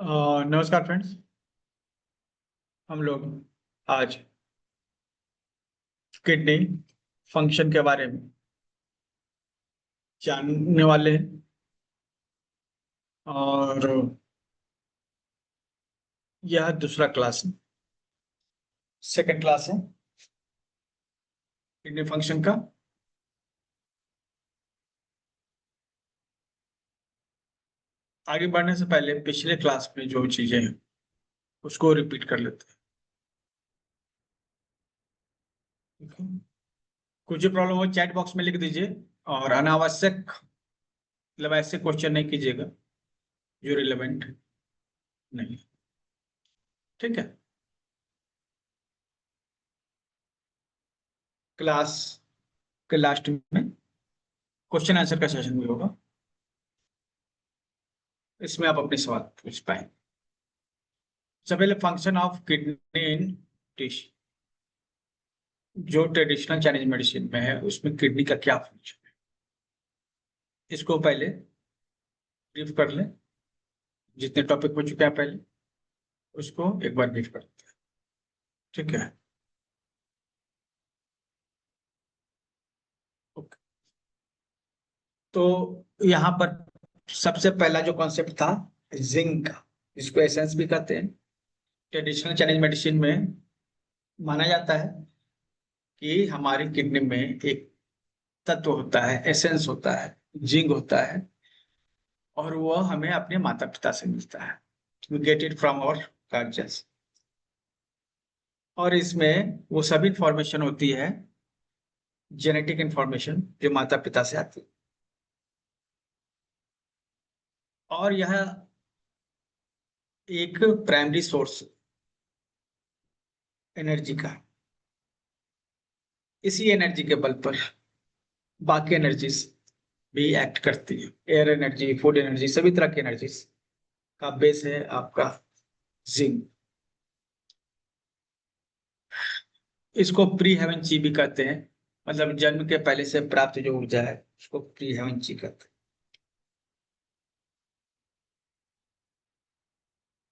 नमस्कार फ्रेंड्स। हम लोग आज किडनी फंक्शन के बारे में जानने वाले हैं और यह दूसरा क्लास है, सेकंड क्लास है किडनी फंक्शन का। आगे बढ़ने से पहले पिछले क्लास में जो चीजें हैं उसको रिपीट कर लेते हैं, ठीक है? कुछ भी प्रॉब्लम हो चैट बॉक्स में लिख दीजिए और अनावश्यक मतलब ऐसे क्वेश्चन नहीं कीजिएगा जो रिलेवेंट नहीं है, ठीक है? क्लास के लास्ट में क्वेश्चन आंसर का सेशन भी होगा, इसमें आप अपने सवाल पूछ पाएंगे। सबसे पहले function of kidney in tissue, जो ट्रेडिशनल चाइनीज मेडिसिन में है उसमें किडनी का क्या फंक्शन है, इसको पहले ब्रीफ कर लें। जितने टॉपिक हो चुके हैं पहले उसको एक बार ब्रीफ करते हैं, ठीक है? ओके। तो यहाँ पर सबसे पहला जो कॉन्सेप्ट था जिंक का, जिसको एसेंस भी कहते हैं, ट्रेडिशनल चाइनीज मेडिसिन में माना जाता है कि हमारी किडनी में एक तत्व होता है, एसेंस होता है, जिंक होता है, और वह हमें अपने माता पिता से मिलता है। We get it from our guardians. और इसमें वो सभी इंफॉर्मेशन होती है, जेनेटिक इंफॉर्मेशन, जो माता पिता से आती है। और यह एक प्राइमरी सोर्स एनर्जी का, इसी एनर्जी के बल पर बाकी एनर्जीज भी एक्ट करती है। एयर एनर्जी, फूड एनर्जी, सभी तरह की एनर्जीज का बेस है आपका जिंक। इसको प्री हेवन ची भी कहते हैं, मतलब जन्म के पहले से प्राप्त जो ऊर्जा है उसको प्री हेवन ची कहते हैं,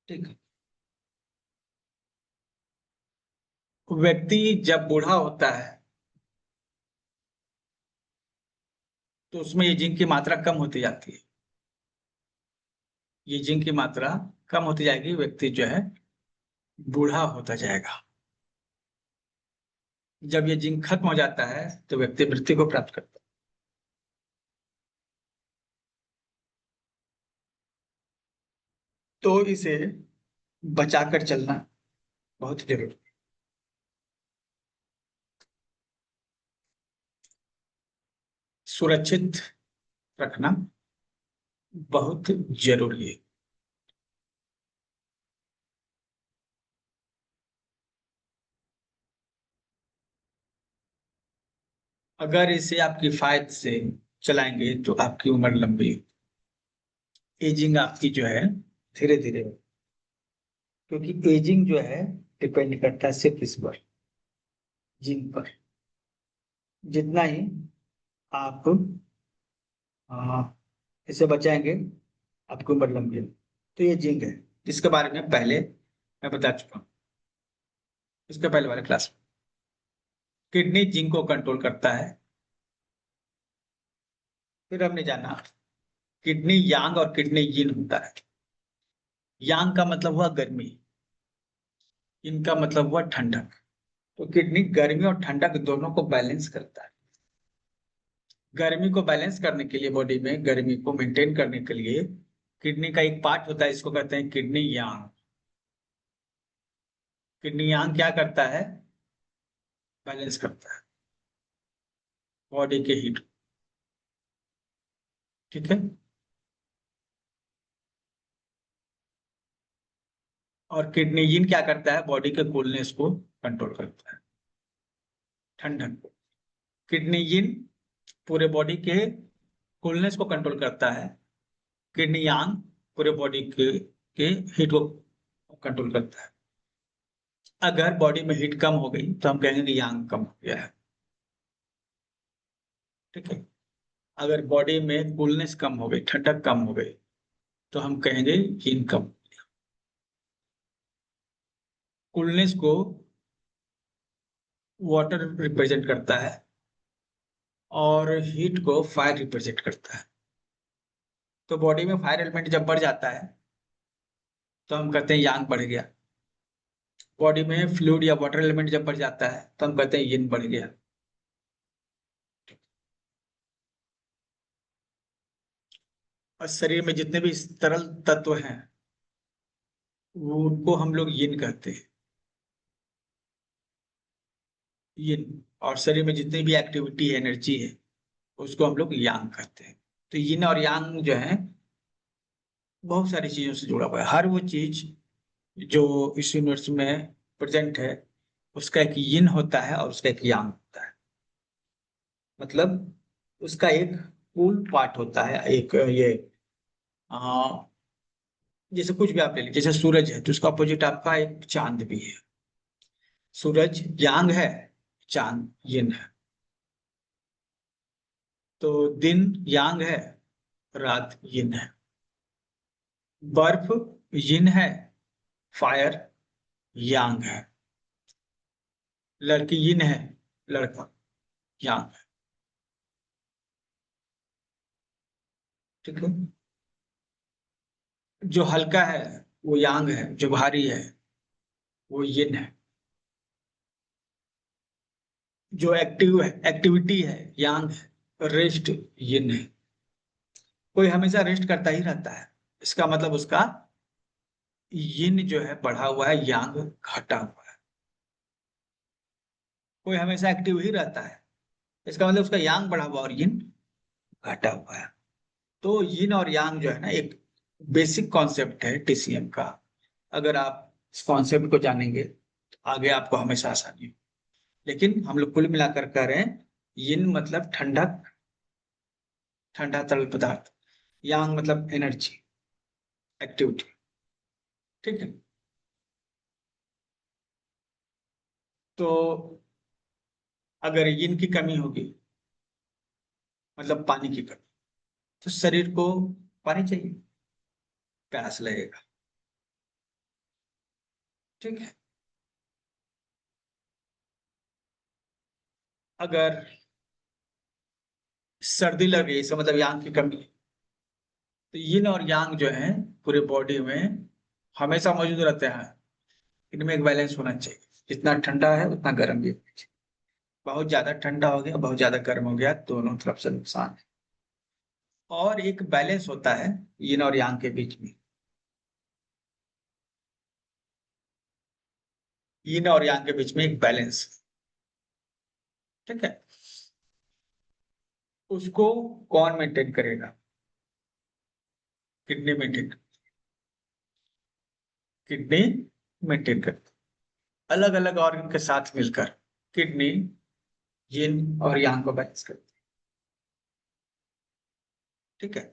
ठीक है? व्यक्ति जब बूढ़ा होता है तो उसमें ये जिंक की मात्रा कम होती जाती है। ये जिंक की मात्रा कम होती जाएगी, व्यक्ति जो है बूढ़ा होता जाएगा। जब ये जिंक खत्म हो जाता है तो व्यक्ति मृत्यु को प्राप्त करता है। तो इसे बचाकर चलना बहुत जरूरी है। सुरक्षित रखना बहुत जरूरी है। अगर इसे आप किफायत से चलाएंगे तो आपकी उम्र लंबी, एजिंग आपकी जो है धीरे धीरे, क्योंकि एजिंग जो है डिपेंड करता है सिर्फ इस पर, जिन पर। जितना ही आप आ, इसे बचाएंगे आपकी उम्र लंबी है। तो ये जिंक है, जिसके बारे में पहले मैं बता चुका हूँ, इसके पहले वाले क्लास में। किडनी जिंक को कंट्रोल करता है। फिर हमने जाना किडनी यांग और किडनी यिन होता है। यांग का मतलब हुआ गर्मी, इनका मतलब हुआ ठंडक। तो किडनी गर्मी और ठंडक दोनों को बैलेंस करता है। गर्मी को बैलेंस करने के लिए, बॉडी में गर्मी को मेंटेन करने के लिए किडनी का एक पार्ट होता है, इसको कहते हैं किडनी यांग। किडनी यांग क्या करता है? बैलेंस करता है बॉडी के हीट, ठीक है? और किडनी यिन क्या करता है? बॉडी के कूलनेस को कंट्रोल करता है, ठंडक को। किडनी यिन पूरे बॉडी के कूलनेस को कंट्रोल करता है, किडनी यांग पूरे बॉडी के हीट को कंट्रोल करता है। अगर बॉडी में हीट कम हो गई तो हम कहेंगे यांग कम हो गया है, ठीक है? अगर बॉडी में कूलनेस कम हो गई, ठंडक कम हो गई, तो हम कहेंगे यिन कम। कूलनेस को वाटर रिप्रेजेंट करता है और हीट को फायर रिप्रेजेंट करता है। तो बॉडी में फायर एलिमेंट जब बढ़ जाता है तो हम कहते हैं यांग बढ़ गया। बॉडी में फ्लूइड या वाटर एलिमेंट जब बढ़ जाता है तो हम कहते हैं यिन बढ़ गया। और शरीर में जितने भी तरल तत्व हैं वो उनको हम लोग यिन कहते हैं, यिन। और शरीर में जितनी भी एक्टिविटी है, एनर्जी है, उसको हम लोग यांग कहते हैं। तो यिन और यांग जो है बहुत सारी चीजों से जुड़ा हुआ है। हर वो चीज जो इस यूनिवर्स में प्रेजेंट है उसका एक यिन होता है और उसका एक यांग होता है। मतलब उसका एक कूल पार्ट होता है, एक ये आ, जैसे कुछ भी आप ले लीजिए, जैसे सूरज है तो उसका अपोजिट आपका एक चांद भी है। सूरज यांग है, चांद यिन है। तो दिन यांग है, रात यिन है। बर्फ यिन है, फायर यांग है। लड़की यिन है, लड़का यांग है। ठीक है। जो हल्का है वो यांग है, जो भारी है वो यिन है। जो एक्टिव है, एक्टिविटी है, यांग है। रेस्ट यिन है। कोई हमेशा रेस्ट करता ही रहता है, इसका मतलब उसका यिन जो है बढ़ा हुआ है, यांग घटा हुआ है। कोई हमेशा एक्टिव ही रहता है, इसका मतलब उसका यांग बढ़ा हुआ और यिन घटा हुआ है। तो यिन और यांग जो है ना एक बेसिक कॉन्सेप्ट है टीसीएम का। अगर आप इस कॉन्सेप्ट को जानेंगे तो आगे आपको हमेशा आसानी हो। लेकिन हम लोग कुल मिलाकर कह रहे हैं यिन मतलब ठंडक, ठंडा तरल पदार्थ। यांग मतलब एनर्जी, एक्टिविटी। ठीक है। तो अगर यिन की कमी होगी मतलब पानी की कमी, तो शरीर को पानी चाहिए, प्यास लगेगा। ठीक है। अगर सर्दी लग गई इसका मतलब यांग की कमी है। तो यिन और यांग जो है पूरे बॉडी में हमेशा मौजूद रहते हैं। इनमें एक बैलेंस होना चाहिए। जितना ठंडा है उतना गर्म भी होना चाहिए। बहुत ज्यादा ठंडा हो गया, बहुत ज्यादा गर्म हो गया, दोनों तरफ से नुकसान है। और एक बैलेंस होता है यिन और यांग के बीच में। यिन और यांग के बीच में एक बैलेंस। ठीक है। उसको कौन मेंटेन करेगा? किडनी मेंटेन, किडनी मेंटेन करती अलग अलग ऑर्गन के साथ मिलकर। किडनी यिन और यांग को बैलेंस करती। ठीक है।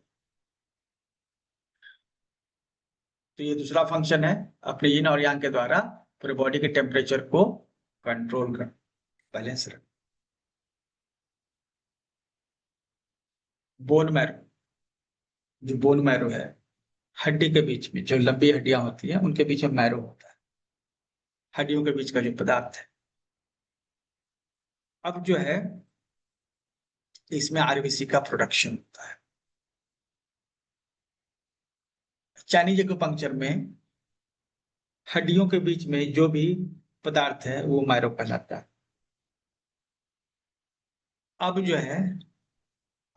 तो ये दूसरा फंक्शन है, अपने यिन और यांग के द्वारा पूरे बॉडी के टेम्परेचर को कंट्रोल कर, बैलेंस रख। बोन मैरो, जो बोन मैरो है, हड्डी के बीच में जो लंबी हड्डियां होती हैं उनके बीच में मैरो होता है, हड्डियों के बीच का जो पदार्थ है। अब जो है इसमें आरबीसी का प्रोडक्शन होता है। चाइनीज एक्यूपंक्चर में हड्डियों के बीच में जो भी पदार्थ है वो मैरो कहलाता है। अब जो है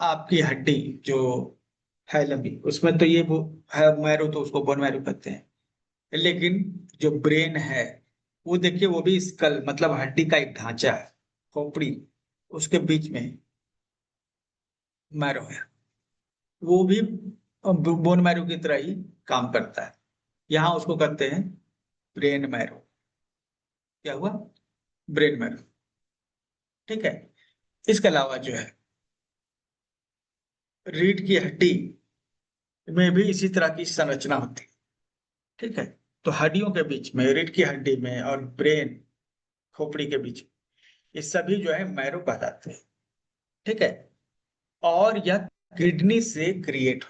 आपकी हड्डी जो है लंबी, उसमें तो ये वो है मैरो, तो उसको बोन मैरो कहते हैं। लेकिन जो ब्रेन है वो देखिए, वो भी स्कल मतलब हड्डी का एक ढांचा है, खोपड़ी, उसके बीच में मैरो है। वो भी बोन मैरो की तरह ही काम करता है। यहाँ उसको कहते हैं ब्रेन मैरो। क्या हुआ? Brain marrow. ठीक है। इसके अलावा जो है रीढ़ की हड्डी में भी इसी तरह की संरचना होती है। ठीक है। तो हड्डियों के बीच में, रीढ़ की हड्डी में और ब्रेन, खोपड़ी के बीच में, ये सभी जो है मैरो कहलाते हैं। ठीक है। और यह किडनी से क्रिएट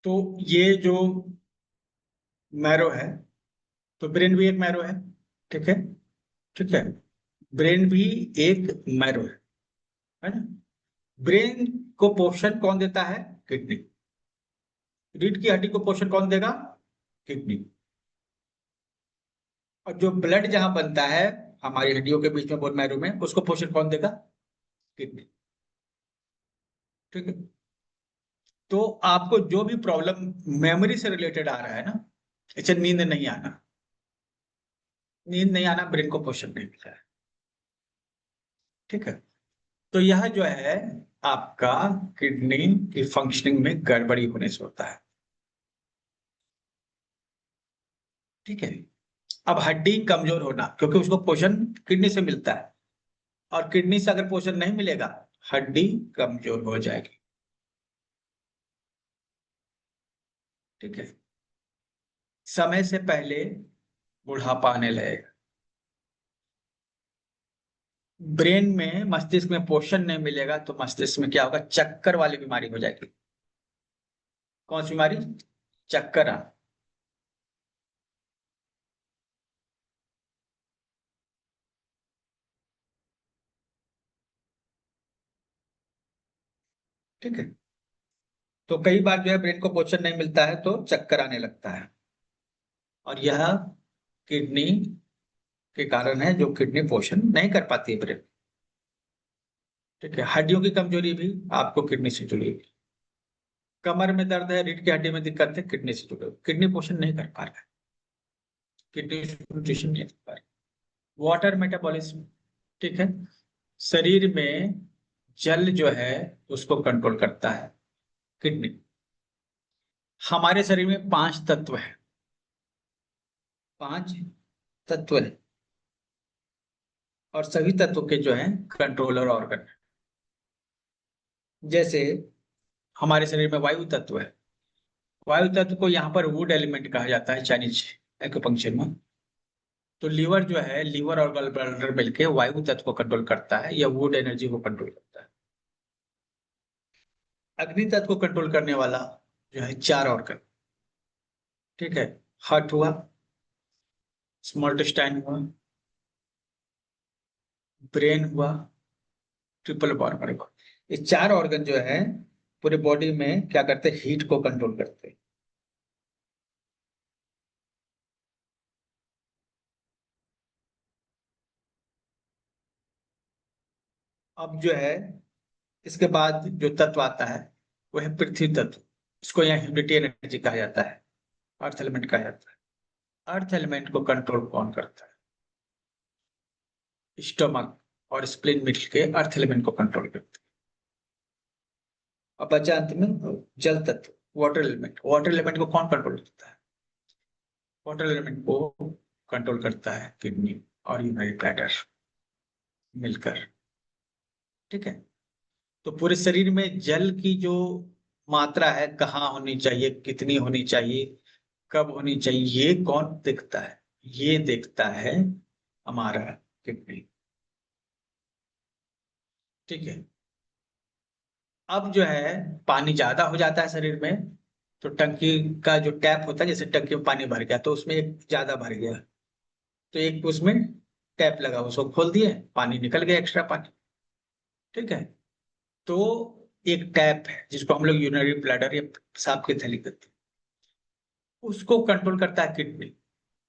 तो ये जो मैरो है, तो ब्रेन भी एक मैरो ठीक है ठीक है, ब्रेन भी एक मैरो है ना। ब्रेन को पोषण कौन देता है? किडनी। रीढ़ की हड्डी को पोषण कौन देगा? किडनी। और जो ब्लड जहां बनता है हमारी हड्डियों के बीच में बोन मैरो में, उसको पोषण कौन देगा? किडनी। ठीक है। तो आपको जो भी प्रॉब्लम मेमोरी से रिलेटेड आ रहा है ना, जैसे नींद नहीं आना, नींद नहीं आना ब्रेन को पोषण नहीं मिल रहा है। ठीक है। तो यह जो है आपका किडनी की फंक्शनिंग में गड़बड़ी होने से होता है। ठीक है। अब हड्डी कमजोर होना, क्योंकि उसको पोषण किडनी से मिलता है, और किडनी से अगर पोषण नहीं मिलेगा, हड्डी कमजोर हो जाएगी। ठीक है। समय से पहले बुढ़ापा आने लगेगा। ब्रेन में, मस्तिष्क में पोषण नहीं मिलेगा तो मस्तिष्क में क्या होगा? चक्कर वाली बीमारी हो जाएगी। कौन सी बीमारी? चक्कर आना। ठीक है। तो कई बार जो है ब्रेन को पोषण नहीं मिलता है तो चक्कर आने लगता है, और यह किडनी के कारण है, जो किडनी पोषण नहीं कर पाती है ब्रेन। ठीक है। हड्डियों की कमजोरी भी आपको किडनी से जुड़ी है। कमर में दर्द है, रीढ़ की हड्डी में दिक्कत है, किडनी से जुड़े, किडनी पोषण नहीं कर पा रहा है, किडनी न्यूट्रिशन नहीं कर पा रहा है। Water metabolism. ठीक है। शरीर में जल जो है उसको कंट्रोल करता है किडनी। हमारे शरीर में 5 तत्व है, 5 तत्व है, और सभी तत्वों के जो है कंट्रोलर ऑर्गन। जैसे हमारे शरीर में वायु तत्व है, वायु तत्व को यहाँ पर वुड एलिमेंट कहा जाता है चाइनीज एक्यूपंक्चर में। तो लीवर जो है, लीवर और गॉल ब्लैडर मिलके वायु तत्व को कंट्रोल करता है, या वुड एनर्जी को कंट्रोल करता है। अग्नि तत्व को कंट्रोल करने वाला जो है 4 ऑर्गन। ठीक है। हार्ट हुआ, स्मॉल इंटेस्टाइन हुआ, ब्रेन हुआ, ट्रिपल बार्बर हुआ। ये 4 ऑर्गन जो है पूरे बॉडी में क्या करते हैं? हीट को कंट्रोल करते हैं। अब जो है इसके बाद जो तत्व आता है वो है पृथ्वी तत्व। इसको यहाँ ह्यूमिडिटी एनर्जी कहा जाता है, अर्थ एलिमेंट कहा जाता है। अर्थ एलिमेंट को कंट्रोल कौन करता है? स्टोमक और स्प्लीन मिलके अर्थ एलिमेंट को कंट्रोल करते हैं। अब बचा अंत में जल तत्व, वाटर एलिमेंट। वाटर एलिमेंट को कौन कंट्रोल करता है? वाटर एलिमेंट को कंट्रोल करता है किडनी और यूरिनरी ब्लैडर मिलकर। ठीक है। तो पूरे शरीर में जल की जो मात्रा है, कहाँ होनी चाहिए, कितनी होनी चाहिए, कब होनी चाहिए, ये कौन देखता है? ये देखता है हमारा किडनी। ठीक है। अब जो है पानी ज्यादा हो जाता है शरीर में, तो टंकी का जो टैप होता है, जैसे टंकी में पानी भर गया तो उसमें एक ज्यादा भर गया, तो एक उसमें टैप लगा, उसको खोल दिए, पानी निकल गया, एक्स्ट्रा पानी। ठीक है। तो एक टैप है जिसको हम लोग यूरिनरी ब्लैडर या पेशाब की थैली कहते हैं, उसको कंट्रोल करता है किडनी।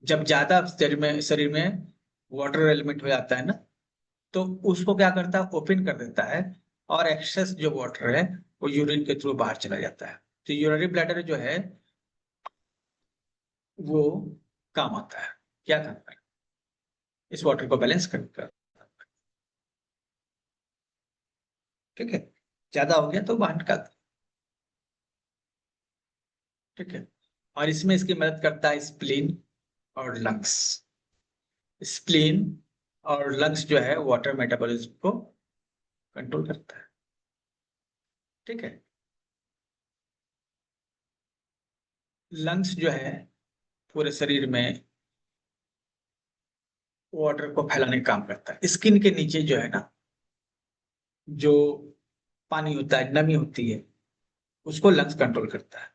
जब ज्यादा शरीर में वाटर एलिमेंट हो जाता है ना, तो उसको क्या करता है, ओपन कर देता है, और एक्सेस जो वाटर है वो यूरिन के थ्रू बाहर चला जाता है। तो यूरिनरी ब्लैडर जो है वो काम आता है, क्या काम करता है, इस वाटर को बैलेंस करता है। ठीक है। ज्यादा हो गया तो बाहर निकाल। ठीक है। और इसमें इसकी मदद करता है स्प्लीन और लंग्स। स्प्लीन और लंग्स जो है वाटर मेटाबॉलिज्म को कंट्रोल करता है। ठीक है। लंग्स जो है पूरे शरीर में वाटर को फैलाने का काम करता है। स्किन के नीचे जो है ना, जो पानी होता है, नमी होती है, उसको लंग्स कंट्रोल करता है।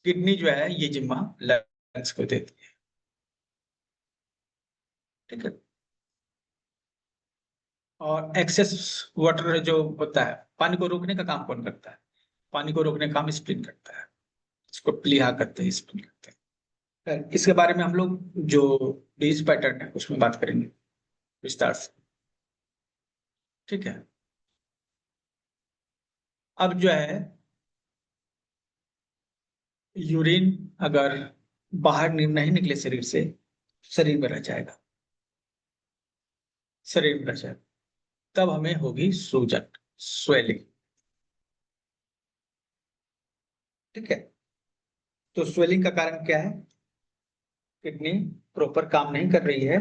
किडनी जो है ये जिम्मा लंग्स को देती है। ठीक है। और एक्सेस वाटर जो होता है, पानी को रोकने का काम कौन करता है? पानी को रोकने का काम स्प्लिन करता है। इसको प्लीहा करते हैं, स्प्लिन करते हैं। इसके बारे में हम लोग जो डीज पैटर्न है उसमें बात करेंगे विस्तार से। ठीक है। अब जो है यूरिन अगर बाहर नहीं निकले शरीर से, शरीर में रह जाएगा, शरीर में रह जाएगा, तब हमें होगी सूजन, स्वेलिंग। ठीक है। तो स्वेलिंग का कारण क्या है? किडनी प्रॉपर काम नहीं कर रही है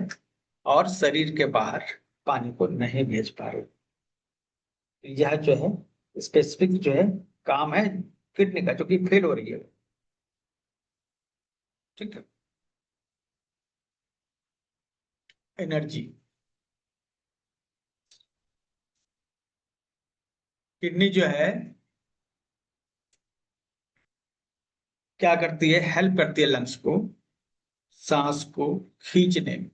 और शरीर के बाहर पानी को नहीं भेज पा रही। यह जो है स्पेसिफिक जो है काम है किडनी का, जो कि फेल हो रही है। ठीक है। एनर्जी, किडनी जो है क्या करती है, हेल्प करती है लंग्स को सांस को खींचने में।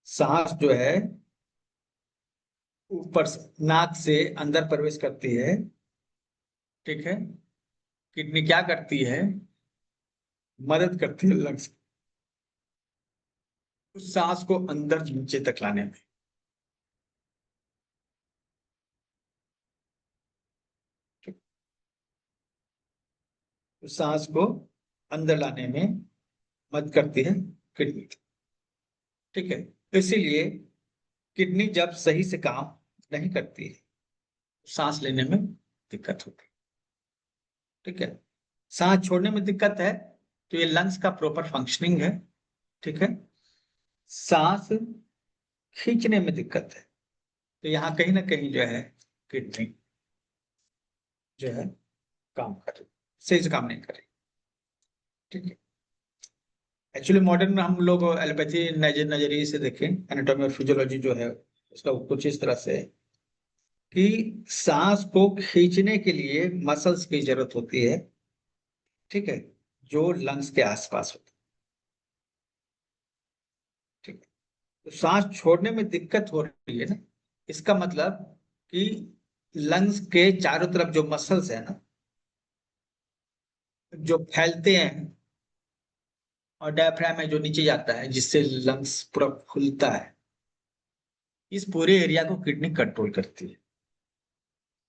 सांस जो है ऊपर नाक से अंदर प्रवेश करती है। ठीक है। किडनी क्या करती है, मदद करती है लंग्स उस सांस को अंदर नीचे तक लाने में। उस सांस को अंदर लाने में मदद करती है किडनी। ठीक है। इसीलिए किडनी जब सही से काम नहीं करती है, सांस लेने में दिक्कत होती है। ठीक है। सांस छोड़ने में दिक्कत है तो ये लंग्स का प्रॉपर फंक्शनिंग है। ठीक है। सांस खींचने में दिक्कत है तो यहाँ कहीं ना कहीं जो है किडनी जो है काम कर रही, सही से काम नहीं कर रही। ठीक है। एक्चुअली मॉडर्न में हम लोग एलोपैथी नजरिए से देखें, एनाटॉमी और फिजियोलॉजी जो है उसका कुछ इस तरह से है कि सांस को खींचने के लिए मसल्स की जरूरत होती है। ठीक है। जो लंग्स के आसपास होते हैं। ठीक है। तो सांस छोड़ने में दिक्कत हो रही है ना, इसका मतलब कि लंग्स के चारों तरफ जो मसल्स है ना, जो फैलते हैं, और डायफ्राम है जो नीचे जाता है जिससे लंग्स पूरा खुलता है, इस पूरे एरिया को किडनी कंट्रोल करती है,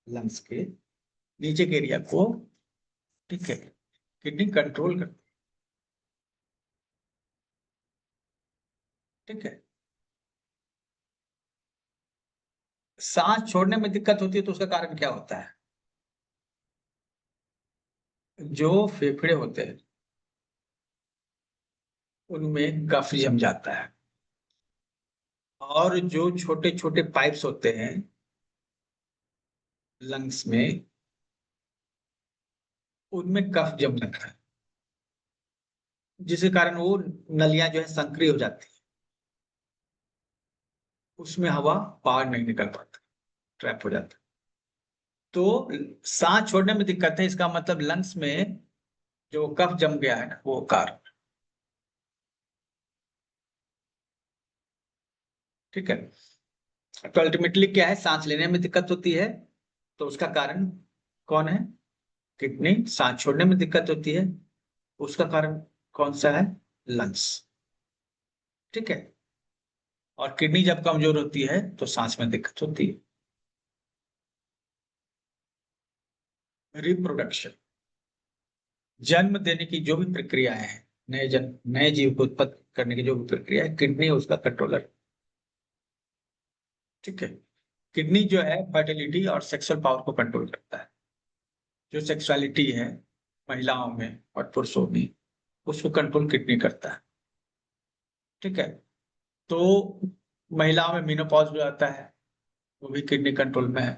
लंग्स के नीचे के एरिया को। ठीक है। किडनी कंट्रोल करती है। ठीक है। सांस छोड़ने में दिक्कत होती है तो उसका कारण क्या होता है? जो फेफड़े होते हैं उनमें कफ जम जाता है, और जो छोटे छोटे पाइप्स होते हैं लंग्स में, उनमें कफ जम जाता है, जिसके कारण वो नलियां जो है संकरी हो जाती है, उसमें हवा बाहर नहीं निकल पाती, ट्रैप हो जाता है। तो सांस छोड़ने में दिक्कत है, इसका मतलब लंग्स में जो कफ जम गया है ना वो कारण। ठीक है। तो अल्टीमेटली क्या है, सांस लेने में दिक्कत होती है तो उसका कारण कौन है? किडनी। सांस छोड़ने में दिक्कत होती है, उसका कारण कौन सा है? लंग्स। ठीक है। और किडनी जब कमजोर होती है तो सांस में दिक्कत होती है। रिप्रोडक्शन, जन्म देने की जो भी प्रक्रिया है, नए जीव को उत्पत्ति करने की जो भी प्रक्रिया है, किडनी उसका कंट्रोलर। ठीक है। किडनी जो है फर्टिलिटी और सेक्सुअल पावर को कंट्रोल करता है। जो सेक्सुअलिटी है महिलाओं में और पुरुषों में, उसको कंट्रोल किडनी करता है। ठीक है। तो महिलाओं में मेनोपॉज हो जाता है, वो भी किडनी कंट्रोल में है।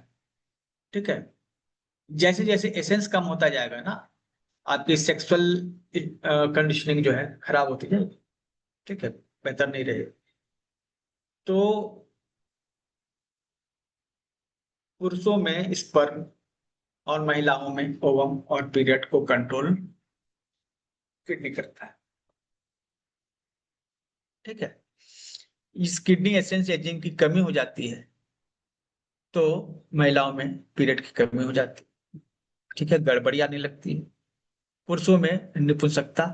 ठीक है। जैसे जैसे एसेंस कम होता जाएगा ना, आपकी सेक्सुअल कंडीशनिंग जो है खराब होती जाएगी। ठीक है। बेहतर नहीं रहे। तो पुरुषों में स्पर्म और महिलाओं में ओवम और पीरियड को कंट्रोल किडनी करता है। ठीक है। इस किडनी एसेंस एजिंग की कमी हो जाती है तो महिलाओं में पीरियड की कमी हो जाती है। ठीक है, गड़बड़ी आने लगती है। पुरुषों में निपुंसकता,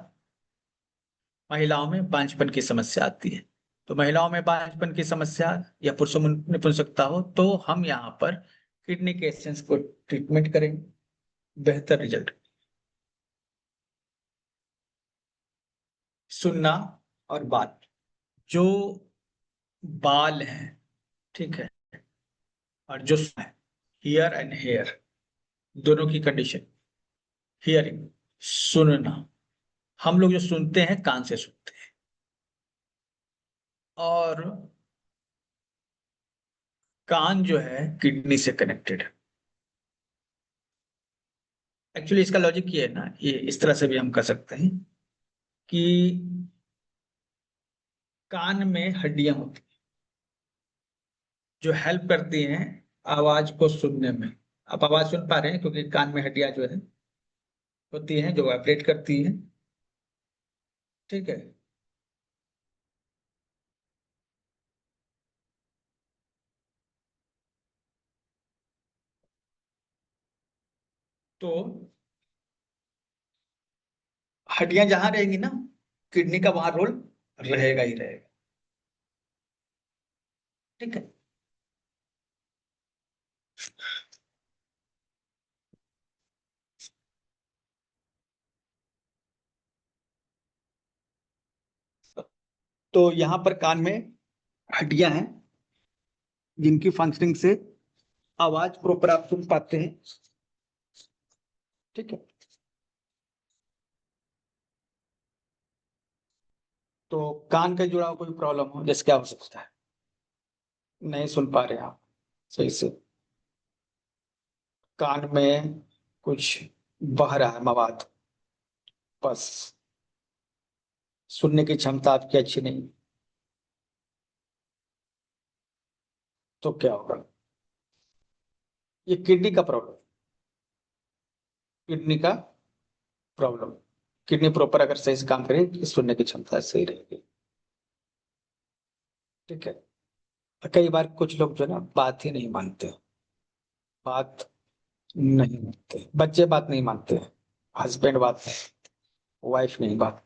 महिलाओं में बांझपन की समस्या आती है। तो महिलाओं में बांझपन की समस्या या पुरुषों में निपुंसकता हो तो हम यहाँ पर किडनी के एसेंस को ट्रीटमेंट करेंगे, बेहतर रिजल्ट। सुनना और बात, जो बाल है, ठीक है, और जो है हियर एंड हेयर, दोनों की कंडीशन। हियरिंग, सुनना, हम लोग जो सुनते हैं कान से सुनते हैं, और कान जो है किडनी से कनेक्टेड है। एक्चुअली इसका लॉजिक ये है ना, ये इस तरह से भी हम कर सकते हैं कि कान में हड्डियां होती हैं जो हेल्प करती हैं आवाज को सुनने में। आप आवाज सुन पा रहे हैं क्योंकि कान में हड्डियां जो है होती हैं जो वाइब्रेट करती हैं। ठीक है। तो हड्डियां जहां रहेंगी ना, किडनी का वहां रोल रहेगा ही रहेगा। ठीक है। तो यहाँ पर कान में हड्डियां हैं जिनकी फंक्शनिंग से आवाज प्रॉपर आप सुन पाते हैं। ठीक है। तो कान का जुड़ा हुआ कोई प्रॉब्लम हो, जैसे क्या हो सकता है? नहीं सुन पा रहे हैं आप सही से, कान में कुछ बह रहा है मवाद, बस सुनने की क्षमता आपकी अच्छी नहीं, तो क्या होगा? ये किडनी का प्रॉब्लम, किडनी का प्रॉब्लम। किडनी प्रॉपर अगर सही से काम करे तो सुनने की क्षमता सही रहेगी। ठीक है। कई बार कुछ लोग जो है ना बात ही नहीं मानते, बात नहीं मानते, बच्चे बात नहीं मानते, हस्बैंड बात नहीं, वाइफ नहीं बात,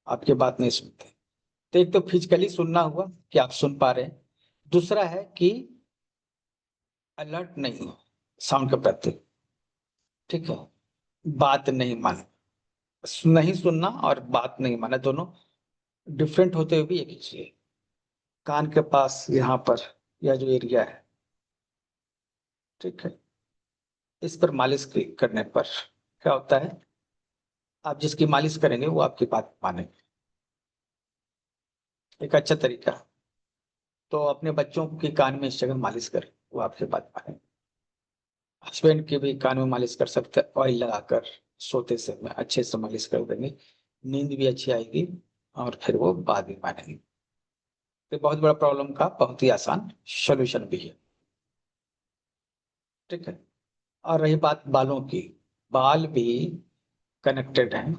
आपकी बात नहीं सुनते। तो एक तो फिजिकली सुनना हुआ कि आप सुन पा रहे हैं, दूसरा है कि अलर्ट नहीं हो साउंड के प्रति। ठीक है। बात नहीं माने, नहीं सुनना और बात नहीं माना दोनों डिफरेंट होते हुए भी एक ही चीज है। कान के पास यहाँ पर यह जो एरिया है, ठीक है, इस पर मालिश करने पर क्या होता है, आप जिसकी मालिश करेंगे वो आपकी बात मानेंगे। एक अच्छा तरीका, तो अपने बच्चों के कान में इस जगह मालिश करें, वो आपकी बात मानेंगे। हस्बैंड के भी कान में मालिश कर सकते हैं, ऑयल लगाकर सोते समय अच्छे से मालिश कर देंगे, नींद भी अच्छी आएगी और फिर वो बात भी मानेंगे। तो बहुत बड़ा प्रॉब्लम का बहुत ही आसान सोल्यूशन भी है। ठीक है। और रही बात बालों की, बाल भी कनेक्टेड हैं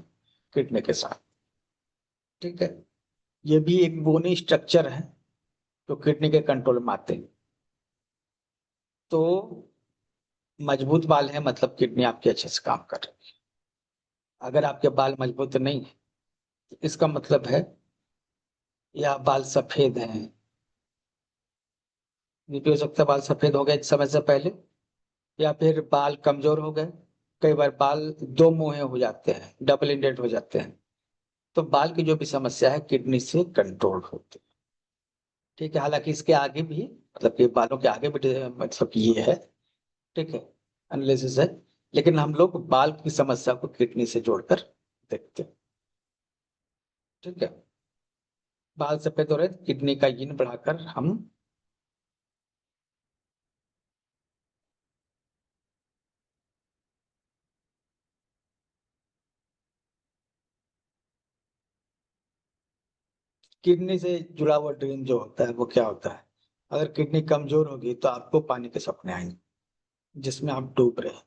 किडनी के साथ। ठीक है, ये भी एक बोनी स्ट्रक्चर है जो किडनी के कंट्रोल में आते हैं। तो मजबूत बाल है मतलब किडनी आपकी अच्छे से काम कर रही है। अगर आपके बाल मजबूत नहीं है तो इसका मतलब है या बाल सफेद हैं, ये भी हो सकता है बाल सफेद हो गए समय से पहले, या फिर बाल कमजोर हो गए। कई बार बाल दो मुंहे हो जाते हैं, डबल इंडेड हो जाते हैं। तो बाल की जो भी समस्या है किडनी से कंट्रोल होती है। ठीक है, हालांकि इसके आगे भी, मतलब कि बालों के आगे भी मतलब ये है, ठीक है, एनालिसिस है। लेकिन हम लोग बाल की समस्या को किडनी से जोड़कर देखते हैं। ठीक है, बाल सफेद हो रहे तो किडनी का yin बढ़ाकर हम किडनी से जुड़ा हुआ ड्रीम जो होता है वो क्या होता है? अगर किडनी कमजोर होगी तो आपको पानी के सपने आएंगे जिसमें आप डूब रहे हैं।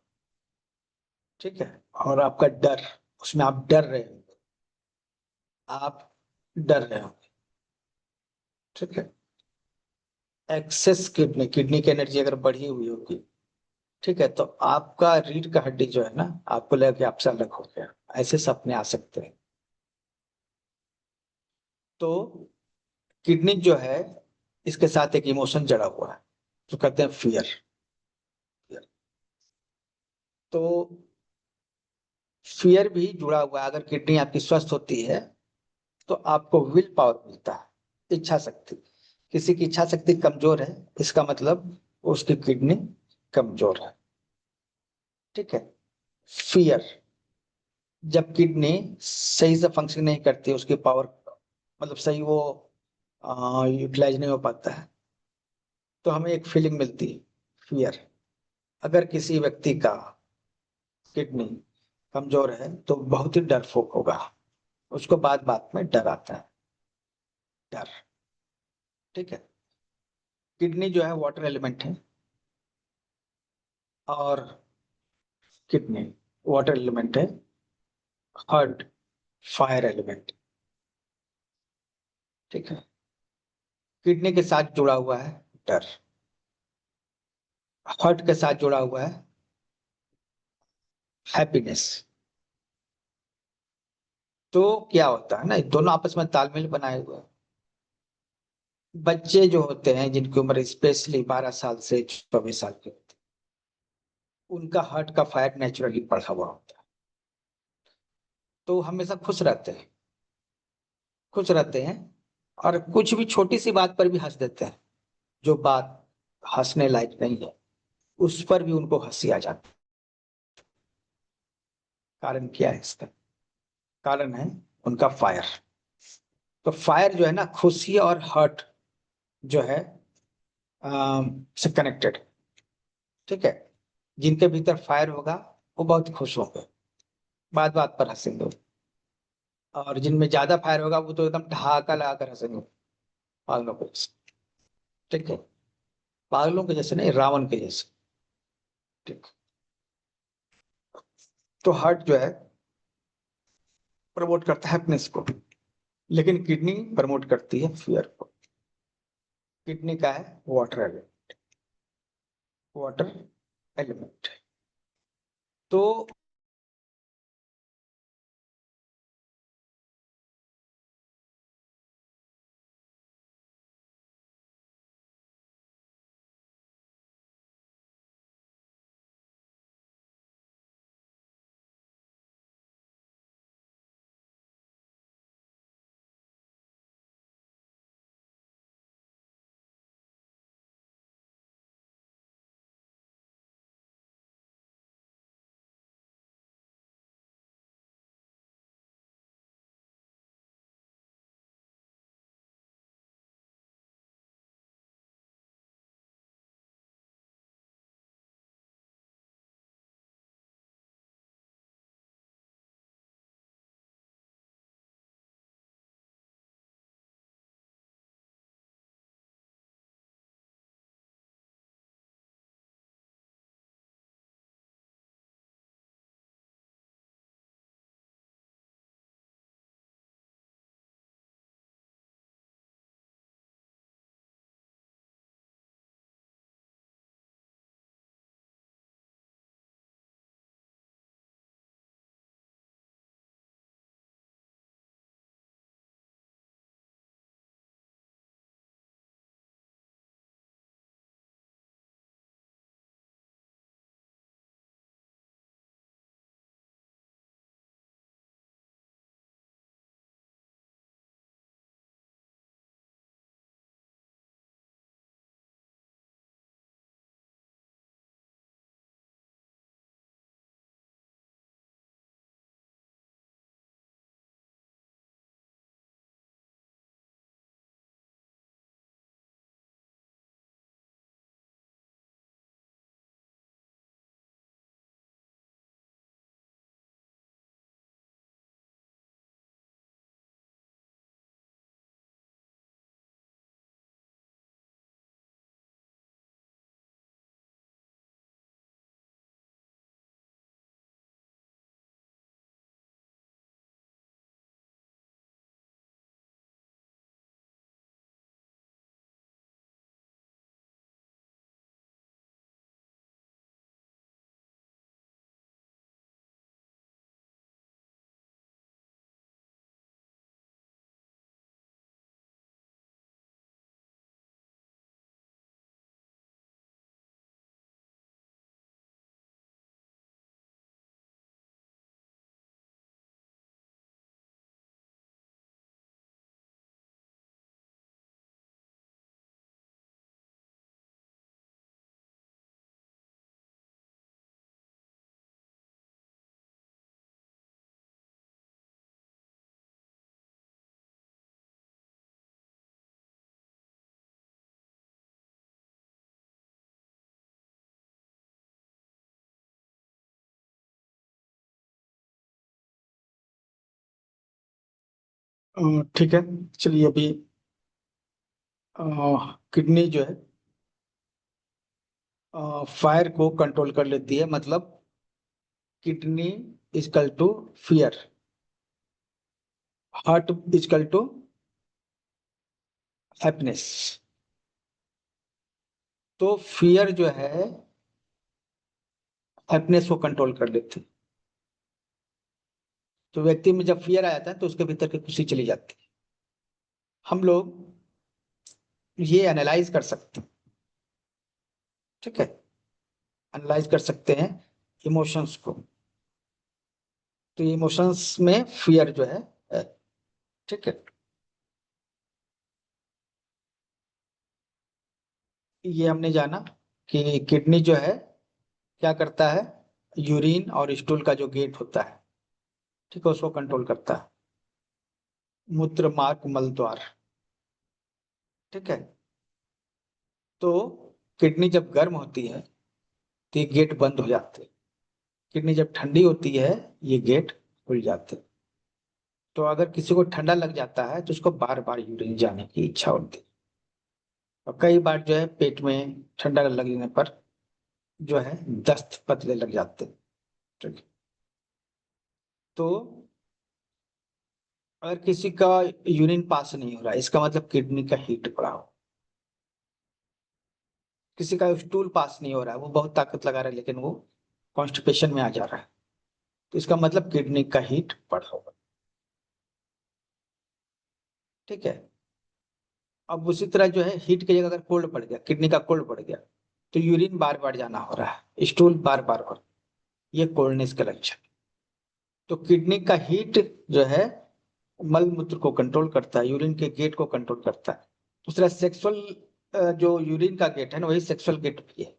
ठीक है, और आपका डर, उसमें आप डर रहे हो, आप डर रहे हो। ठीक है, एक्सेस किडनी, किडनी की एनर्जी अगर बढ़ी हुई होगी, ठीक है, तो आपका रीढ़ का हड्डी जो है ना, आपको लगे कि आपसे अलग हो गया, ऐसे सपने आ सकते हैं। तो किडनी जो है, इसके साथ एक इमोशन जड़ा हुआ है जो कहते हैं फियर। तो फियर भी जुड़ा हुआ है। अगर किडनी आपकी स्वस्थ होती है तो आपको विल पावर मिलता है, इच्छा शक्ति। किसी की इच्छा शक्ति कमजोर है, इसका मतलब उसकी किडनी कमजोर है। ठीक है, फियर, जब किडनी सही से फंक्शन नहीं करती, उसकी पावर मतलब सही वो यूटिलाइज नहीं हो पाता है, तो हमें एक फीलिंग मिलती है, फियर। अगर किसी व्यक्ति का किडनी कमजोर है तो बहुत ही डरपोक होगा, उसको बात बात में डर आता है, डर। ठीक है, किडनी जो है वाटर एलिमेंट है, और किडनी वाटर एलिमेंट है, हार्ट फायर एलिमेंट। ठीक है, किडनी के साथ जुड़ा हुआ है डर, हार्ट के साथ जुड़ा हुआ है हैप्पीनेस। तो क्या होता है ना, दोनों आपस में तालमेल बनाए हुए हैं। बच्चे जो होते हैं जिनकी उम्र स्पेशली 12 साल से 24 साल की होती है, उनका हार्ट का फायर नेचुरली बढ़ा हुआ होता है। तो हमेशा खुश रहते हैं, खुश रहते हैं, और कुछ भी छोटी सी बात पर भी हंस देते हैं। जो बात हंसने लायक नहीं है उस पर भी उनको हंसी आ जाती है। कारण क्या है इसका? कारण है उनका फायर। तो फायर जो है ना, खुशी और हर्ट जो है से कनेक्टेड। ठीक है, जिनके भीतर फायर होगा वो बहुत खुश होंगे, बात बात पर हंसेंगे। और जिनमें ज्यादा फायर होगा वो तो एकदम ठहाका लगा कर हंसेंगे, पागलों के जैसे। ठीक है, पागलों के जैसे नहीं, रावण के जैसे। ठीक, तो हार्ट जो है प्रमोट करता है हैप्पीनेस को, लेकिन किडनी प्रमोट करती है फियर को। किडनी का है वाटर एलिमेंट, वाटर एलिमेंट। तो ठीक है, चलिए अभी किडनी जो है फायर को कंट्रोल कर लेती है, मतलब kidney is equal to fear, heart is equal to happiness. तो फियर जो है हैप्पीनेस को कंट्रोल कर लेती है। तो व्यक्ति में जब फियर आ जाता है तो उसके भीतर की खुशी चली जाती है। हम लोग ये एनालाइज कर सकते हैं, ठीक है, एनालाइज कर सकते हैं इमोशंस को। तो इमोशंस में फियर जो है, ठीक है, ये हमने जाना कि किडनी जो है क्या करता है, यूरिन और स्टूल का जो गेट होता है, ठीक है, उसको कंट्रोल करता है, मूत्र मार्ग मल द्वार, ठीक है। तो किडनी जब गर्म होती है तो ये गेट बंद हो जाते हैं, किडनी जब ठंडी होती है ये गेट खुल जाते हैं। तो अगर किसी को ठंडा लग जाता है तो उसको बार बार यूरिन जाने की इच्छा होती है, और कई बार जो है पेट में ठंडा लगने पर जो है दस्त पतले लग जाते हैं, ठीक है। तो अगर किसी का यूरिन पास नहीं हो रहा है इसका मतलब किडनी का हीट बढ़ा हो। किसी का स्टूल पास नहीं हो रहा है, वो बहुत ताकत लगा रहा है लेकिन वो कॉन्स्टिपेशन में आ जा रहा है, तो इसका मतलब किडनी का हीट बढ़ा होगा, ठीक है। अब उसी तरह जो है हीट की जगह अगर कोल्ड पड़ गया, किडनी का कोल्ड पड़ गया, तो यूरिन बार बार जाना हो रहा है, स्टूल बार बार हो रहा है, ये कोल्डनेस का लक्षण। तो किडनी का हीट जो है मल मूत्र को कंट्रोल करता है, यूरिन के गेट को कंट्रोल करता है। दूसरा सेक्सुअल जो यूरिन का गेट है ना, वही सेक्सुअल गेट भी है,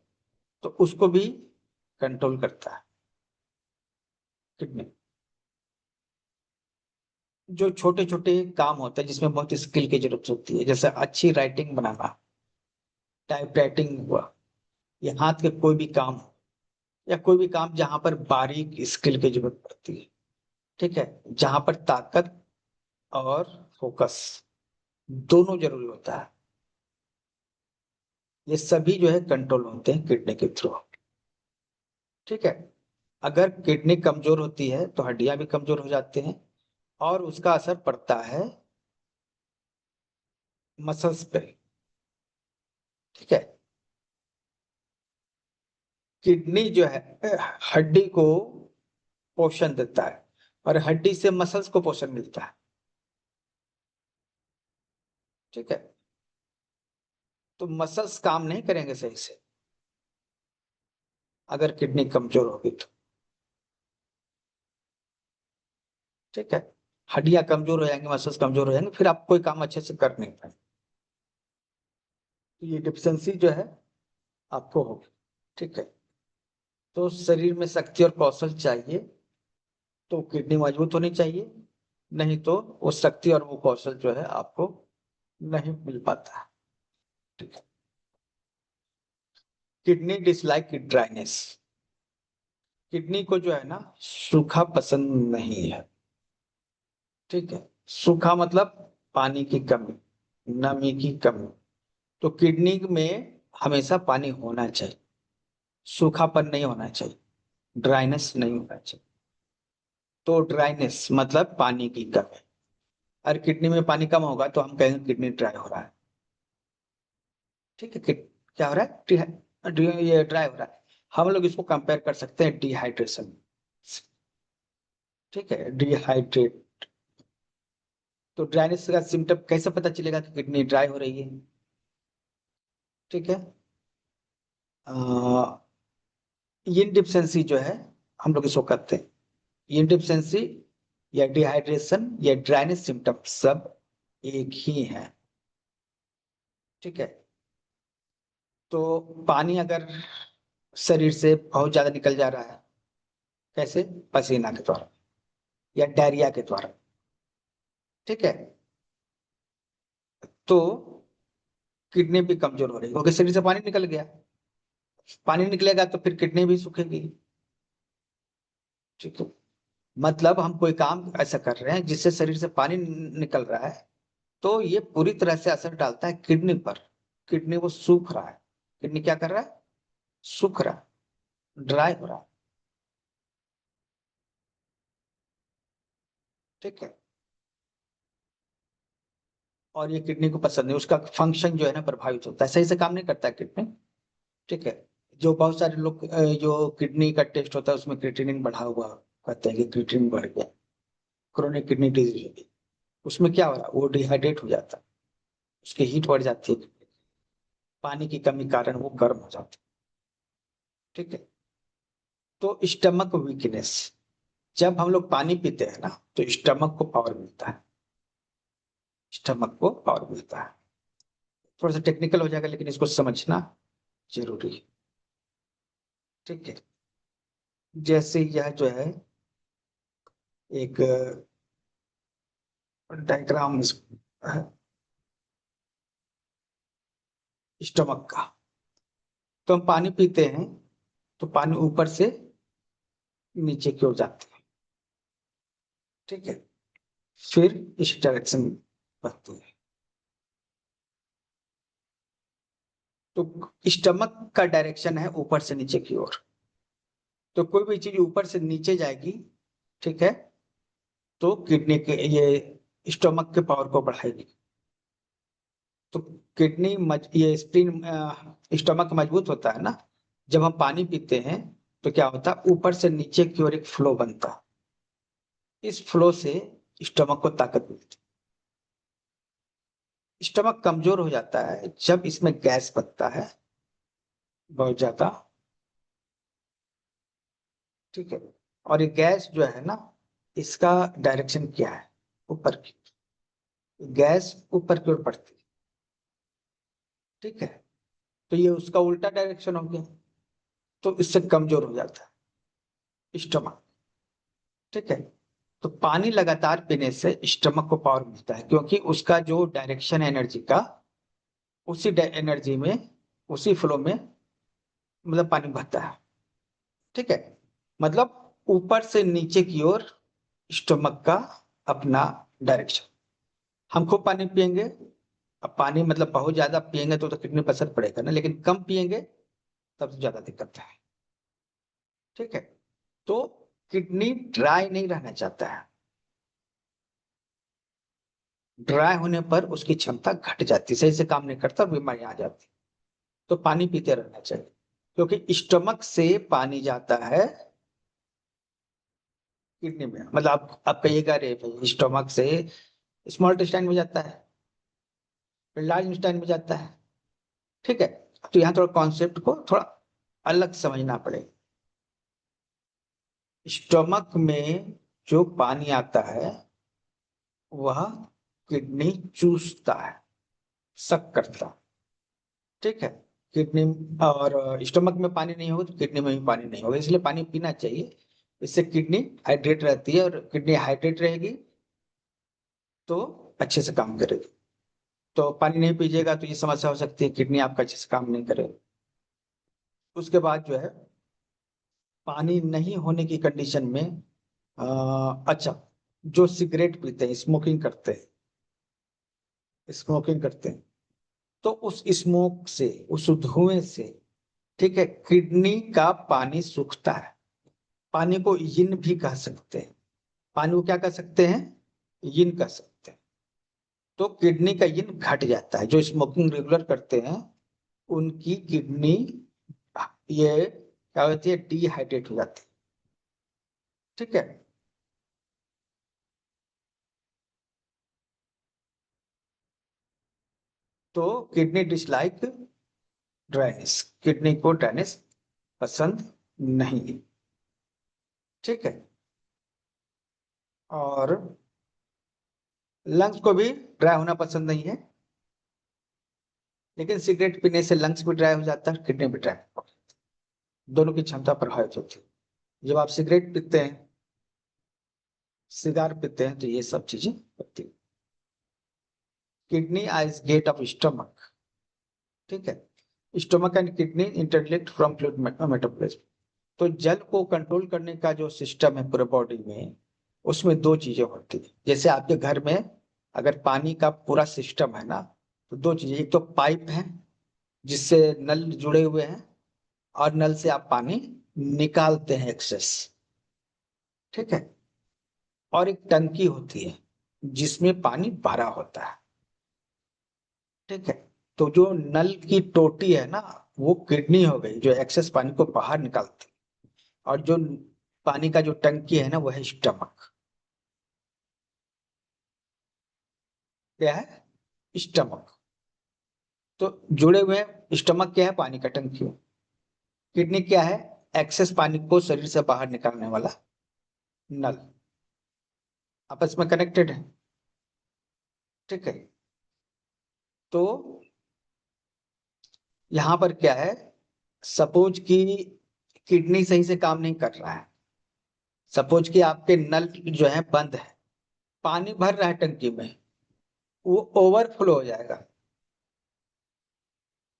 तो उसको भी कंट्रोल करता है किडनी। जो छोटे छोटे काम होते हैं जिसमें बहुत स्किल की जरूरत होती है, जैसे अच्छी राइटिंग बनाना, टाइप राइटिंग हुआ, या हाथ के कोई भी काम हो, या कोई भी काम जहां पर बारीक स्किल की जरूरत पड़ती है, ठीक है, जहां पर ताकत और फोकस दोनों जरूरी होता है, ये सभी जो है कंट्रोल होते हैं किडनी के थ्रू, ठीक है। अगर किडनी कमजोर होती है तो हड्डियां भी कमजोर हो जाते हैं, और उसका असर पड़ता है मसल्स पे, ठीक है। किडनी जो है हड्डी को पोषण देता है, और हड्डी से मसल्स को पोषण मिलता है, ठीक है। तो मसल्स काम नहीं करेंगे सही से अगर किडनी कमजोर होगी तो, ठीक है। हड्डियां कमजोर हो जाएंगी, मसल्स कमजोर हो जाएंगे, फिर आप कोई काम अच्छे से कर नहीं पाएंगे। तो ये डिफिशियंसी जो है आपको होगी, ठीक है। तो शरीर में शक्ति और कौशल चाहिए, तो किडनी मजबूत होनी चाहिए, नहीं तो वो शक्ति और वो कौशल जो है आपको नहीं मिल पाता है, ठीक है। किडनी डिसलाइक ड्राइनेस, किडनी को जो है ना सूखा पसंद नहीं है, ठीक है। सूखा मतलब पानी की कमी, नमी की कमी। तो किडनी में हमेशा पानी होना चाहिए, सूखापन नहीं होना चाहिए, ड्राइनेस नहीं होना चाहिए। तो ड्राइनेस मतलब पानी की कमी, अगर किडनी में पानी कम होगा तो हम कहेंगे किडनी ड्राई हो रहा है, ठीक है। क्या हो रहा है, ये ड्राई हो रहा है। हम लोग इसको कंपेयर कर सकते हैं डिहाइड्रेशन, ठीक है, डिहाइड्रेट। तो ड्राइनेस का सिम्टम कैसे पता चलेगा कि किडनी ड्राई हो रही है, ठीक है। इन डिफिशियंसी जो है हम लोग इसको कहते हैं इन डिफिशियंसी, या डिहाइड्रेशन या ड्राइनेस सिम्टम सब एक ही है, ठीक है। तो पानी अगर शरीर से बहुत ज्यादा निकल जा रहा है, कैसे, पसीना के द्वारा या डायरिया के द्वारा, ठीक है, तो किडनी भी कमजोर हो रही है क्योंकि शरीर से पानी निकल गया, पानी निकलेगा तो फिर किडनी भी सूखेगी, ठीक है। मतलब हम कोई काम ऐसा कर रहे हैं जिससे शरीर से पानी निकल रहा है, तो ये पूरी तरह से असर डालता है किडनी पर। किडनी वो सूख रहा है। किडनी क्या कर रहा है? सूख रहा है, ड्राई हो रहा है। ठीक है। और ये किडनी को पसंद नहीं, उसका फंक्शन जो है ना प्रभावित होता है, सही से काम नहीं करता है किडनी। ठीक है। जो बहुत सारे लोग जो किडनी का टेस्ट होता है उसमें क्रिएटिनिन बढ़ा हुआ कहते हैं कि क्रिएटिनिन बढ़ गया, क्रोनिक किडनी डिजीज होगी। उसमें क्या हो रहा है? वो डिहाइड्रेट हो जाता है, उसकी हीट बढ़ जाती है, पानी की कमी कारण वो गर्म हो जाता है। ठीक है। तो स्टमक वीकनेस, जब हम लोग पानी पीते हैं ना तो स्टमक को पावर मिलता है। स्टमक को पावर मिलता है। थोड़ा सा टेक्निकल हो जाएगा लेकिन इसको समझना जरूरी है। ठीक है। जैसे यह जो है एक डायग्राम स्टमक का। तो हम पानी पीते हैं तो पानी ऊपर से नीचे की ओर जाती है। ठीक है। फिर इस डायरेक्शन बढ़ती है। तो स्टमक का डायरेक्शन है ऊपर से नीचे की ओर। तो कोई भी चीज ऊपर से नीचे जाएगी, ठीक है, तो किडनी के ये स्टमक के पावर को बढ़ाएगी। तो ये स्प्लीन, स्टमक मजबूत होता है ना जब हम पानी पीते हैं। तो क्या होता है? ऊपर से नीचे की ओर एक फ्लो बनता है। इस फ्लो से स्टमक को ताकत मिलती है। स्टमक कमजोर हो जाता है जब इसमें गैस बनता है बहुत ज्यादा। ठीक है। और ये गैस जो है ना, इसका डायरेक्शन क्या है? ऊपर की। गैस ऊपर की ओर बढ़ती है। ठीक है। तो ये उसका उल्टा डायरेक्शन हो गया, तो इससे कमजोर हो जाता है स्टमक। ठीक है। तो पानी लगातार पीने से स्टमक को पावर मिलता है क्योंकि उसका जो डायरेक्शन है एनर्जी का, उसी एनर्जी में, उसी फ्लो में मतलब पानी बहता है। ठीक है। मतलब ऊपर से नीचे की ओर स्टमक का अपना डायरेक्शन। हम खूब पानी पिएंगे, अब पानी मतलब बहुत ज्यादा पिएंगे तो किडनी पर असर पड़ेगा ना, लेकिन कम पिएंगे तब तो ज्यादा दिक्कत है। ठीक है। तो किडनी ड्राई नहीं रहना चाहता है। ड्राई होने पर उसकी क्षमता घट जाती है, सही से काम नहीं करता और बीमारी आ जाती है। तो पानी पीते रहना चाहिए क्योंकि स्टमक से पानी जाता है किडनी में। मतलब आप कहिएगा रे भाई, स्टमक से स्मॉल इंटेस्टाइन में जाता है, फिर लार्ज इंटेस्टाइन में जाता है। ठीक है। तो यहाँ थोड़ा कॉन्सेप्ट को थोड़ा अलग समझना पड़ेगा। स्टमक में जो पानी आता है वह किडनी चूसता है, सक करता है। ठीक है। किडनी और स्टमक में पानी नहीं होगा तो किडनी में भी पानी नहीं होगा, इसलिए पानी पीना चाहिए। इससे किडनी हाइड्रेट रहती है और किडनी हाइड्रेट रहेगी तो अच्छे से काम करेगी। तो पानी नहीं पीजिएगा तो ये समस्या हो सकती है किडनी आपका अच्छे से काम नहीं करे। उसके बाद जो है पानी नहीं होने की कंडीशन में अच्छा, जो सिगरेट पीते हैं, स्मोकिंग करते हैं, तो उस स्मोक से, उस धुएं से, ठीक है, किडनी का पानी सूखता है। पानी को यिन भी कह सकते हैं। पानी को क्या कह सकते हैं? यिन कह सकते हैं। तो किडनी का यिन घट जाता है। जो स्मोकिंग रेगुलर करते हैं उनकी किडनी ये क्या होती है? डिहाइड्रेट हो जाती है। ठीक है। तो किडनी डिसलाइक ड्राइनेस, किडनी को ड्राइनेस पसंद नहीं है। ठीक है। और लंग्स को भी ड्राई होना पसंद नहीं है, लेकिन सिगरेट पीने से लंग्स भी ड्राई हो जाता है, किडनी भी ड्राई, दोनों की क्षमता प्रभावित होती है। जब आप सिगरेट पीते हैं, सिगार पीते हैं, तो ये सब चीजें होती है। Kidney is gate of stomach. ठीक है। Stomach and kidney interlinked from fluid metabolism. तो जल को कंट्रोल करने का जो सिस्टम है पूरे बॉडी में, उसमें दो चीजें होती है। जैसे आपके घर में अगर पानी का पूरा सिस्टम है ना, तो दो चीजें, एक तो पाइप है जिससे नल जुड़े हुए हैं, और नल से आप पानी निकालते हैं एक्सेस, ठीक है। और एक टंकी होती है जिसमें पानी भरा होता है, ठीक है। तो जो नल की टोटी है ना, वो किडनी हो गई जो एक्सेस पानी को बाहर निकालती है, और जो पानी का जो टंकी है ना, वो है स्टमक। क्या है? स्टमक। तो जुड़े हुए हैं, स्टमक क्या है? पानी का टंकी। किडनी क्या है? एक्सेस पानी को शरीर से बाहर निकालने वाला नल। आपस में कनेक्टेड है, ठीक है। तो यहां पर क्या है, सपोज कि किडनी सही से काम नहीं कर रहा है, सपोज कि आपके नल जो है बंद है, पानी भर रहा है टंकी में, वो ओवरफ्लो हो जाएगा,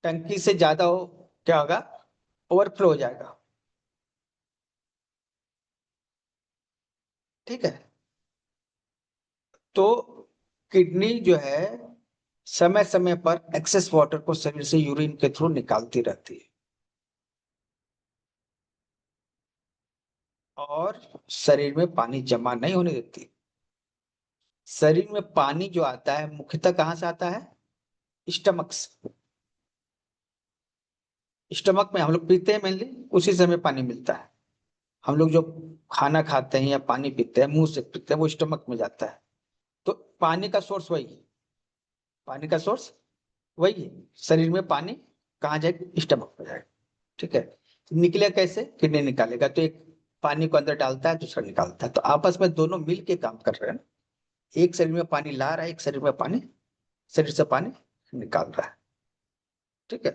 टंकी से ज्यादा हो, क्या होगा? ओवरफ्लो हो जाएगा, ठीक है। तो किडनी जो है समय समय पर एक्सेस वाटर को शरीर से यूरिन के थ्रू निकालती रहती है, और शरीर में पानी जमा नहीं होने देती। शरीर में पानी जो आता है मुख्यतः कहाँ से आता है? स्टमक से। स्टमक में हम लोग पीते हैं मेनली, उसी समय पानी मिलता है। हम लोग जो खाना खाते हैं या पानी पीते हैं, मुंह से पीते हैं, वो स्टमक में जाता है। तो पानी का सोर्स वही है, पानी का सोर्स वही है। शरीर में पानी कहाँ जाएगा? स्टमक में जाएगा, ठीक है। तो निकले कैसे? किडनी निकालेगा, तो एक पानी को अंदर डालता है, दूसरा निकालता है, तो आपस में दोनों मिल के काम कर रहे हैं ना। एक शरीर में पानी ला रहा है, एक शरीर में पानी, शरीर से पानी निकाल रहा है, ठीक है।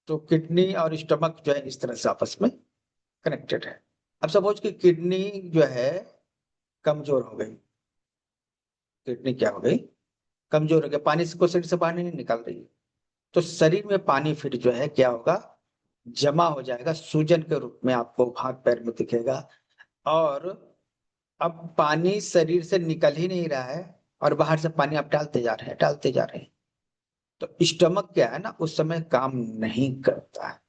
तो किडनी और स्टमक जो है इस तरह से आपस में कनेक्टेड है। अब सपोज कि किडनी जो है कमजोर हो गई, किडनी क्या हो गई? कमजोर हो गई, पानी को शरीर से बाहर नहीं निकाल रही है, तो शरीर में पानी फिर जो है क्या होगा? जमा हो जाएगा, सूजन के रूप में आपको हाथ पैर में दिखेगा। और अब पानी शरीर से निकल ही नहीं रहा है, और बाहर से पानी आप डालते जा रहे हैं, डालते जा रहे हैं, तो स्टमक क्या है ना, उस समय काम नहीं करता है।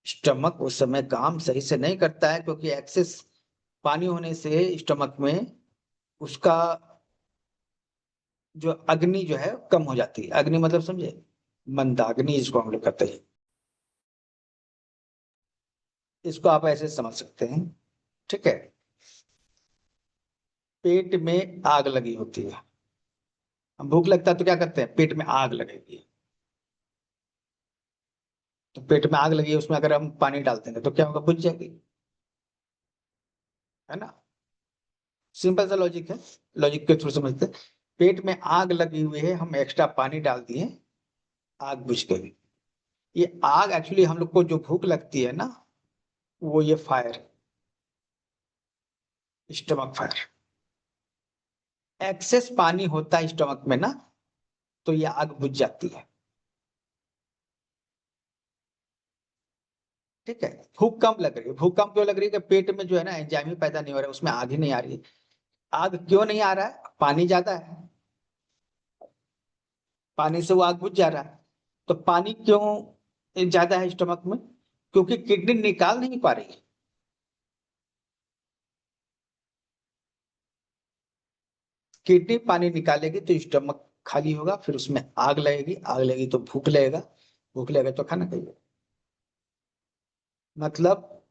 स्टमक उस समय काम सही से नहीं करता है, क्योंकि एक्सेस पानी होने से स्टमक में उसका जो अग्नि जो है कम हो जाती है। अग्नि मतलब समझे? मंदाग्नि जिसको हम लोग कहते हैं, इसको आप ऐसे समझ सकते हैं, ठीक है। पेट में आग लगी होती है, हम भूख लगता है तो क्या करते हैं? पेट में आग लगेगी, तो पेट में आग लगी है, उसमें अगर हम पानी डाल देंगे तो क्या होगा? बुझ जाएगी, है ना। सिंपल सा लॉजिक है, लॉजिक के थ्रू समझते हैं। पेट में आग लगी हुई है, हम एक्स्ट्रा पानी डाल दिए, आग बुझ गई। ये आग एक्चुअली हम लोग को जो भूख लगती है ना, वो ये फायर, स्टमक फायर। एक्सेस पानी होता है स्टमक में ना, तो ये आग बुझ जाती है, ठीक है। भूख कम लग रही है, भूख कम क्यों लग रही है? कि पेट में जो है ना एंजाइम ही पैदा नहीं हो रहा है, उसमें आग ही नहीं आ रही है। आग क्यों नहीं आ रहा है? पानी ज्यादा है, पानी से वो आग बुझ जा रहा है। तो पानी क्यों ज्यादा है स्टमक में? क्योंकि किडनी निकाल नहीं पा रही है। किडनी पानी निकालेगी तो स्टमक खाली होगा, फिर उसमें आग लगेगी, आग लगेगी तो भूख लगेगा, भूख लगेगा तो खाना खाइए। मतलब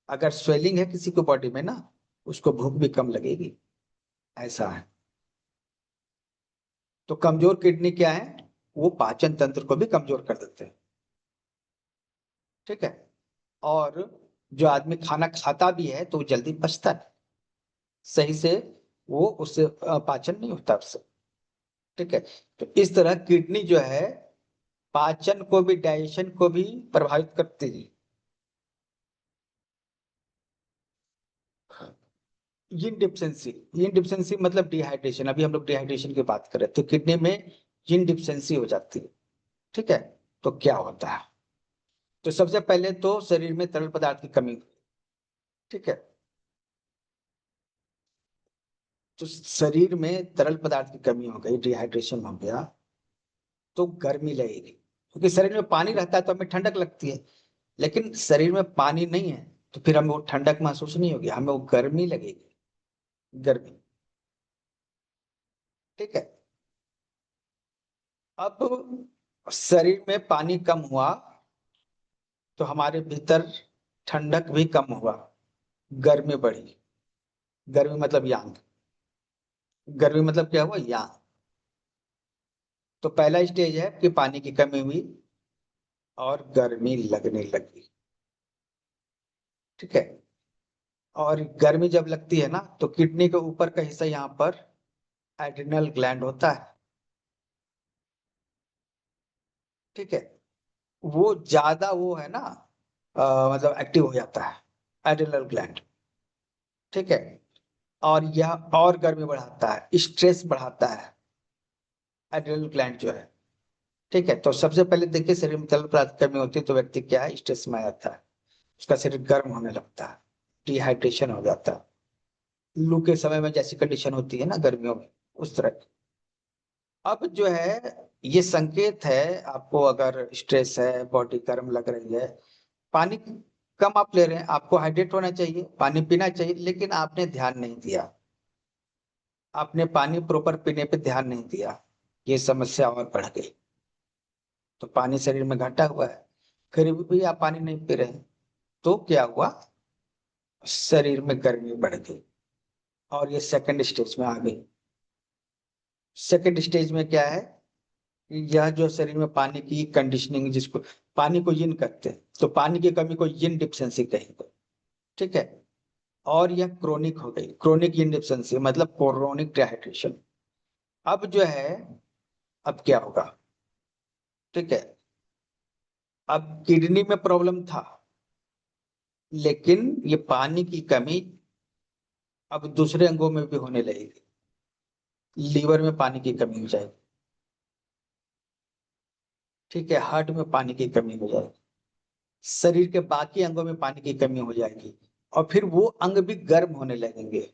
अगर स्वेलिंग है किसी को बॉडी में ना, उसको भूख भी कम लगेगी, ऐसा है। तो कमजोर किडनी क्या है? वो पाचन तंत्र को भी कमजोर कर देते हैं, ठीक है। और जो आदमी खाना खाता भी है तो वो जल्दी पचता है, सही से वो उससे पाचन नहीं होता उससे, ठीक है। तो इस तरह किडनी जो है पाचन को भी, डाइजेशन को भी प्रभावित करती है। जिन डिफिशियंसी, जिन डिफिशियंसी मतलब डिहाइड्रेशन, अभी हम लोग डिहाइड्रेशन की बात करें तो किडनी में जिन डिफिशियंसी हो जाती है, ठीक है। तो क्या होता है? तो सबसे पहले तो शरीर में तरल पदार्थ की कमी, ठीक है। तो शरीर में तरल पदार्थ की कमी हो गई, डिहाइड्रेशन हो गया, तो गर्मी लगेगी, क्योंकि शरीर में पानी रहता है तो हमें ठंडक लगती है, लेकिन शरीर में पानी नहीं है तो फिर हमें वो ठंडक महसूस नहीं होगी, हमें वो गर्मी लगेगी, गर्मी। ठीक है। अब शरीर में पानी कम हुआ तो हमारे भीतर ठंडक भी कम हुआ, गर्मी बढ़ी। गर्मी मतलब यांग, गर्मी मतलब क्या हुआ, यांग। तो पहला स्टेज है कि पानी की कमी हुई और गर्मी लगने लगी। ठीक है। और गर्मी जब लगती है ना तो किडनी के ऊपर का हिस्सा यहाँ पर एड्रिनल ग्लैंड होता है। ठीक है। वो ज्यादा वो है ना, मतलब एक्टिव हो जाता है, एड्रिनल ग्लैंड। ठीक है। और यह और गर्मी बढ़ाता है, स्ट्रेस बढ़ाता है, एड्रिनल ग्लैंड जो है। ठीक है। तो सबसे पहले देखिए, शरीर में तरल पदार्थ की कमी होती है तो व्यक्ति क्या है, स्ट्रेस में आ जाता है, उसका शरीर गर्म होने लगता है, डिहाइड्रेशन हो जाता है, लू के समय में जैसी कंडीशन होती है ना गर्मियों में, उस तरह की। अब जो है, ये संकेत है आपको, अगर स्ट्रेस है, बॉडी गर्म लग रही है, पानी कम आप ले रहे हैं, आपको हाइड्रेट होना चाहिए, पानी पीना चाहिए, लेकिन आपने ध्यान नहीं दिया, आपने पानी प्रॉपर पीने पे ध्यान नहीं दिया, ये समस्या और बढ़ गई। तो पानी शरीर में घटा हुआ है, फिर भी आप पानी नहीं पी रहे हैं, तो क्या हुआ, शरीर में गर्मी बढ़ गई और ये सेकंड स्टेज में आ गई। सेकंड स्टेज में क्या है, यह जो शरीर में पानी की कंडीशनिंग, जिसको पानी को यिन कहते हैं, तो पानी की कमी को यिन डिफिशियंसी कहेंगे। ठीक है। और यह क्रोनिक हो गई, क्रोनिक यिन डिफिशियंसी मतलब क्रोनिक डिहाइड्रेशन। अब जो है, अब क्या होगा। ठीक है। अब किडनी में प्रॉब्लम था, लेकिन ये पानी की कमी अब दूसरे अंगों में भी होने लगेगी, लीवर में पानी की कमी हो जाएगी। ठीक है। हार्ट में पानी की कमी हो जाएगी, शरीर के बाकी अंगों में पानी की कमी हो जाएगी, और फिर वो अंग भी गर्म होने लगेंगे।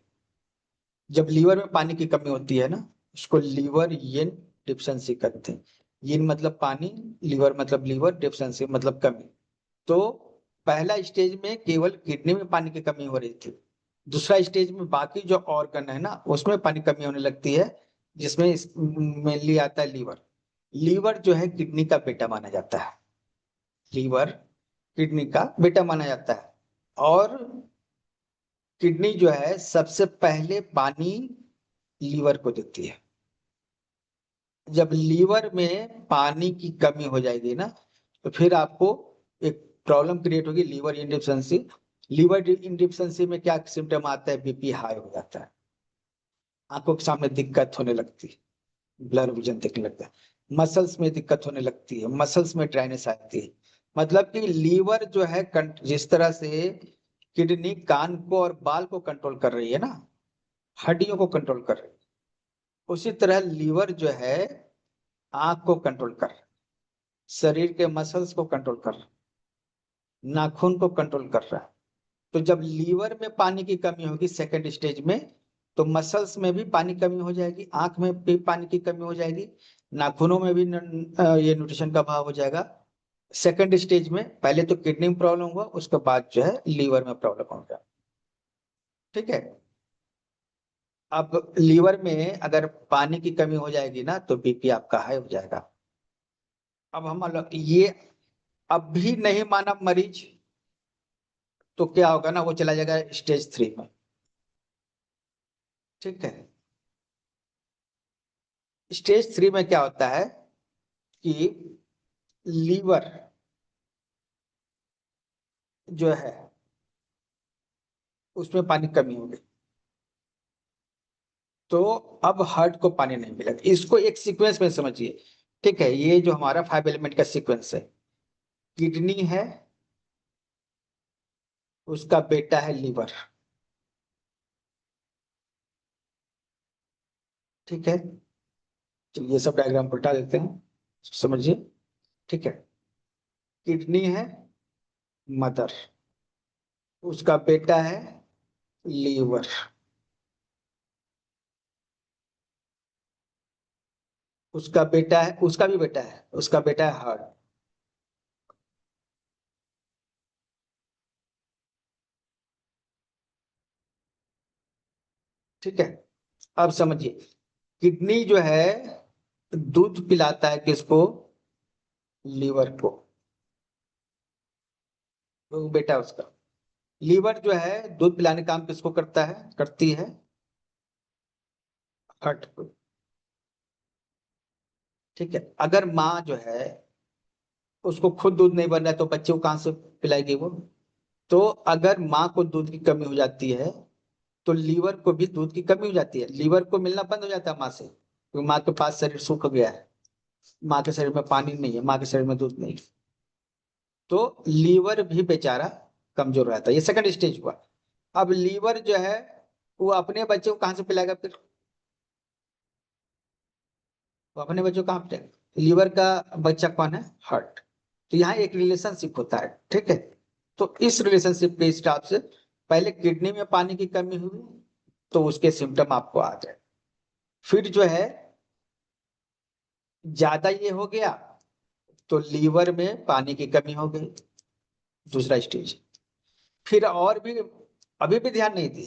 जब लीवर में पानी की कमी होती है ना, उसको लीवर यिन डिफिशियंसी कहते हैं। यिन मतलब पानी, लीवर मतलब लीवर, डिफिशियंसी मतलब कमी। तो पहला स्टेज में केवल किडनी में पानी की कमी हो रही थी, दूसरा स्टेज में बाकी जो ऑर्गन है ना उसमें पानी कमी होने लगती है, जिसमें मेनली आता है लीवर। लीवर जो है किडनी का बेटा माना जाता है, लीवर किडनी का बेटा माना जाता है। और किडनी जो है सबसे पहले पानी लीवर को देती है। जब लीवर में पानी की कमी हो जाएगी ना, तो फिर आपको एक प्रॉब्लम क्रिएट होगी, लीवर इनडिफिशियंसी। लीवर इनडिफिशियंसी में क्या सिम्टम आता है, बीपी हाई हो जाता है, आंखों के सामने दिक्कत होने लगती है, ब्लर विजन दिखने लगता है, मसल्स में दिक्कत होने लगती है, मसल्स में ड्राइनेस आती है। मतलब कि लीवर जो है, जिस तरह से किडनी कान को और बाल को कंट्रोल कर रही है ना, हड्डियों को कंट्रोल कर रही है, उसी तरह लीवर जो है आंख को कंट्रोल कर रहा है, शरीर के मसल्स को कंट्रोल कर रहा है, नाखून को कंट्रोल कर रहा है। तो जब लीवर में पानी की कमी होगी सेकेंड स्टेज में, तो मसल्स में भी पानी कमी हो जाएगी, आंख में भी पानी की कमी हो जाएगी, नाखूनों में भी ये न्यूट्रिशन का अभाव हो जाएगा। सेकेंड स्टेज में पहले तो किडनी में प्रॉब्लम हुआ, उसके बाद जो है लीवर में प्रॉब्लम हो गया। ठीक है। अब लीवर में अगर पानी की कमी हो जाएगी ना तो बीपी आपका हाई हो जाएगा। अब हम ये अब भी नहीं माना मरीज, तो क्या होगा ना, वो चला जाएगा स्टेज 3 में। ठीक है। स्टेज 3 में क्या होता है कि लीवर जो है उसमें पानी कमी हो गई, तो अब हार्ट को पानी नहीं मिलेगा। इसको एक सीक्वेंस में समझिए। ठीक है। ये जो हमारा 5 एलिमेंट का सीक्वेंस है, किडनी है, उसका बेटा है लीवर। ठीक है। तो ये सब डायग्राम को हटा देते हैं, समझिए। ठीक है। किडनी है, मदर, उसका बेटा है लीवर। उसका बेटा है, उसका भी बेटा है, उसका बेटा है हार्ट। ठीक है, अब समझिए, किडनी जो है दूध पिलाता है किसको? लीवर को, वो बेटा है उसका। लीवर जो है दूध पिलाने का काम किसको करता है, करती है? हार्ट को। ठीक है, अगर माँ जो है उसको खुद दूध नहीं बन रहा है तो बच्चे को कहाँ से पिलाएगी वो? तो अगर माँ को दूध की कमी हो जाती है तो लीवर को भी दूध की कमी हो जाती है, लीवर को मिलना बंद हो जाता है माँ से, क्योंकि माँ के पास शरीर सूख गया है, माँ के शरीर में पानी नहीं है, माँ के शरीर में दूध नहीं है। तो लीवर भी बेचारा कमजोर रहता है, ये सेकंड स्टेज हुआ। अब लीवर जो है वो अपने बच्चे को कहाँ से पिलाएगा फिर? वो अपने बच्चे को कहाँ पिलाएगा? लीवर का बच्चा कौन है? हार्ट। तो यहाँ एक रिलेशनशिप होता है, ठीक है। तो इस रिलेशनशिप के हिसाब से पहले किडनी में पानी की कमी हुई तो उसके सिम्टम आपको आ जाए, फिर जो है ज्यादा ये हो गया तो लीवर में पानी की कमी हो गई, दूसरा स्टेज। फिर और भी अभी भी ध्यान नहीं दी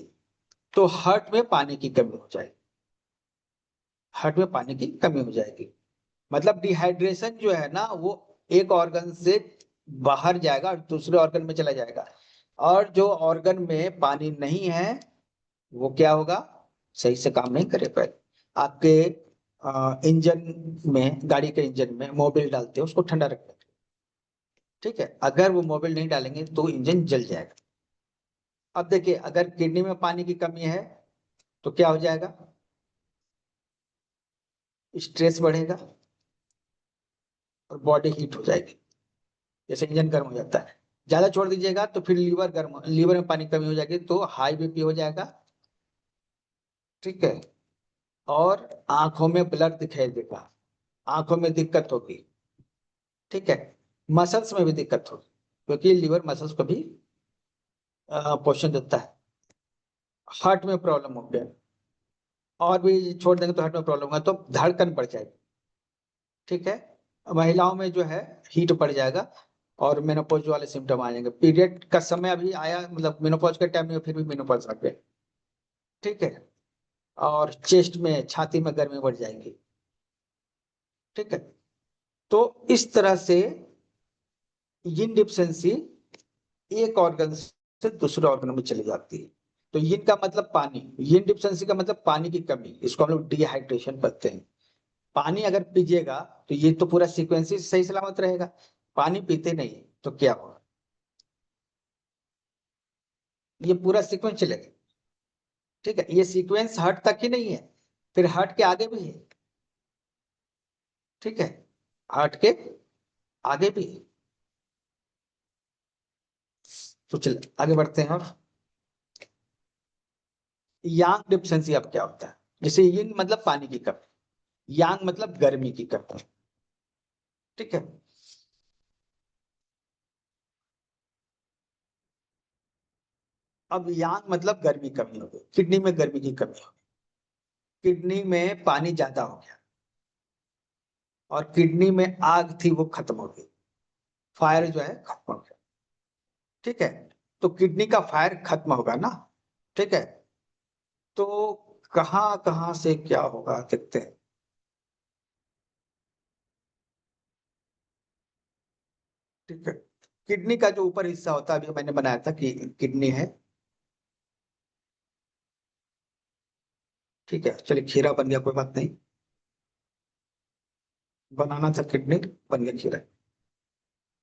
तो हार्ट में पानी की कमी हो जाएगी, हार्ट में पानी की कमी हो जाएगी। मतलब डिहाइड्रेशन जो है ना वो एक ऑर्गन से बाहर जाएगा और दूसरे ऑर्गन में चला जाएगा, और जो ऑर्गन में पानी नहीं है वो क्या होगा? सही से काम नहीं करे पाए। आपके इंजन में, गाड़ी के इंजन में मोबिल डालते हैं उसको ठंडा रखने के लिए, ठीक है, अगर वो मोबिल नहीं डालेंगे तो इंजन जल जाएगा। अब देखिए, अगर किडनी में पानी की कमी है तो क्या हो जाएगा? स्ट्रेस बढ़ेगा और बॉडी हीट हो जाएगी, जैसे इंजन गर्म हो जाता है। ज्यादा छोड़ दीजिएगा तो फिर लीवर गर्म, लीवर में पानी कमी हो जाएगी तो हाई बीपी हो जाएगा, ठीक है। और आंखों में ब्लर दिखाई देगा, आंखों में दिक्कत होगी, ठीक है। मसल्स में भी दिक्कत होगी, क्योंकि लीवर मसल्स को भी पोषण देता है। हार्ट में प्रॉब्लम हो गया, और भी छोड़ देंगे तो हार्ट में प्रॉब्लम होगा तो धड़कन बढ़ जाएगी, ठीक है। महिलाओं में जो है हीट बढ़ जाएगा और मेनोपॉज वाले सिम्टम आ जाएंगे। पीरियड का समय अभी आया, मतलब मेनोपॉज के टाइम में फिर भी मेनोपॉज आ गया, ठीक है। और चेस्ट में, छाती में गर्मी बढ़ जाएगी, ठीक है। तो इस तरह से यिन डिफिशियंसी एक ऑर्गन से दूसरे ऑर्गन में चली जाती है। तो यिन का मतलब पानी, यिन डिफिशियंसी का मतलब पानी की कमी, इसको हम लोग डिहाइड्रेशन कहते हैं। पानी अगर पीजिएगा तो ये तो पूरा सीक्वेंस ही सही सलामत रहेगा, पानी पीते नहीं तो क्या होगा? ये पूरा सीक्वेंस चलेगा, ठीक है। ये सीक्वेंस हार्ट तक ही नहीं है, फिर हार्ट के आगे भी है, ठीक है, हार्ट के आगे भी है। तो चल आगे बढ़ते हैं। और यांग डिफिशियंसी अब क्या होता है? जैसे यिन मतलब पानी की कमी, यांग मतलब गर्मी की कमी, ठीक है। अब यांग मतलब गर्मी कमी हो गई, किडनी में गर्मी की कमी हो गई, किडनी में पानी ज्यादा हो गया और किडनी में आग थी वो खत्म हो गई, फायर जो है खत्म हो गया, ठीक है। तो किडनी का फायर खत्म होगा ना, ठीक है। तो कहाँ कहाँ से क्या होगा देखते हैं, ठीक है। किडनी का जो ऊपर हिस्सा होता है, अभी मैंने बनाया था कि किडनी है, ठीक है। चलिए खीरा बन गया, कोई बात नहीं, बनाना था किडनी, बन गया खीरा।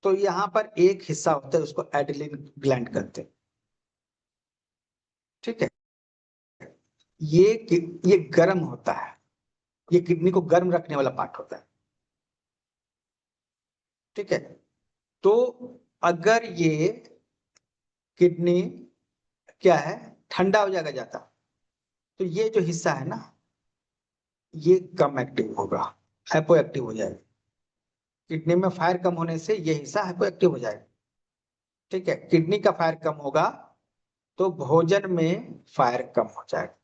तो यहाँ पर एक हिस्सा होता है उसको एडिलिन ग्लैंड कहते हैं, ठीक है। ये गर्म होता है, ये किडनी को गर्म रखने वाला पार्ट होता है, ठीक है। तो अगर ये किडनी क्या है, ठंडा हो जाएगा ज्यादा, तो ये जो हिस्सा है ना ये कम एक्टिव होगा, हाइपो एक्टिव हो जाएगा। किडनी में फायर कम होने से ये हिस्सा हाइपो एक्टिव हो जाएगा, ठीक है। किडनी का फायर कम होगा तो भोजन में फायर कम हो जाएगा,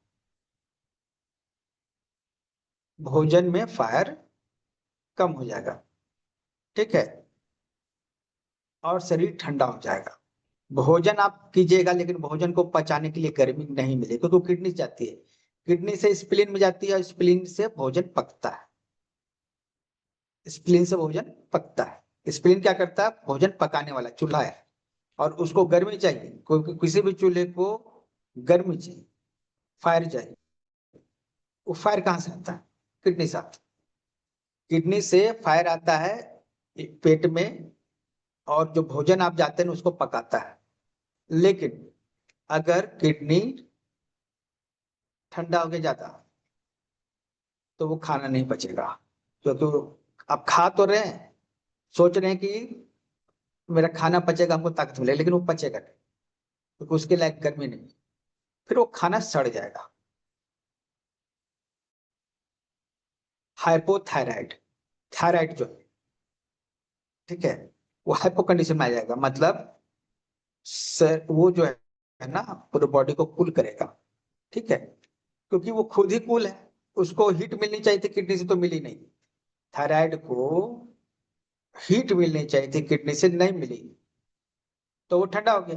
भोजन में फायर कम हो जाएगा, ठीक है, और शरीर ठंडा हो जाएगा। भोजन आप कीजिएगा, लेकिन भोजन को पचाने के लिए गर्मी नहीं मिलेगी, क्योंकि किडनी से जाती है, किडनी से स्प्लीन में जाती है, और स्प्लीन से भोजन पकता है। स्प्लीन से भोजन पकता है। स्प्लीन क्या करता है? भोजन पकाने वाला चूल्हा है, और उसको गर्मी चाहिए, क्योंकि किसी भी चूल्हे को गर्मी चाहिए, फायर चाहिए। वो फायर कहाँ से आता है? किडनी से आता है। किडनी से फायर आता है पेट में, और जो भोजन आप जाते हैं उसको पकाता है। लेकिन अगर किडनी ठंडा हो गया ज्यादा, तो वो खाना नहीं पचेगा, क्योंकि आप खा तो रहे हैं, सोच रहे हैं कि मेरा खाना पचेगा, हमको ताकत मिलेगी, लेकिन वो पचेगा नहीं, क्योंकि उसके लायक गर्मी नहीं, फिर वो खाना सड़ जाएगा। हाइपोथायराइड, थायराइड जो है, ठीक है, वो हाइपो कंडीशन में आ जाएगा, मतलब वो जो है ना, पूरे बॉडी को कूल करेगा, ठीक है, क्योंकि वो खुद ही कूल है। उसको हीट मिलनी चाहिए थी, किडनी से तो मिली नहीं। थायराइड को हीट मिलनी चाहिए थी, किडनी से नहीं मिली, तो वो ठंडा हो गया।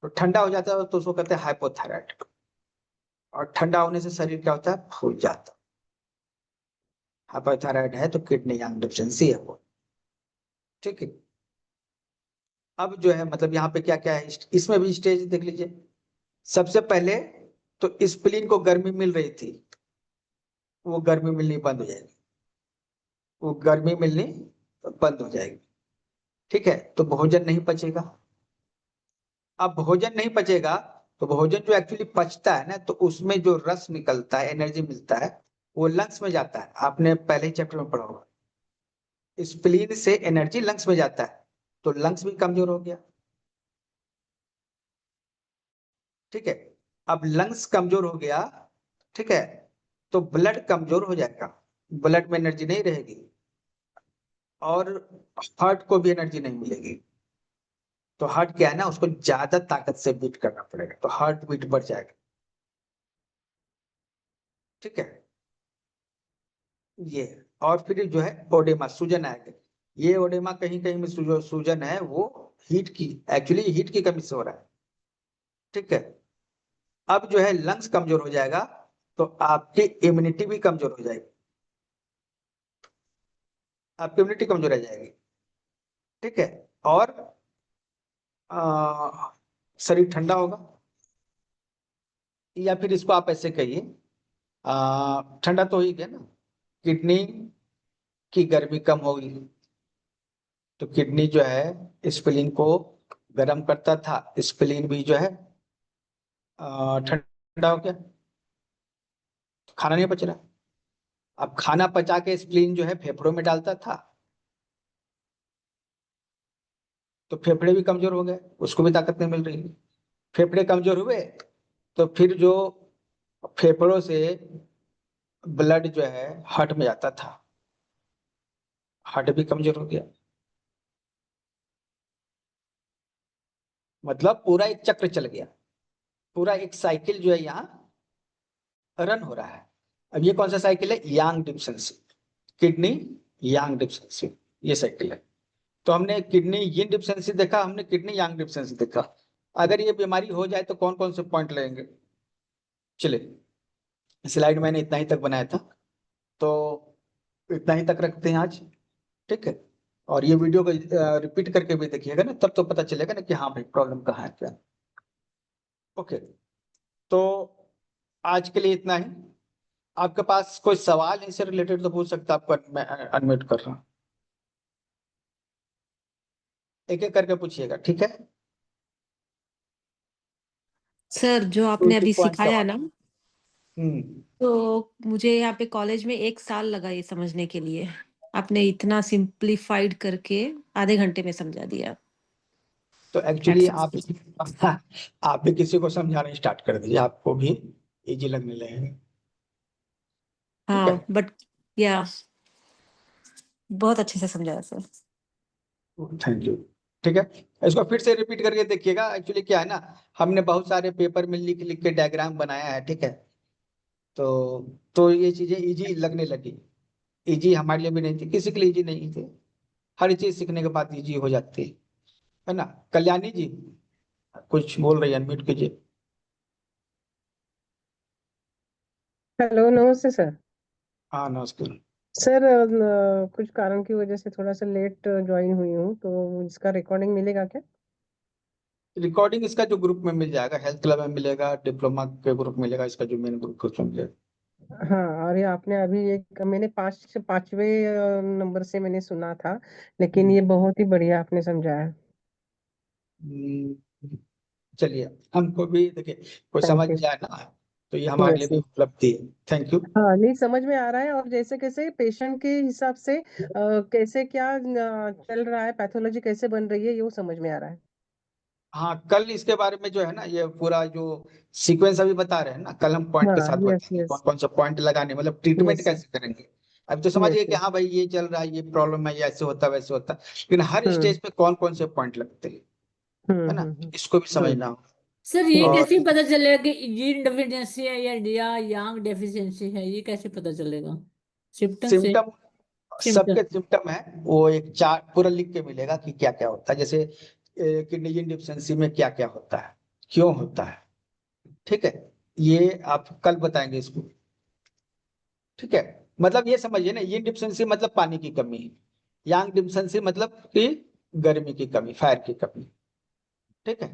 तो ठंडा हो जाता है तो उसको कहते हैं हाइपोथायराइड। और ठंडा होने से शरीर क्या होता है? फूल जाता है। हाइपोथायराइड है तो किडनी यांग डिफिशिएंसी है वो, ठीक है। अब जो है मतलब यहाँ पे क्या क्या है, इसमें भी स्टेज देख लीजिए। सबसे पहले तो स्प्लीन को गर्मी मिल रही थी, वो गर्मी मिलनी बंद हो जाएगी, वो गर्मी मिलनी बंद हो जाएगी, ठीक है, तो भोजन नहीं पचेगा। अब भोजन नहीं पचेगा, तो भोजन जो एक्चुअली पचता है ना, तो उसमें जो रस निकलता है, एनर्जी मिलता है, वो लंग्स में जाता है। आपने पहले ही चैप्टर में पढ़ा होगा, स्प्लीन से एनर्जी लंग्स में जाता है, तो लंग्स भी कमजोर हो गया, ठीक है। अब लंग्स कमजोर हो गया, ठीक है, तो ब्लड कमजोर हो जाएगा, ब्लड में एनर्जी नहीं रहेगी, और हार्ट को भी एनर्जी नहीं मिलेगी। तो हार्ट क्या है ना, उसको ज्यादा ताकत से बीट करना पड़ेगा, तो हार्ट बीट बढ़ जाएगा, ठीक है, ये। और फिर जो है ओडेमा, सूजन आएगा। ये ओडेमा कहीं कहीं में सूजन है, वो हीट की, एक्चुअली हीट की कमी से हो रहा है, ठीक है। अब जो है लंग्स कमजोर हो जाएगा, तो आपकी इम्यूनिटी भी कमजोर हो जाएगी, आपकी इम्यूनिटी कमजोर हो जाएगी, ठीक है। और शरीर ठंडा होगा, या फिर इसको आप ऐसे कहिए, ठंडा तो हो ही गया ना, किडनी की गर्मी कम होगी, तो किडनी जो है स्प्लीन को गर्म करता था, स्प्लीन भी जो है ठंडा हो गया, तो खाना नहीं पच रहा। अब खाना पचा के स्प्लीन जो है फेफड़ों में डालता था, तो फेफड़े भी कमजोर हो गए, उसको भी ताकत नहीं मिल रही। फेफड़े कमजोर हुए, तो फिर जो फेफड़ों से ब्लड जो है हार्ट में जाता था, हार्ट भी कमजोर हो गया। मतलब पूरा एक चक्र चल गया, पूरा एक साइकिल जो है यहाँ रन हो रहा है। अब ये कौन सा साइकिल है? यांग डिफिशिएंसी, किडनी यांग डिफिशिएंसी, ये साइकिल है। तो हमने किडनी यिन डिफिशिएंसी देखा, हमने किडनी यांग डिफिशिएंसी देखा। अगर ये बीमारी हो जाए तो कौन कौन से पॉइंट लगेंगे? चलिए, स्लाइड मैंने इतना ही तक बनाया था, तो इतना ही तक रखते हैं आज, ठीक है। और ये वीडियो को रिपीट करके भी देखिएगा ना, तब तो पता चलेगा ना कि हाँ भाई प्रॉब्लम कहाँ है क्या। ओके, तो आज के लिए इतना ही। आपके पास कोई सवाल इससे रिलेटेड तो पूछ सकता, आपको मैं अनम्यूट कर रहा हूँ, एक एक करके पूछिएगा, ठीक है। सर जो टू आपने टू अभी पॉइंट सिखाया सवाल। ना, हम्म। तो मुझे यहाँ पे कॉलेज में 1 साल लगा ये समझने के लिए। आपने इतना सिंप्लीफाइड करके आधे घंटे में समझा दिया। तो एक्चुअली Hats off. आप भी किसी को समझाना स्टार्ट कर दीजिए, आपको भी इजी लगने लगेगा, ठीक है। हाँ बट या बहुत अच्छे से समझाया सर। थैंक यू, ठीक है। इसको फिर से रिपीट करके देखिएगा। एक्चुअली क्या है ना, हमने बहुत सारे पेपर में लिख लिख के डायग्राम बनाया है, ठीक है, तो ये चीजें इजी लगने लगी, इजी हमारे लिए भी नहीं थी, किसी के लिए इजी नहीं थी। हर चीज सीखने के बाद इजी हो जाती है ना। कल्याणी जी कुछ बोल रही है, अनम्यूट कीजिए। हेलो, नमस्ते सर। हाँ नमस्कार। सर, कुछ कारण की वजह से थोड़ा सा लेट ज्वाइन हुई हूँ, तो इसका रिकॉर्डिंग मिलेगा क्या? रिकॉर्डिंग इसका जो ग्रुप में मिल जाएगा, हेल्थ क्लब में मिलेगा, डिप्लोमा के ग्रुप मिलेगा, इसका जो मेन ग्रुप है उसमें मिलेगा। हाँ, और ये आपने अभी एक मैंने पांचवे नंबर से मैंने सुना था, लेकिन ये बहुत ही बढ़िया आपने समझाया। हम्म, चलिए, हमको भी देखिए कोई समझ थैंक यू। जाए ना, तो ये हमारे लिए यस भी यस। उपलब्धि है। Thank you. हाँ, नहीं समझ में आ रहा है, और जैसे कैसे पेशेंट के हिसाब से कैसे क्या चल रहा है, पैथोलॉजी कैसे बन रही है, ये वो समझ में आ रहा है। हाँ, कल इसके बारे में जो है ना, ये पूरा जो सीक्वेंस अभी बता रहे हैं ना, कल हम पॉइंट के हाँ, साथ यस बताएंगे कौन यस। कौन सा पॉइंट लगाने, मतलब ट्रीटमेंट यस सर। कैसे करेंगे। अब तो यस समझिए कि यस। हाँ भाई ये चल रहा है, ये प्रॉब्लम है, ये ऐसे होता है वैसे होता है, लेकिन हर हम्म स्टेज पे कौन कौन से पॉइंट लगते हैं, है ना, हम्म। इसको भी समझना हो। सर ये यस। और कैसे पता चलेगा कि जीन डेफिशिएंसी है या यांग डेफिशिएंसी है, ये कैसे पता चलेगा? सिम्टम से? Symptom, symptom. सबके सिम्टम है, वो एक चार्ट पूरा लिख के मिलेगा कि क्या क्या होता है, जैसे किडनी डिफिशियंसी में क्या क्या होता है, क्यों होता है। ठीक है, ये आप कल बताएंगे इसको। ठीक है, मतलब ये समझिए ना, ये डिफिशियंसी मतलब पानी की कमी, यांग डिफिशियंसी मतलब कि गर्मी की कमी, फायर की कमी। ठीक है,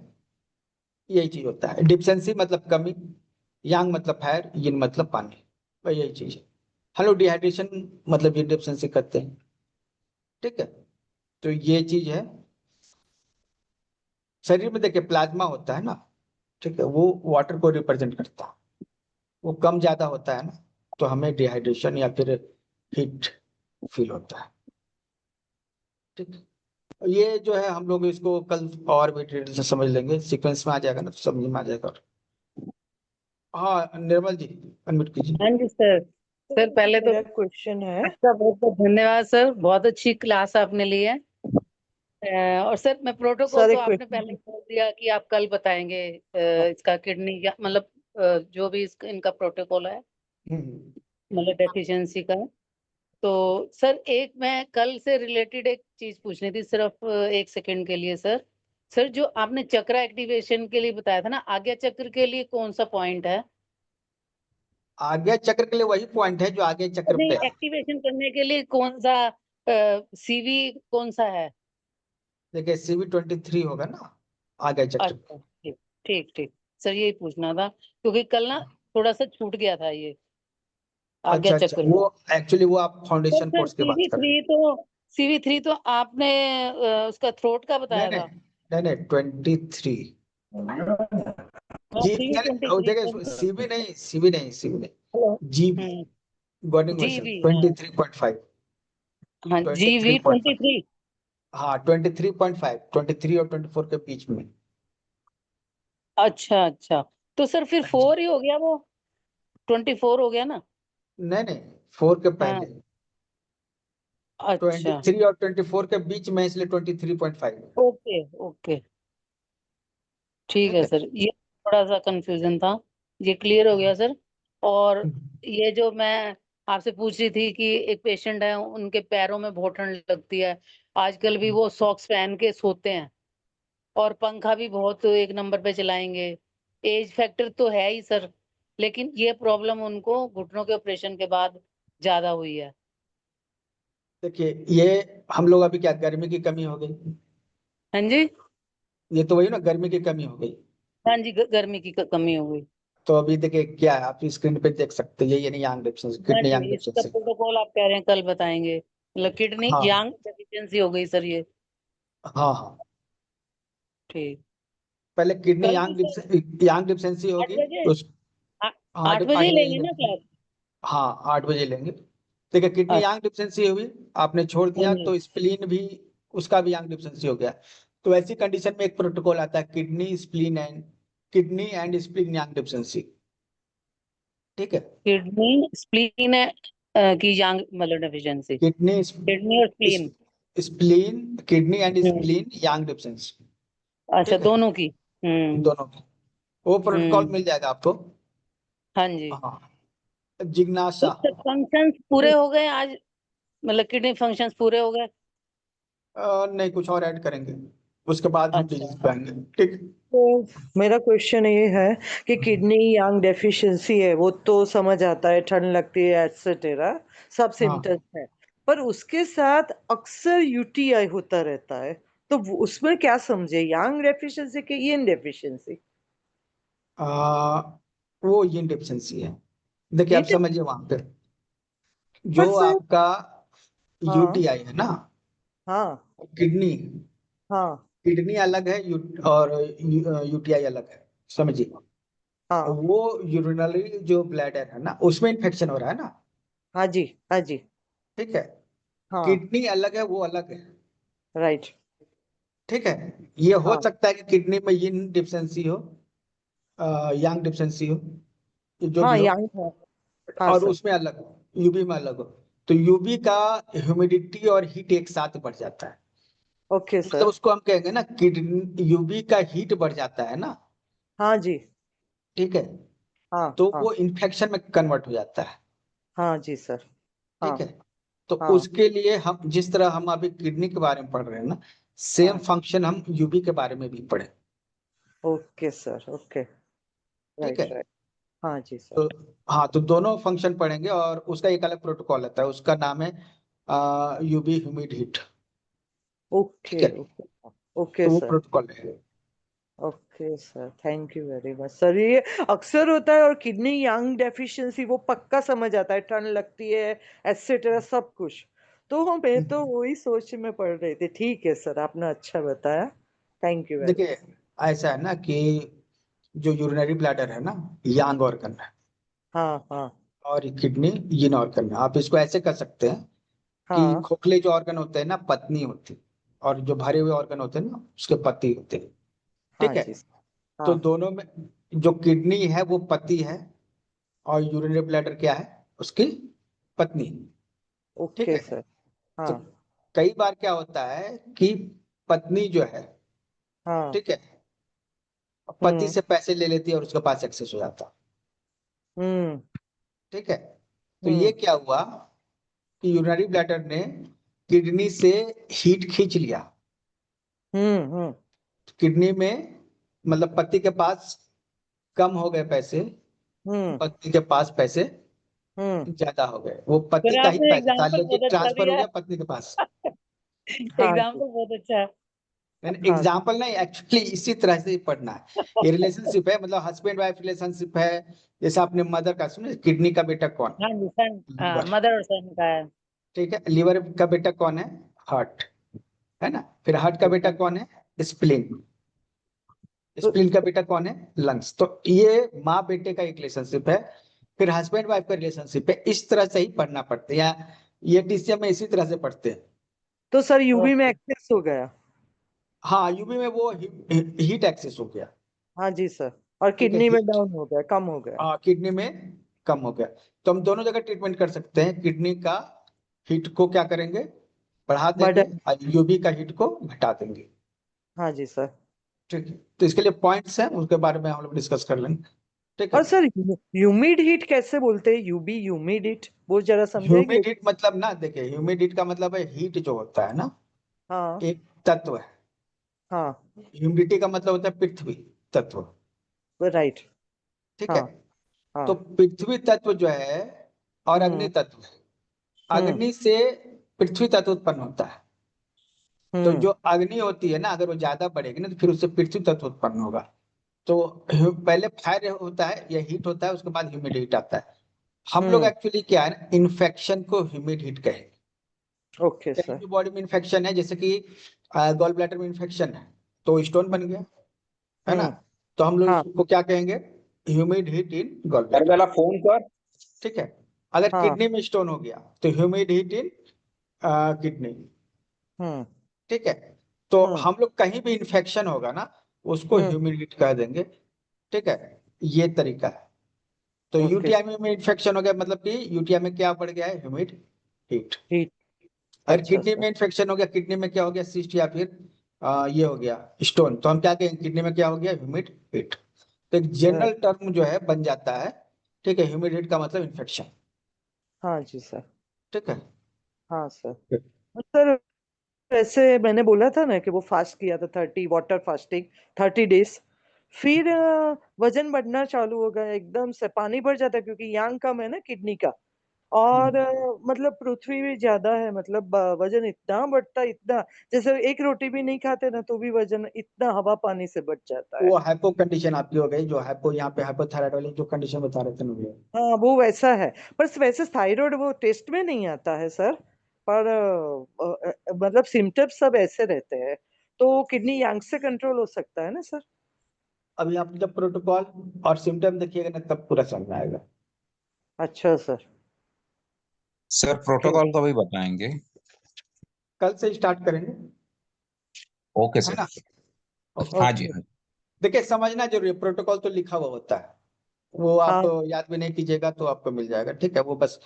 यही चीज होता है, डिफिशियंसी मतलब कमी, यांग मतलब फायर, यिन मतलब पानी, बस यही चीज है। हम लोग डिहाइड्रेशन मतलब ये डिफिशियंसी करते हैं। ठीक है, तो ये चीज है। शरीर में देखिए प्लाज्मा होता है ना, ठीक है, वो वाटर को रिप्रेजेंट करता है। वो कम ज्यादा होता है ना, तो हमें डिहाइड्रेशन या फिर हीट फील होता है। ठीक है, ये जो है हम लोग इसको कल और भी डिटेल से समझ लेंगे, सीक्वेंस में आ जाएगा ना तो समझ में आ जाएगा। हाँ निर्मल जी, अनम्यूट कीजिए। हाँ जी सर। सर पहले तो मेरा क्वेश्चन है। आपका बहुत बहुत धन्यवाद सर, बहुत अच्छी क्लास आपने ली है। और सर मैं प्रोटोकॉल सर तो एक आपने पहले क्वेश्चन। ही बोल दिया कि आप कल बताएंगे इसका किडनी का मतलब जो भी इनका प्रोटोकॉल है, हम्म, मतलब डेफिशिएंसी का। तो सर एक मैं कल से रिलेटेड एक चीज पूछनी थी, सिर्फ 1 सेकंड के लिए सर। सर जो आपने चक्र एक्टिवेशन के लिए बताया था ना, आज्ञा चक्र के लिए कौन सा पॉइंट है? आगे चक्र के लिए वही पॉइंट है जो आगे चक्र पे नहीं, है। एक्टिवेशन करने के लिए कौन सा सीवी कौन सा है? देखिए CV23 होगा ना आगे चक्र। अच्छा ठीक ठीक ठीक। सर यही पूछना था, क्योंकि कल ना थोड़ा सा छूट गया था ये आज्ञा अच्छा अच्छा, चक्र वो में। एक्चुअली वो आप तो फाउंडेशन सर कोर्स की बात कर रहे सीवी थ्री तो आपने उसका थ्रोट का हैं। बताया नहीं था। नहीं नहीं नहीं, 23 हाँ जी, सीवी नहीं ट्वेंटी नहीं, वो थ्री देखिए CV नहीं, हेलो। जी, हम्म। गॉर्डिंग जी वर्सन वी हाँ। 23.5, हाँ जी वी 23.5। 23। हाँ 23.5, 23 और 24 के बीच में। अच्छा अच्छा, तो सर फिर 4 ही हो गया वो, 24 हो गया ना? नहीं नहीं, 4 के हाँ। पहले, अच्छा 23 और 24 के बीच में, इसलिए 23.5। ओके ओके, ठीक ठीक है है। सर, ये थोड़ा सा कंफ्यूजन था, ये क्लियर हो गया सर। और ये जो मैं आपसे पूछ रही थी कि एक पेशेंट है, उनके पैरों में बहुत ठंड लगती है, आजकल भी वो सॉक्स पहन के सोते हैं, और पंखा भी बहुत एक नंबर पे चलाएंगे। एज फैक्टर तो है ही सर, लेकिन ये प्रॉब्लम उनको घुटनों के ऑपरेशन के बाद ज्यादा हुई है। देखिए ये हम लोग अभी क्या, गर्मी की कमी हो गई, हाँ जी। ये तो वही ना, गर्मी की कमी हो गई। हाँ जी, गर्मी की कमी हो गई। तो अभी देखिए क्या है, आप स्क्रीन पे देख सकते हैं, ये नहीं यांग डिफिशियंसी, हाँ किडनी यांग जी, इसका डिफिशियंसी। प्रोटोकॉल आप कह रहे हैं कल बताएंगे, मतलब किडनी हाँ यांग डेफिशिएंसी हो गई सर ये। हाँ हाँ, ठीक। पहले किडनी कल भी यांग सर यांग डिफिशियंसी 8 होगी, बजे उस आ- हाँ 8 8 बजे ही बजे लेंगे ना लेंगे। क्लास? हाँ 8 बजे लेंगे। देखिए किडनी अच्छा। यांग डिफिशियंसी हुई, आपने छोड़ हाँ दिया जी। तो स्प्लीन भी, उसका भी यांग डिफिशियंसी हो गया। तो ऐसी कंडीशन में एक प्रोटोकॉल आता है, kidney and spleen Yang deficiency. ठीक है, किडनी स्प्लीन है की यांग मतलब डेफिशिएंसी, किडनी, किडनी और spleen. Spleen, kidney and hmm. Spleen Yang deficiency. अच्छा, ठीक है, दोनों की। दोनों की, वो प्रोटोकॉल हम्म। मिल जाएगा आपको। हाँ जी। हाँ, तो जिज्ञासा। फंक्शंस पूरे हो गए आज? मतलब किडनी फंक्शंस पूरे हो गए? नहीं, कुछ और ऐड करेंगे, उसके बाद हम अच्छा। डिजीज पे आएंगे। ठीक। तो मेरा क्वेश्चन ये है कि किडनी यांग डेफिशिएंसी है, वो तो समझ आता है, ठंड लगती है एटसेट्रा, सब हाँ सिम्टम्स है, पर उसके साथ अक्सर यूटीआई होता रहता है, तो उसमें क्या समझे, यांग डेफिशिएंसी के इन डेफिशिएंसी? आ, वो ये डेफिशिएंसी है। देखिए ये आप समझिए, वहां पे पर जो सर, आपका हाँ यूटीआई है ना, हाँ किडनी, हाँ किडनी अलग है और यूटीआई अलग है, समझिए। हाँ वो यूरिनरी जो ब्लैडर है ना, उसमें इन्फेक्शन हो रहा है ना। हाँ जी, हाँ जी, ठीक है। हाँ, किडनी अलग है, वो अलग है। राइट, ठीक है। ये हो हाँ सकता है कि किडनी में यिन डिफिशिएंसी हो, यांग डिफिशिएंसी हो, ये जो हाँ, भी हो, यांग है, हाँ और सर, उसमें अलग हो, यूबी में अलग हो। तो यूबी का ह्यूमिडिटी और हीट एक साथ बढ़ जाता है। ओके मतलब सर, उसको हम कहेंगे ना, किडनी यूबी का हीट बढ़ जाता है ना। हाँ जी, ठीक है। हाँ तो हाँ वो इन्फेक्शन में कन्वर्ट हो जाता है। हाँ जी सर, हाँ ठीक है। तो हाँ उसके लिए हम जिस तरह हम अभी किडनी के बारे में पढ़ रहे हैं ना, सेम हाँ, फंक्शन हम यूबी के बारे में भी पढ़े। ओके सर, ओके, ठीक राइट है। राइट, हाँ जी सर, तो हाँ, तो दोनों फंक्शन पढ़ेंगे और उसका एक अलग प्रोटोकॉल आता है, उसका नाम है यूबी ह्यूमिड हीट। ठीक ओके है। ओके, ओके तो वो सर, प्रोटोकॉल है। Okay sir, thank you very much sir. ये अक्सर होता है, और किडनी यांग डेफिशिएंसी वो पक्का समझ आता है, ठंड लगती है एटसेट्रा सब कुछ, तो मैं तो वही सोच में पड़ रही थी। ठीक है सर, आपने अच्छा बताया, थैंक यू वेरी देखिए मच। ऐसा है ना कि जो यूरिनरी ब्लैडर है ना, यांग ऑर्गन है, हाँ हाँ और किडनी यिन ऑर्गन है। आप इसको ऐसे कर सकते हैं कि हाँ खोखले जो ऑर्गन होते हैं ना, पत्नी होती है, और जो भरे हुए ऑर्गन होते हैं ना, उसके पति होते हैं। हाँ ठीक है। जी सर, तो हाँ, दोनों में जो किडनी है वो पति है, और यूरिनरी ब्लैडर क्या है, उसकी पत्नी। ठीक ओके है। सर, तो हाँ कई बार क्या होता है कि पत्नी जो है, हाँ, ठीक है, पति हम्म से पैसे ले लेती है और उसके पास एक्सेस हो जाता है। हम्म ठीक है। तो ये हम्म क्या हुआ कि यूरिनरी ब्लैडर ने किडनी से हीट खींच लिया। हम्म, किडनी में मतलब पति के पास कम हो गए पैसे, हम्म पत्नी के पास पैसे हम्म, ज्यादा हो गए। वो फिर पति का ही आपने पैसा था एग्जाम्पल लेकिन बहुत अच्छा ट्रांसफर हो दिया गया पत्नी के पास। है। हाँ जी, एग्जाम्पल बहुत अच्छा है। हाँ जी, एग्जाम्पल नहीं, एक्चुअली इसी तरह से ही पढ़ना है। ये रिलेशनशिप है, मतलब हस्बैंड वाइफ रिलेशनशिप है। जैसे आपने मदर का सुना, किडनी का बेटा कौन? हाँ जी सन, हाँ लीवर। मदर और सन का है। ठीक है। लीवर का बेटा कौन है? हार्ट। है ना। फिर हार्ट का बेटा कौन है? स्प्लीन। तो स्प्लीन का बेटा कौन है? लंग्स। तो ये माँ बेटे का एक रिलेशनशिप है। फिर हस्बैंड वाइफ का रिलेशनशिप है। इस तरह से ही पढ़ना पड़ता है, या ये टीसीएम में इसी तरह से पढ़ते हैं। तो सर यूवी में ओके। एक्सेस हो गया। हाँ, यूबी में वो हीट एक्सेस हो गया। हाँ जी सर, और ठीक है। किडनी में हीट, डाउन हो गया, कम हो गया। किडनी में कम हो गया। तो हम दोनों जगह ट्रीटमेंट कर सकते हैं। किडनी का हीट को क्या करेंगे? बढ़ा देंगे, बटन, और यूबी का हीट को घटा देंगे। हाँ जी सर। ठीक है। तो इसके लिए पॉइंट्स हैं, उसके बारे में हम लोग डिस्कस कर लेंगे। ठीक है। और सर ह्यूमिड हीट कैसे बोलते हैं, यूबी ह्यूमिड हीट, वो जरा समझाएंगे? ह्यूमिड हीट मतलब ना, देखिए ह्यूमिड हीट का मतलब है हीट जो होता है ना, हाँ एक तत्व है। हाँ, ह्यूमिडिटी का मतलब होता है पृथ्वी तत्व। राइट, ठीक है। हाँ तो हाँ, पृथ्वी तत्व जो है, और अग्नि हम्म तत्व है। हम्म अग्नि से पृथ्वी तत्व उत्पन्न होता है। तो हम्म, जो अग्नि होती है ना, अगर वो ज्यादा बढ़ेगी ना, तो फिर उससे पृथ्वी तत्व उत्पन्न होगा। तो पहले फायर होता है या हीट होता है, उसके बाद ह्यूमिड हीट आता है। हम लोग हम्म, एक्चुअली क्या है ना, इन्फेक्शन को ह्यूमिड हीट कहेंगे। ओके कहीं सर, भी बॉडी में इन्फेक्शन है, जैसे कि गॉल ब्लैडर में इन्फेक्शन है, तो स्टोन बन गया, है ना। हम्म, तो हम लोग हाँ इसको क्या कहेंगे? ह्यूमिड हीट इन गॉल कर ब्लैडर। वाला फोन कर। ठीक है। अगर हाँ, किडनी में स्टोन हो गया, तो ह्यूमिड हीट इन किडनी। हम्म ठीक है। तो हम्म, हम लोग कहीं भी इन्फेक्शन होगा ना, उसको हम्म, ह्यूमिड हीट कह देंगे। ठीक है। ये तरीका है। तो ओके, यूटीआई में इन्फेक्शन हो गया, मतलब कि यूटीआई में क्या बढ़ गया है? Humid heat. हीट, अगर अच्छा किडनी सर, में इन्फेक्शन हो गया, किडनी में क्या हो गया? सिस्ट, या फिर ये हो गया स्टोन, तो हम क्या कहेंगे? किडनी में क्या हो गया? Humid heat. तो एक जनरल राइट, टर्म जो है बन जाता है। ठीक है। ह्यूमिड हीट का मतलब इन्फेक्शन। हाँ जी सर, ठीक है। हाँ सर। सर वैसे मैंने बोला था ना कि वो फास्ट किया था 30 वाटर फास्टिंग 30 days, फिर वजन बढ़ना चालू हो गया एकदम से, पानी बढ़ जाता है क्योंकि यांग कम है ना किडनी का। और मतलब पृथ्वी भी ज्यादा है, मतलब वजन इतना बढ़ता इतना, जैसे एक रोटी भी नहीं खाते ना तो भी वजन इतना हवा पानी से बढ़ जाता है। वो हाइपो कंडीशन आपकी हो गई, जो हाइपो यहाँ पे हाइपोथायराइड वाली जो कंडीशन बता रहे थे ना वो। हाँ वो वैसा है, पर वैसे थायराइड वो टेस्ट में नहीं आता है सर। पर मतलब सिम्टम्स सब ऐसे रहते हैं, तो किडनी यांग से कंट्रोल हो सकता है ना सर? अभी आप जब प्रोटोकॉल और सिम्टम देखिएगा ना तब पूरा समझ में आएगा। अच्छा सर। Sir okay. प्रोटोकॉल तो अभी बताएंगे। कल से स्टार्ट करेंगे, ओके है सर। ना? हाँ जी ओके। हाँ। देखिए समझना जरूरी है, प्रोटोकॉल तो लिखा हुआ होता है, वो आप हाँ याद भी नहीं कीजिएगा तो आपको मिल जाएगा, ठीक है? वो बस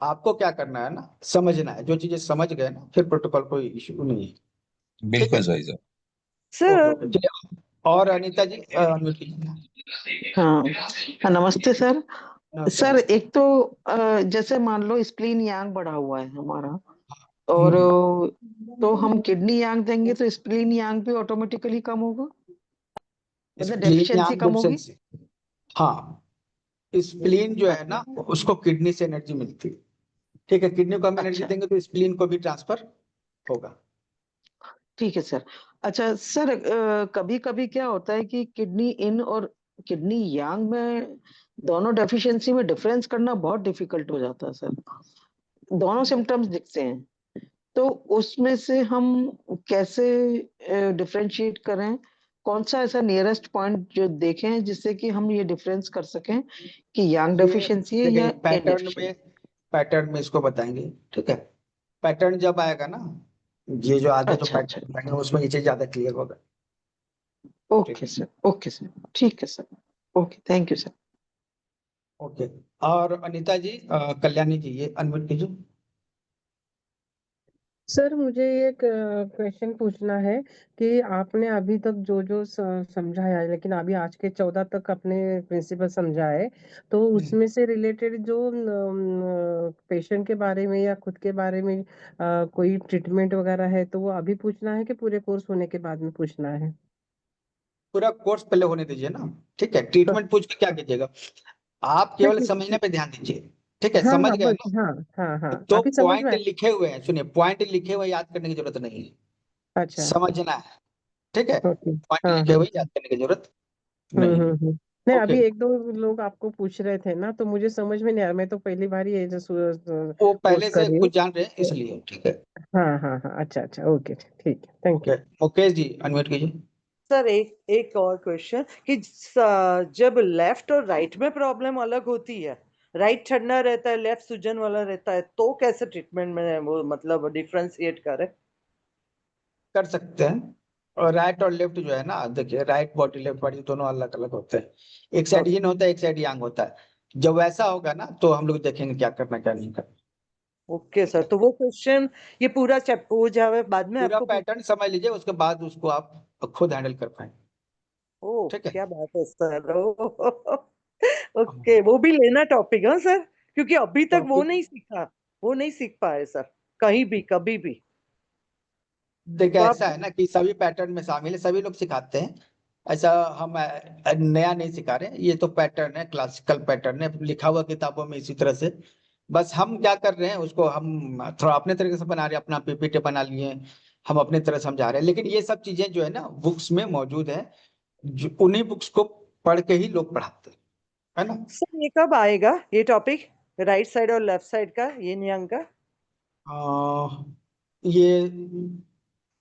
आपको क्या करना है ना, समझना है, जो चीजें समझ गए ना फिर प्रोटोकॉल कोई इशू नहीं है, ठीक है? बिल्कुल सही सर। Okay sir. ओके चलिए। और अनीता जी unmute कीजिए। हाँ हाँ, नमस्ते सर। नमस्ते सर नमस्ते। एक तो जैसे मान लो स्प्लीन यांग बढ़ा हुआ है हमारा, और हम्म। तो हम किडनी यांग देंगे तो स्प्लीन यांग भी ऑटोमेटिकली कम होगा, मतलब स्प्लीन डेफिशिएंसी यांग कम होगी। डेफिशिएंसी, हाँ। स्प्लीन जो है ना उसको किडनी से एनर्जी मिलती है, ठीक है? किडनी को हम एनर्जी अच्छा देंगे तो स्प्लीन को भी ट्रांसफर होगा। ठीक है सर। अच्छा सर, कभी कभी क्या होता है कि किडनी इन और किडनी यांग में दोनों डेफिशिएंसी में डिफरेंस करना बहुत डिफिकल्ट हो जाता है सर, दोनों सिम्टम्स दिखते हैं, तो उसमें से हम कैसे डिफरेंशिएट करें, कौन सा ऐसा नियरेस्ट पॉइंट जो देखें जिससे कि हम ये डिफरेंस कर सकें कि यांग ये डेफिशिएंसी है देखिए या इनडेफिशिएंसी। पैटर्न में इसको बताएंगे, ठीक है? पैटर्न जब आएगा ना, ये जो आगे जो अच्छा अच्छा, पैटर्न आएगा उसमें ये चीज ज्यादा क्लियर होगा, ठीक ओके है? सर, ओके सर, ठीक है sir, okay, thank you sir. Okay. और अनीता जी कल्याणी जी ये अनम्यूट कीजिए। सर मुझे एक क्वेश्चन पूछना है कि आपने अभी तक जो जो समझाया है, लेकिन अभी आज के 14 तक अपने प्रिंसिपल समझाए, तो उसमें से रिलेटेड जो पेशेंट के बारे में या खुद के बारे में कोई ट्रीटमेंट वगैरह है, तो वो अभी पूछना है कि पूरे कोर्स होने के बाद में पूछना है? पूरा कोर्स पहले होने दीजिए ना, ठीक है? ट्रीटमेंट पूछ के क्या कीजिएगा, आप केवल समझने पे ध्यान दीजिए, ठीक है? हाँ समझ हाँ गए बस, ना? हाँ हाँ हाँ, तो अभी समझ में पॉइंट लिखे हुए हैं, सुनिए, पॉइंट लिखे हुए याद करने की जरूरत नहीं है, अच्छा। समझना है, ठीक है? ओके। पॉइंट हाँ लिखे हाँ। हुए याद करने की जरूरत नहीं है। नहीं, ओके। अभी एक दो लोग आपको पूछ रहे थे ना, तो मुझे समझ में नहीं आया, मैं तो पहली बार ये जो वो कोर्स पहले कर से रही हूँ। कुछ जान रहे हैं इसलिए, ठीक है? हाँ हाँ हाँ, अच्छा अच्छा, ओके, ठीक है, thank you. Okay. Mukesh ji unmute कीजिए। सर एक एक और क्वेश्चन कि जब लेफ्ट और राइट में प्रॉब्लम अलग होती है, राइट ठंडा रहता है लेफ्ट सूजन वाला रहता है, तो कैसे ट्रीटमेंट में वो मतलब डिफरेंशिएट करें? कर सकते हैं। और राइट और लेफ्ट जो है ना, देखिए राइट बॉडी लेफ्ट बॉडी दोनों अलग अलग होते हैं, एक साइड यिन होता है एक साइड यांग होता है। जब वैसा होगा ना तो हम लोग देखेंगे क्या करना क्या नहीं करना, ओके ठीक सर, है? तो वो क्वेश्चन ये पूरा चैप्टर हो जावे बाद में पूरा आपको पूछ। पैटर्न समझ लीजिए, उसके बाद उसको आप खुद हैंडल कर पाएंगे, ओ ठीक है? क्या बात है सर। ओके, वो भी लेना टॉपिक, हाँ सर, क्योंकि अभी तक वो टॉपिक नहीं सीखा, वो नहीं सीख पाए सर, कहीं भी कभी भी। देखिए तो आप। ऐसा है ना कि सभी पैटर्न में शामिल है, सभी लोग सिखाते हैं, ऐसा हम नया नहीं सिखा रहे हैं, ये तो पैटर्न है, क्लासिकल पैटर्न है, लिखा हुआ किताबों में इसी तरह से। बस हम क्या कर रहे हैं उसको हम थोड़ा अपने तरीके से बना रहे हैं, अपना पीपीटी बना लिए, हम अपने तरह समझा रहे हैं, लेकिन ये सब चीजें जो है ना बुक्स में मौजूद है, जो उन्हीं बुक्स को पढ़ के ही लोग पढ़ाते हैं, है ना? सर ये कब आएगा ये टॉपिक, राइट साइड और लेफ्ट साइड का, ये नियंग का? ये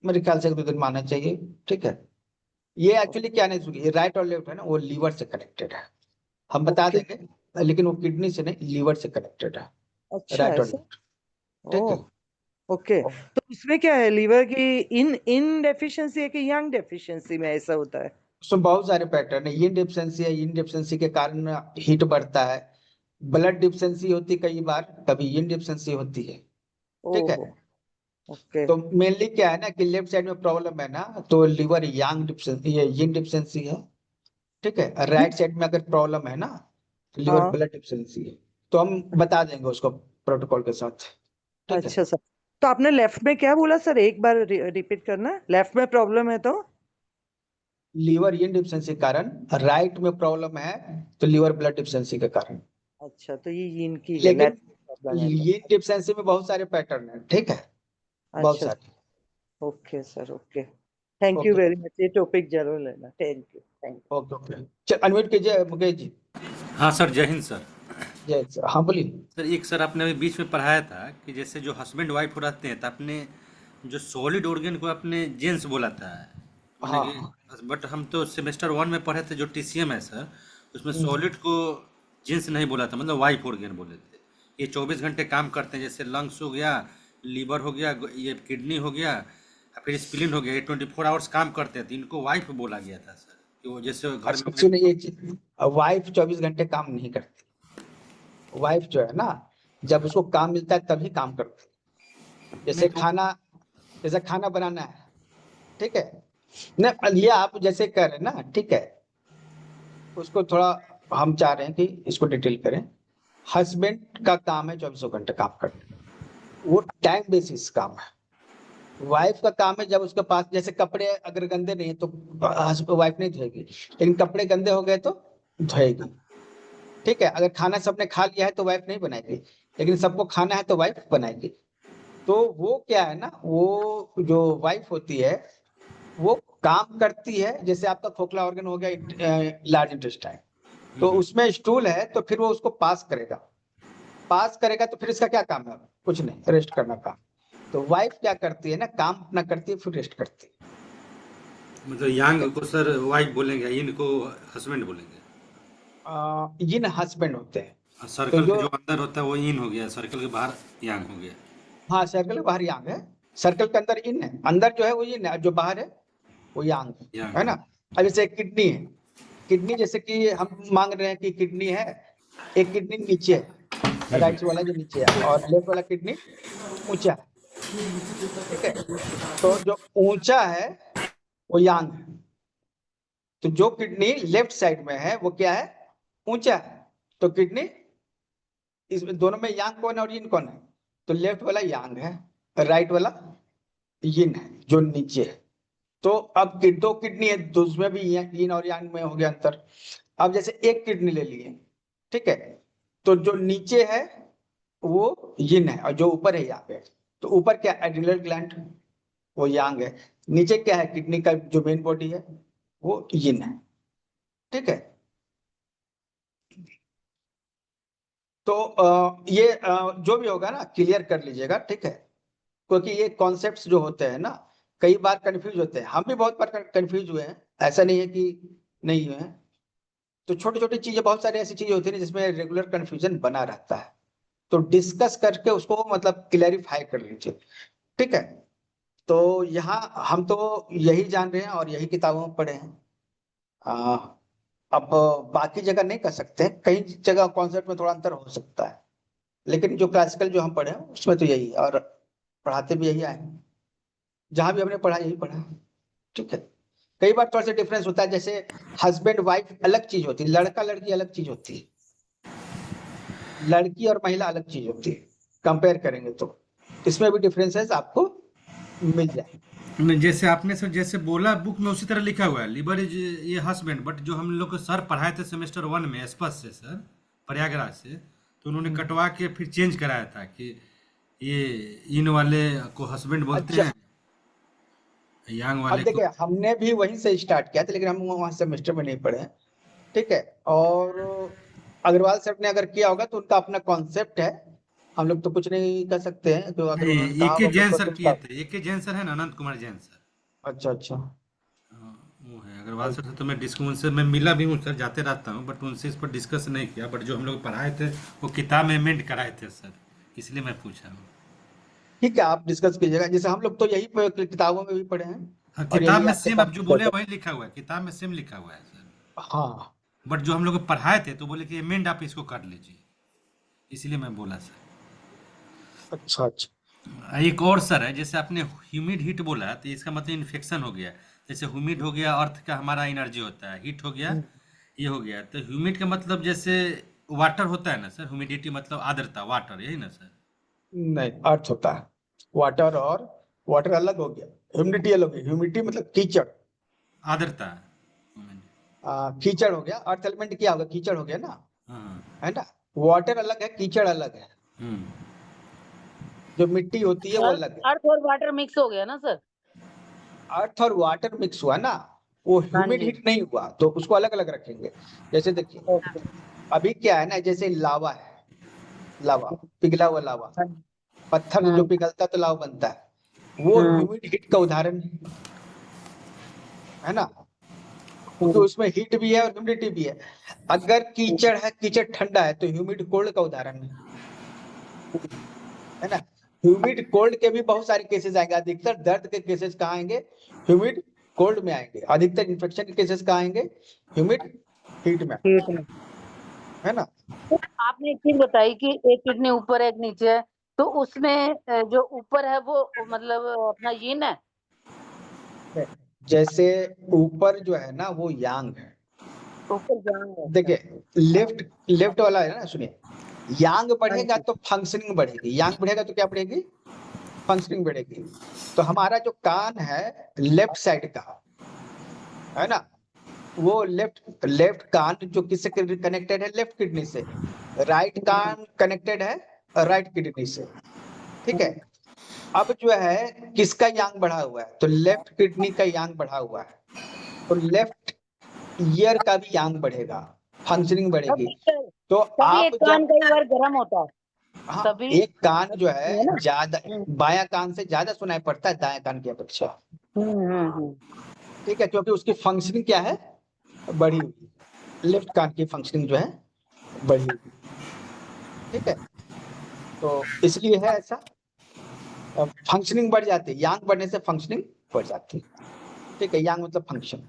मेरे ख्याल से 2 दिन मानना चाहिए, ठीक है? ये एक्चुअली क्या नहीं, सुनिए, राइट और लेफ्ट है ना वो लीवर से कनेक्टेड है, हम बता ओके। देंगे, लेकिन वो किडनी से नहीं लीवर से कनेक्टेड है, अच्छा राइट और ऐसा। लेफ्ट, ठीक ओ है? ओके, तो उसमें क्या है, लीवर की इन इन डेफिशिएंसी है कि यंग डेफिशिएंसी में ऐसा होता है? उसमें बहुत सारे पैटर्न है, yin डिफिशियंसी है, yin डिफिशियंसी के कारण हीट बढ़ता है, ब्लड डिफिशियंसी होती है कई बार, कभी yin डिफिशियंसी होती है, ठीक है? ओहो। ओके। तो मेनली क्या है ना कि लेफ्ट साइड में प्रॉब्लम है ना, तो लीवर यांग डिफिशियंसी, ये yin डिफिशियंसी है, ठीक है? राइट साइड में अगर प्रॉब्लम है ना तो लीवर हाँ। ब्लड डिफिशियंसी है, तो हम बता देंगे उसको प्रोटोकॉल के साथ, ठीक है? अच्छा सर। तो आपने लेफ्ट में क्या बोला सर, एक बार रिपीट करना, लेफ्ट में प्रॉब्लम है तो? लीवर यीन डिफिशिएंसी के कारण, राइट में प्रॉब्लम है तो लीवर ब्लड डिफिशिएंसी के कारण। अच्छा, तो ये यीन की है, लेकिन लेफ्ट प्रॉब्लम है तो। यीन डिफिशिएंसी में बहुत सारे पैटर्न है, ठीक है, बहुत अच्छा, सारे। Okay sir, okay, thank you okay very much, ये टॉपिक जरूर लेना, थैंक यू। Okay okay. चल अनम्यूट कीजिए मुकेश जी। हाँ सर, जय हिंद सर। जय सर, हाँ बोलिए। सर एक सर आपने अभी बीच में पढ़ाया था कि जैसे जो हस्बैंड वाइफ रहते हैं तो अपने जो सॉलिड ऑर्गन को अपने जेंट्स बोला था, हाँ माने हाँ कि बट हम तो सेमेस्टर 1 में पढ़े थे जो टीसीएम है सर, उसमें सॉलिड को जेंट्स नहीं बोला था, मतलब वाइफ ऑर्गन बोले थे। ये 24 घंटे काम करते हैं, जैसे लंग्स हो गया, लीवर हो गया, ये किडनी हो गया, फिर स्प्लीन हो गया, ये 24 आवर्स काम करते हैं, तो इनको वाइफ बोला गया था सर, कि वो जैसे घर अच्छा में सुनिए, ये चीज, वाइफ 24 घंटे काम नहीं करती। वाइफ जो है ना, जब उसको काम मिलता है तभी काम करती है। नहीं तो जैसे खाना बनाना है, ठीक है ना, ये आप जैसे कह रहे हैं ना, ठीक है, उसको थोड़ा हम चाह रहे हैं कि इसको डिटेल करें। हस्बैंड का काम है 24 घंटे काम करना, वो टाइम बेसिस काम है। वाइफ का काम है जब उसके पास, जैसे कपड़े अगर गंदे नहीं है तो वाइफ नहीं धोएगी, लेकिन कपड़े गंदे हो गए तो धोएगी, ठीक है। अगर खाना सबने खा लिया है तो वाइफ नहीं बनाएगी, लेकिन सबको खाना है तो वाइफ बनाएगी। तो वो क्या है ना, वो जो वाइफ होती है वो काम करती है। जैसे आपका खोखला ऑर्गन हो गया लार्ज इंटेस्टाइन, तो उसमें स्टूल है तो फिर वो उसको पास करेगा तो फिर इसका क्या काम है? कुछ नहीं, रेस्ट करना काम। तो वाइफ क्या करती है ना, काम अपना करती है फिर रेस्ट करती है। मतलब यांग को सर वाइफ बोलेंगे, इनको हस्बैंड बोलेंगे। ये ना हस्बैंड होते हैं। तो सर्कल के जो जो अंदर होता है वो इन हो गया, सर्कल के बाहर यांग हो गया। हाँ, सर्कल के बाहर यांग है, सर्कल के अंदर इन है, अंदर जो है वो इन है, जो बाहर है वो यांग यांग है ना। अब जैसे किडनी है, किडनी जैसे कि हम मांग रहे हैं कि किडनी है, एक किडनी नीचे है, राइट वाला जो नीचे है, और लेफ्ट वाला किडनी ऊंचा है, ठीक है। तो जो ऊंचा है वो यांग है, तो जो किडनी लेफ्ट साइड में है वो क्या है? ऊंचा है। तो किडनी, इसमें दोनों में यांग कौन है और यिन कौन है? तो लेफ्ट वाला यांग है, राइट वाला यिन है जो नीचे है। तो अब दो किडनी है तो उसमें भी यिन और यांग में हो गया अंतर। अब जैसे एक किडनी ले लिए, ठीक है, तो जो नीचे है वो यिन है और जो ऊपर है यांग है। तो ऊपर क्या, एड्रिनल ग्लैंड, वो यांग है। नीचे क्या है, किडनी का जो मेन बॉडी है वो यिन है, ठीक है। तो ये जो भी होगा ना क्लियर कर लीजिएगा, ठीक है, क्योंकि ये कॉन्सेप्ट्स जो होते हैं ना कई बार कंफ्यूज होते हैं, हम भी बहुत बार कंफ्यूज हुए हैं, ऐसा नहीं है कि नहीं हुए हैं। तो छोटी छोटी चीजें, बहुत सारी ऐसी चीजें होती है जिसमें रेगुलर कंफ्यूजन बना रहता है, तो डिस्कस करके उसको मतलब क्लैरिफाई कर लीजिए, ठीक है। तो यहाँ हम तो यही जान रहे हैं और यही किताबों में पढ़े हैं। अब बाकी जगह नहीं कर सकते, कई जगह कॉन्सेप्ट में थोड़ा अंतर हो सकता है, लेकिन जो क्लासिकल जो हम पढ़े हैं उसमें तो यही है, और पढ़ाते भी यही आए, जहां भी हमने पढ़ा यही पढ़ा, ठीक है। कई बार थोड़ा सा डिफरेंस होता है, जैसे हस्बैंड वाइफ अलग चीज होती है, लड़का लड़की अलग चीज होती है, लड़की और महिला अलग चीज होती है, कंपेयर करेंगे तो इसमें भी डिफरेंसेस आपको मिल जाए। नहीं, जैसे आपने सर जैसे बोला बुक में उसी तरह लिखा हुआ है, लिवर इज ये हस्बैंड, बट जो हम लोग को सर पढ़ाए थे सेमेस्टर 1 में स्पष्ट से सर, प्रयागराज से, तो उन्होंने कटवा के फिर चेंज कराया था कि ये इन वाले को हस्बैंड बोलते अच्छा, हैं, यांग अब वाले को। देखिए हमने भी वहीं से स्टार्ट किया था, लेकिन हम वहां सेमेस्टर में नहीं पढ़े हैं, ठीक है। और अग्रवाल सर ने अगर किया होगा तो उनका अपना कॉन्सेप्ट है, हम लोग तो कुछ नहीं कर सकते हैं, जो अगर नहीं, उन्होंने कहा एके होगा जैन तो सर कुछ किए का। थे, एके जैन सर है ना, अनंत कुमार जैन सर। अच्छा अच्छा, वो है अग्रवाल सर से तो मैं उनसे मैं मिला भी हूँ सर, जाते रहता हूँ, बट उनसे इस पर डिस्कस नहीं किया, बट जो हम लोग पढ़ाए थे वो किताब में मेंट कराए थे सर, इसलिए मैं पूछा हूँ। ठीक है, आप डिस्कस कीजिएगा, जैसे हम लोग तो यही किताबों में भी पढ़े हैं हाँ, और किताब यही में आपके सेम आप जो बोले साथ। वही लिखा हुआ है, किताब में सेम लिखा हुआ है सर, हाँ, बट जो हम लोग को पढ़ाए थे तो बोले कि मेंट आप इसको कर लीजिए, इसलिए मैं बोला सर। अच्छा अच्छा, एक और सर है, जैसे आपने ह्यूमिड हीट बोला तो इसका मतलब इन्फेक्शन हो गया, जैसे ह्यूमिड हो गया अर्थ का हमारा एनर्जी होता है, हीट हो गया ये हो गया, तो ह्यूमिड का मतलब जैसे वाटर होता है ना सर, ह्यूमिडिटी मतलब आर्द्रता, वाटर, यही ना सर? नहीं, अर्थ होता है, वाटर और वाटर अलग हो गया, ह्यूमिडिटी अलग हो गया। ह्यूमिडिटी मतलब कीचड़, आर्द्रता। कीचड़ हो गया। अर्थ एलिमेंट क्या होगा, कीचड़ हो गया ना, हाँ। है ना। वाटर अलग है, कीचड़ अलग है, जो मिट्टी होती है वो अलग है। अर्थ और वाटर मिक्स हो गया ना सर? अर्थ और वाटर मिक्स हुआ ना, वो ह्यूमिड जी। हीट नहीं हुआ, तो उसको अलग अलग रखेंगे। जैसे देखिए ओके। अभी क्या है ना, जैसे लावा है, लावा पिघला हुआ लावा, पत्थर जो पिघलता है तो लावा बनता है, वो ह्यूमिड हीट का उदाहरण है ना, क्योंकि उसमें हीट भी है और ह्यूमिडिटी भी है। अगर कीचड़ है, कीचड़ ठंडा है, तो ह्यूमिड कोल्ड का उदाहरण है ना। ह्यूमिड कोल्ड के भी बहुत सारे केसेस आएंगे। अधिकतर दर्द के केसेस कहाँ आएंगे, ह्यूमिड कोल्ड में आएंगे। अधिकतर इन्फेक्शन के केसेस कहाँ आएंगे, ह्यूमिड हीट में, है ना। तो आपने एक चीज बताई कि एक किडनी ऊपर है एक नीचे है, तो उसमें जो ऊपर है वो मतलब अपना यीन है। जैसे ऊपर जो है ना वो यांग है, ऊपर यांग है। देखिए लेफ्ट वाला है ना, सुनिए, यांग बढ़ेगा तो फंक्शनिंग बढ़ेगी, यांग बढ़ेगा तो क्या बढ़ेगी, फंक्शनिंग बढ़ेगी। तो हमारा जो कान है लेफ्ट साइड का, है ना, वो लेफ्ट कान जो किससे कनेक्टेड है, लेफ्ट किडनी से। राइट कान कनेक्टेड है राइट किडनी से, ठीक है। अब जो है किसका यांग बढ़ा हुआ है, तो लेफ्ट किडनी का यांग बढ़ा हुआ है, तो लेफ्ट ईयर का भी यांग बढ़ेगा, फंक्शनिंग बढ़ेगी। तो आप एक कान कई बार गर्म होता है। हाँ, एक कान जो है ज्यादा, बायां कान से ज्यादा सुनाई पड़ता है दाएं कान की अपेक्षा, ठीक है, क्योंकि उसकी फंक्शनिंग क्या है, बढ़ी हुई। लेफ्ट कान की फंक्शनिंग जो है बढ़ी हुई, ठीक है। तो इसलिए है ऐसा, फंक्शनिंग बढ़ जाती है, यांग बढ़ने से फंक्शनिंग बढ़ जाती है, ठीक है। यांग मतलब फंक्शन।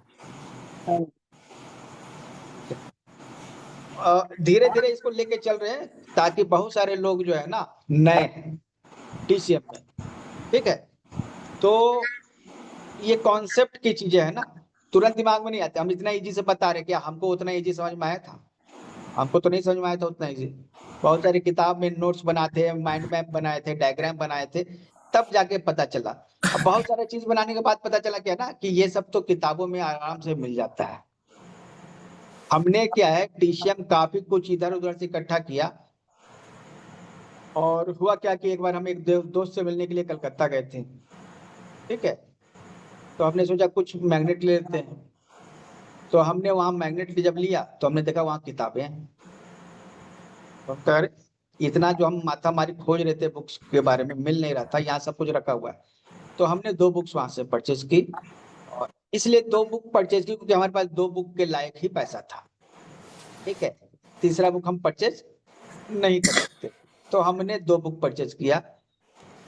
धीरे धीरे इसको लेके चल रहे हैं, ताकि बहुत सारे लोग जो है ना नए टीसीएम में, ठीक है। तो ये कॉन्सेप्ट की चीजें है ना, तुरंत दिमाग में नहीं आते। हम इतना इजी से बता रहे, क्या हमको उतना इजी समझ में आया था, हमको तो नहीं समझ में आया था उतना इजी। बहुत सारी किताब में नोट्स बनाते, माइंड मैप बनाए थे, डायग्राम बनाए थे, तब जाके पता चला। अब बहुत सारी चीज बनाने के बाद पता चला क्या ना, कि ये सब तो किताबों में आराम से मिल जाता है। हमने क्या है, टीसीएम काफी कुछ इधर उधर से इकट्ठा किया, और हुआ क्या कि एक बार हम एक दोस्त से मिलने के लिए कलकत्ता गए थे, ठीक है। तो हमने सोचा कुछ मैग्नेट ले लेते हैं, तो हमने वहां मैग्नेट जब लिया तो हमने देखा वहां किताबें हैं। तो इतना जो हम माथा मारी खोज रहे थे बुक्स के बारे में, मिल नहीं रहा था, यहाँ सब कुछ रखा हुआ है। तो हमने 2 बुक्स वहां से परचेज की, और इसलिए 2 बुक परचेज की क्योंकि हमारे पास 2 बुक के लायक ही पैसा था, ठीक है। तीसरा बुक हम परचेज नहीं कर सकते, तो हमने 2 बुक परचेज किया,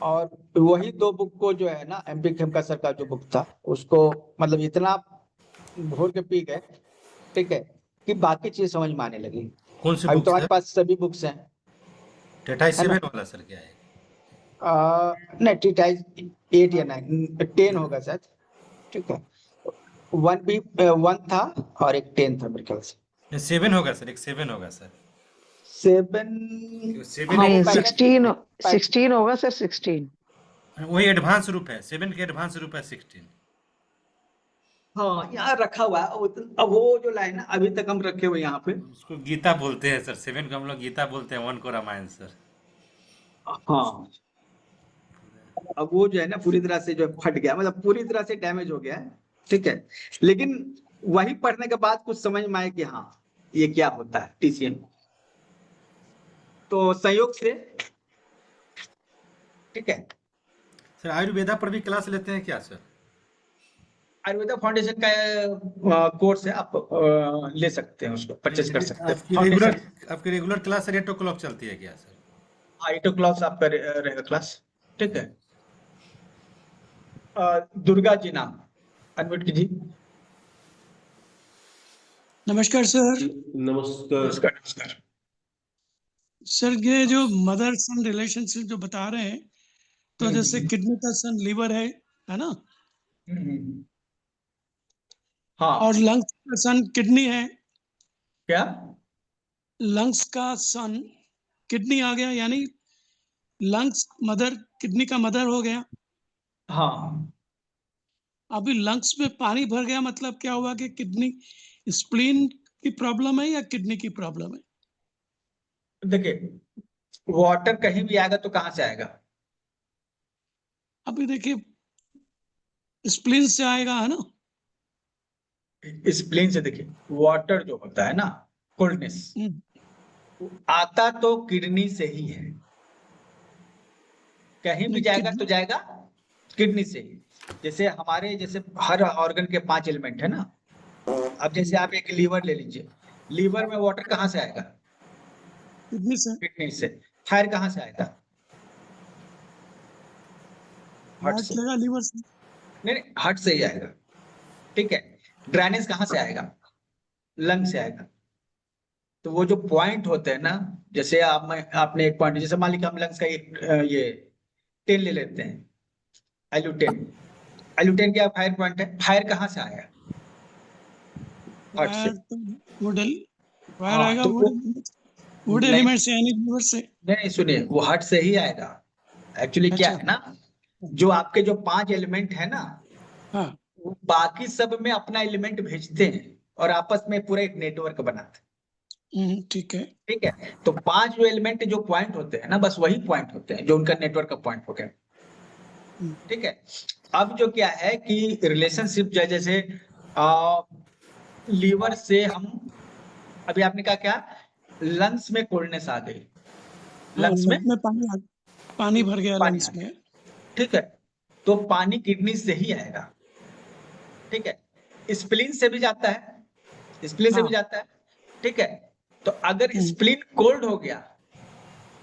और वही 2 बुक को जो है ना, एमपी खेमका सर का जो बुक था उसको मतलब इतना घोर के पी गए, ठीक है, कि बाकी चीज समझ में आने लगी। कौन सी अभी बुक तुम्हारे सर? पास सभी बुक्स हैं, टेटाई 7 वाला सर क्या है? नहीं टीटाइज 8 या 9 10 होगा शायद, ठीक है। 1 था और एक 10 था मेरे ख्याल से। 7 होगा सर, एक 7 होगा सर। 7 नहीं 16 होगा सर, 16 वही एडवांस रूप है, 7 के एडवांस रूप है 16। हाँ यहाँ रखा हुआ है। अब वो जो लाइन है अभी तक हम रखे हुए यहाँ पे, उसको गीता बोलते हैं सर, 7 को हम लोग गीता बोलते हैं, 1 को रामायण सर। हाँ अब वो जो है ना पूरी तरह से जो फट गया, मतलब पूरी तरह से डैमेज हो गया है, ठीक है। लेकिन वही पढ़ने के बाद कुछ समझ में आया कि हाँ ये क्या होता है टीसीएम। तो संयोग से, ठीक है। सर आयुर्वेदा पर भी क्लास लेते हैं क्या सर? आयुर्वेदा फाउंडेशन का कोर्स है, आप ले सकते हैं, उसको परचेज कर सकते हैं। आपकी रेगुलर क्लास 8 o'clock चलती है क्या सर? 8 o'clock आपका रहेगा क्लास, ठीक है। दुर्गा जी नाम अनम्यूट कीजिए। नमस्कार सर। नमस्कार। नमस्कार सर, ये जो मदर सन रिलेशनशिप जो बता रहे हैं, तो जैसे किडनी का सन लीवर है ना? हाँ। और लंग्स का सन किडनी है। क्या? लंग्स का सन किडनी आ गया, यानी लंग्स मदर, किडनी का मदर हो गया, हाँ, अभी लंग्स में पानी भर गया, मतलब क्या हुआ कि किडनी स्प्लीन की प्रॉब्लम है या किडनी की प्रॉब्लम है? देखिए वाटर कहीं भी आएगा तो कहाँ से आएगा? अभी देखिए स्प्लीन से आएगा, है ना? स्प्लीन से। देखिए वाटर जो होता है ना, कोल्डनेस, आता तो किडनी से ही है, कहीं भी नहीं, जाएगा किडनी तो जाएगा किडनी से ही। जैसे हमारे जैसे हर ऑर्गन के 5 एलिमेंट है ना, अब जैसे आप एक लीवर ले लीजिए, लीवर में वाटर कहाँ से आएगा? किडनी से। किडनी से। फायर कहाँ से आएगा? हार्ट से। चलेगा लीवर से। नहीं नहीं, हार्ट से ही आएगा, ठीक है। ड्राइनेस कहाँ से आएगा? लंग से आएगा। तो वो जो पॉइंट होते हैं ना, जैसे आपने एक पॉइंट, जैसे मान लीजिए हम लंग्स का एक ये 10 ले लेते हैं, एल्यूटेन। एल्यूटेन क्या फायर पॉइंट है? फायर कहाँ से आया? हार्ट से। फायर आएगा तो वुड एलिमेंट से, यानी लीवर से। नहीं सुनिए, वो हार्ट से ही आएगा। एक्चुअली क्या है ना, जो आपके जो 5 एलिमेंट है ना, हाँ, वो बाकी सब में अपना एलिमेंट भेजते हैं और आपस में पूरा एक नेटवर्क बनाते हैं। ठीक है। ठीक है, तो 5 जो एलिमेंट जो पॉइंट होते हैं ना, बस वही पॉइंट होते हैं जो उनका नेटवर्क का पॉइंट हो गया। ठीक है, अब जो क्या है कि रिलेशनशिप जो है, जैसे लीवर से हम, अभी आपने कहा क्या, लंग्स में कोल्डनेस आ गई, लंग्स में पानी भर गया लंग्स में। ठीक है, तो पानी किडनी से ही आएगा। ठीक है, स्प्लीन से भी जाता है, स्प्लीन से भी जाता है। ठीक है, तो अगर स्प्लीन कोल्ड हो गया,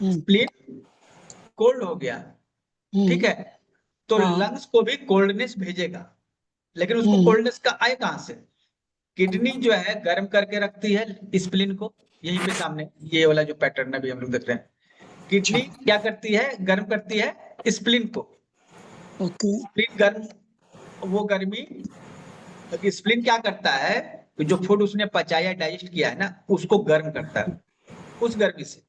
स्प्लीन कोल्ड हो गया, ठीक है, तो लंग्स को भी कोल्डनेस भेजेगा, लेकिन उसको कोल्डनेस का आए कहां से? किडनी जो है गर्म करके रखती है स्प्लीन को, यहीं पे सामने ये वाला जो पैटर्न अभी हम लोग देख रहे हैं, किडनी क्या करती है? गर्म करती है स्प्लीन को। स्प्लीन गर्म, वो गर्मी, स्प्लीन क्या करता है, जो फूड उसने पचाया डाइजेस्ट किया है ना, उसको गर्म करता है, उस गर्मी से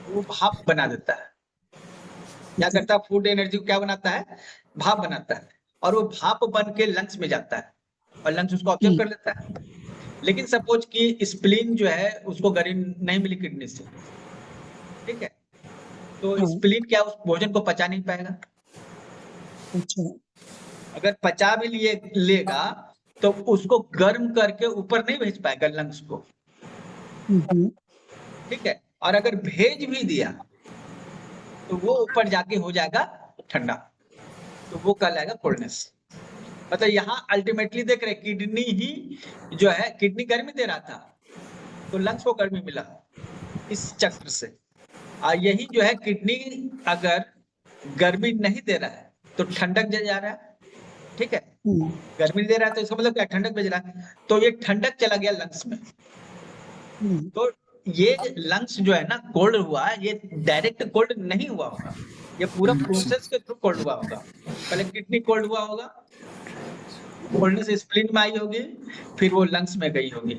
वो भाप बना देता है। क्या करता है? फूड एनर्जी को क्या बनाता है? भाप बनाता है, और वो भाप बन के लंग्स में जाता है और लंग्स उसको ऑब्जर्व कर लेता है। लेकिन सपोज कि स्प्लीन जो है उसको गर्मी नहीं मिली किडनी से, ठीक है, तो स्प्लीन क्या उस भोजन को पचा नहीं पाएगा। अगर पचा भी लेगा तो उसको गर्म करके ऊपर नहीं भेज पाएगा लंग्स को। ठीक है, और अगर भेज भी दिया तो वो ऊपर जाके हो जाएगा ठंडा, तो वो कहलाएगा कोल्डनेस। मतलब यहाँ अल्टीमेटली देख रहे, किडनी ही जो है, किडनी गर्मी दे रहा था तो लंग्स को गर्मी मिला इस चक्र से। यही जो है, किडनी अगर गर्मी नहीं दे रहा है तो ठंडक जा रहा है। ठीक है, गर्मी दे रहा है तो इसका मतलब क्या? ठंडक भेज रहा है, तो ये ठंडक चला गया लंग्स में। तो ये लंग्स जो है ना कोल्ड हुआ, ये डायरेक्ट कोल्ड नहीं हुआ होगा, ये पूरा प्रोसेस के थ्रू कोल्ड हुआ होगा। पहले किडनी कोल्ड हुआ होगा, कोल्डनेस स्प्लीन में आई होगी, फिर वो लंग्स में गई होगी।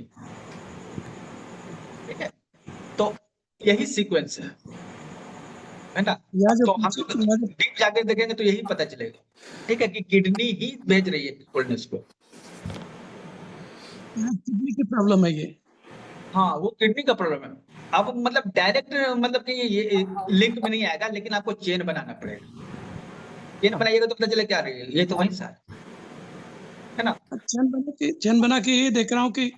ठीक है, तो यही सीक्वेंस है ना। तो हम डीप जाकर देखेंगे तो यही पता चलेगा, ठीक है, कि किडनी ही भेज रही है कोल्डनेस को। किडनी की प्रॉब्लम है ये। हाँ, वो किडनी का प्रॉब्लम है। अब मतलब डायरेक्ट मतलब कि ये लिंक में नहीं आएगा, लेकिन आपको चेन बनाना पड़ेगा। चेन बनाइएगा तो पता चले क्या रही है, ये तो वही सा है ना। चेन बना के ये देख रहा हूँ कि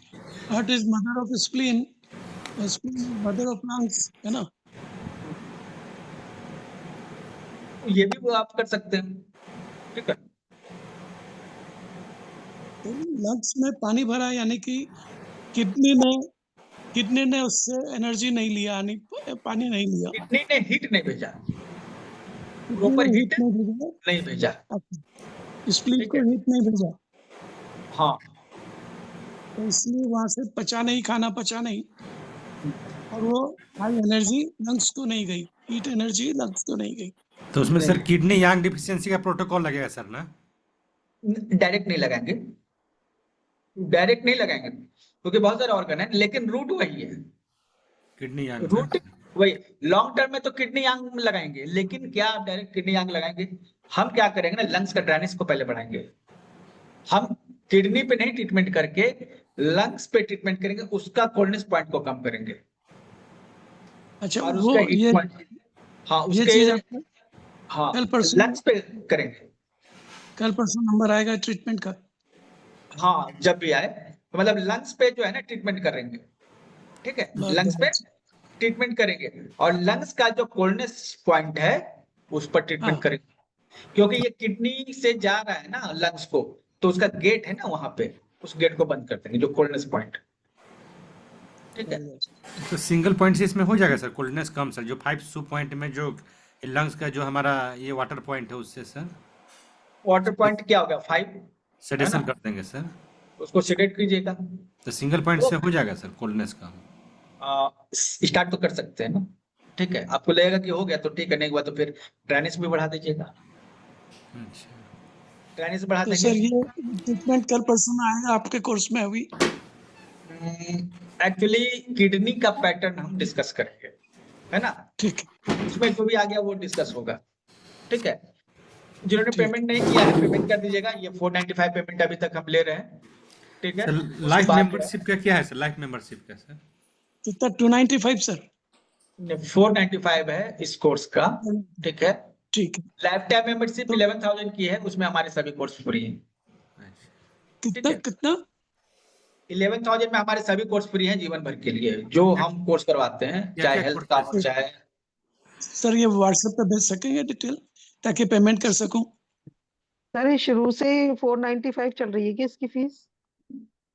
heart is mother of spleen, spleen mother of lungs, है ना। ये भी वो आप कर सकते हैं। ठीक है, लंग्स में पानी भरा, यानी कि किडनी ने उससे एनर्जी नहीं लिया, यानी पानी नहीं लिया। किडनी ने हीट नहीं भेजा, प्रॉपर हीट नहीं भेजा, स्प्लीन को हीट नहीं भेजा। हाँ, तो इसलिए वहां से पचा नहीं, खाना पचा नहीं, और वो हाई एनर्जी लंग्स को नहीं गई, हीट एनर्जी लंग्स को नहीं गई। तो उसमें सर किडनी यांग डिफिशियंसी का प्रोटोकॉल लगेगा सर ना? डायरेक्ट नहीं लगाएंगे, क्योंकि बहुत सारे ऑर्गन है, लेकिन रूट वही है। किडनी यांग रूट वही लॉन्ग टर्म में तो किडनी यांग लगाएंगे, लेकिन क्या आप डायरेक्ट किडनी यांग लगाएंगे? हम क्या करेंगे ना, लंग्स का ड्रेनेज को पहले बढ़ाएंगे। हम किडनी पे नहीं ट्रीटमेंट करके लंग्स पे ट्रीटमेंट करेंगे, उसका कोल्डनेस पॉइंट को कम करेंगे अच्छा और वो उसका हीट ये पॉइंट, हाँ ये उसके, चीज आपका हाँ कल परसों लंग्स पे करेंगे। कल परसों नंबर आएगा ट्रीटमेंट का। हाँ जब भी आए तो मतलब लंग्स पे जो है ना ट्रीटमेंट करेंगे, ठीक है, बहुत लंग्स पे बढ़िया। ट्रीटमेंट करेंगे और लंग्स का जो कोल्डनेस पॉइंट है उस पर ट्रीटमेंट हाँ करेंगे, क्योंकि ये किडनी से जा रहा है ना लंग्स को, तो उसका गेट है ना वहां पे, उस गेट को बंद कर देंगे जो कोल्डनेस पॉइंट, ठीक है। बढ़िया। तो सिंगल पॉइंट से इसमें हो जाएगा सर कोल्डनेस कम सर, जो 5 सूप पॉइंट में जो लंग्स का जो हमारा ये वाटर पॉइंट है उससे सर वाटर पॉइंट क्या होगा 5 है सेडेशन ना, कर देंगे सर। उसको सेडेट कीजिएगा तो सिंगल पॉइंट तो से हो जाएगा सर कोल्डनेस कम। स्टार्ट तो कर सकते हैं ना, ठीक है। आपको लगेगा कि हो गया तो ठीक है, नहीं हुआ तो फिर ड्रेनेज भी बढ़ा दीजिएगा, अच्छा ड्रेनेज बढ़ा तो देंगे। सर ये ट्रीटमेंट कल परसों में आएगा आपके कोर्स में अभी? एक्चुअली किडनी का पैटर्न हम डिस्कस करेंगे, है ना, ठीक है उसमें जो भी आ गया वो डिस्कस होगा, ठीक है। जिन्होंने ठीक। पेमेंट नहीं किया है पेमेंट कर दीजिएगा, ये 495 पेमेंट अभी तक हम ले रहे हैं, ठीक है। सर उसके लाइफ बाद मेंबरशिप का क्या है सर, लाइफ मेंबरशिप का सर? कितना 295 सर? 495 है इस कोर्स का, ठीक है। ठीक है। लाइफ टाइम मेंबरशिप तो 11,000 की है, उसमें हमारे सभी कोर्स फ्री हैं, ठीक कितना है। कितना 11,000 में हमारे सभी कोर्स फ्री हैं जीवन भर के लिए, जो हम कोर्स करवाते हैं, क्या चाहे क्या हेल्थ कोर्स का है हो सर? चाहे, सर ये व्हाट्सएप पे भेज सकेंगे डिटेल ताकि पेमेंट कर सकूं? सर ये शुरू से 495 चल रही है कि इसकी फीस?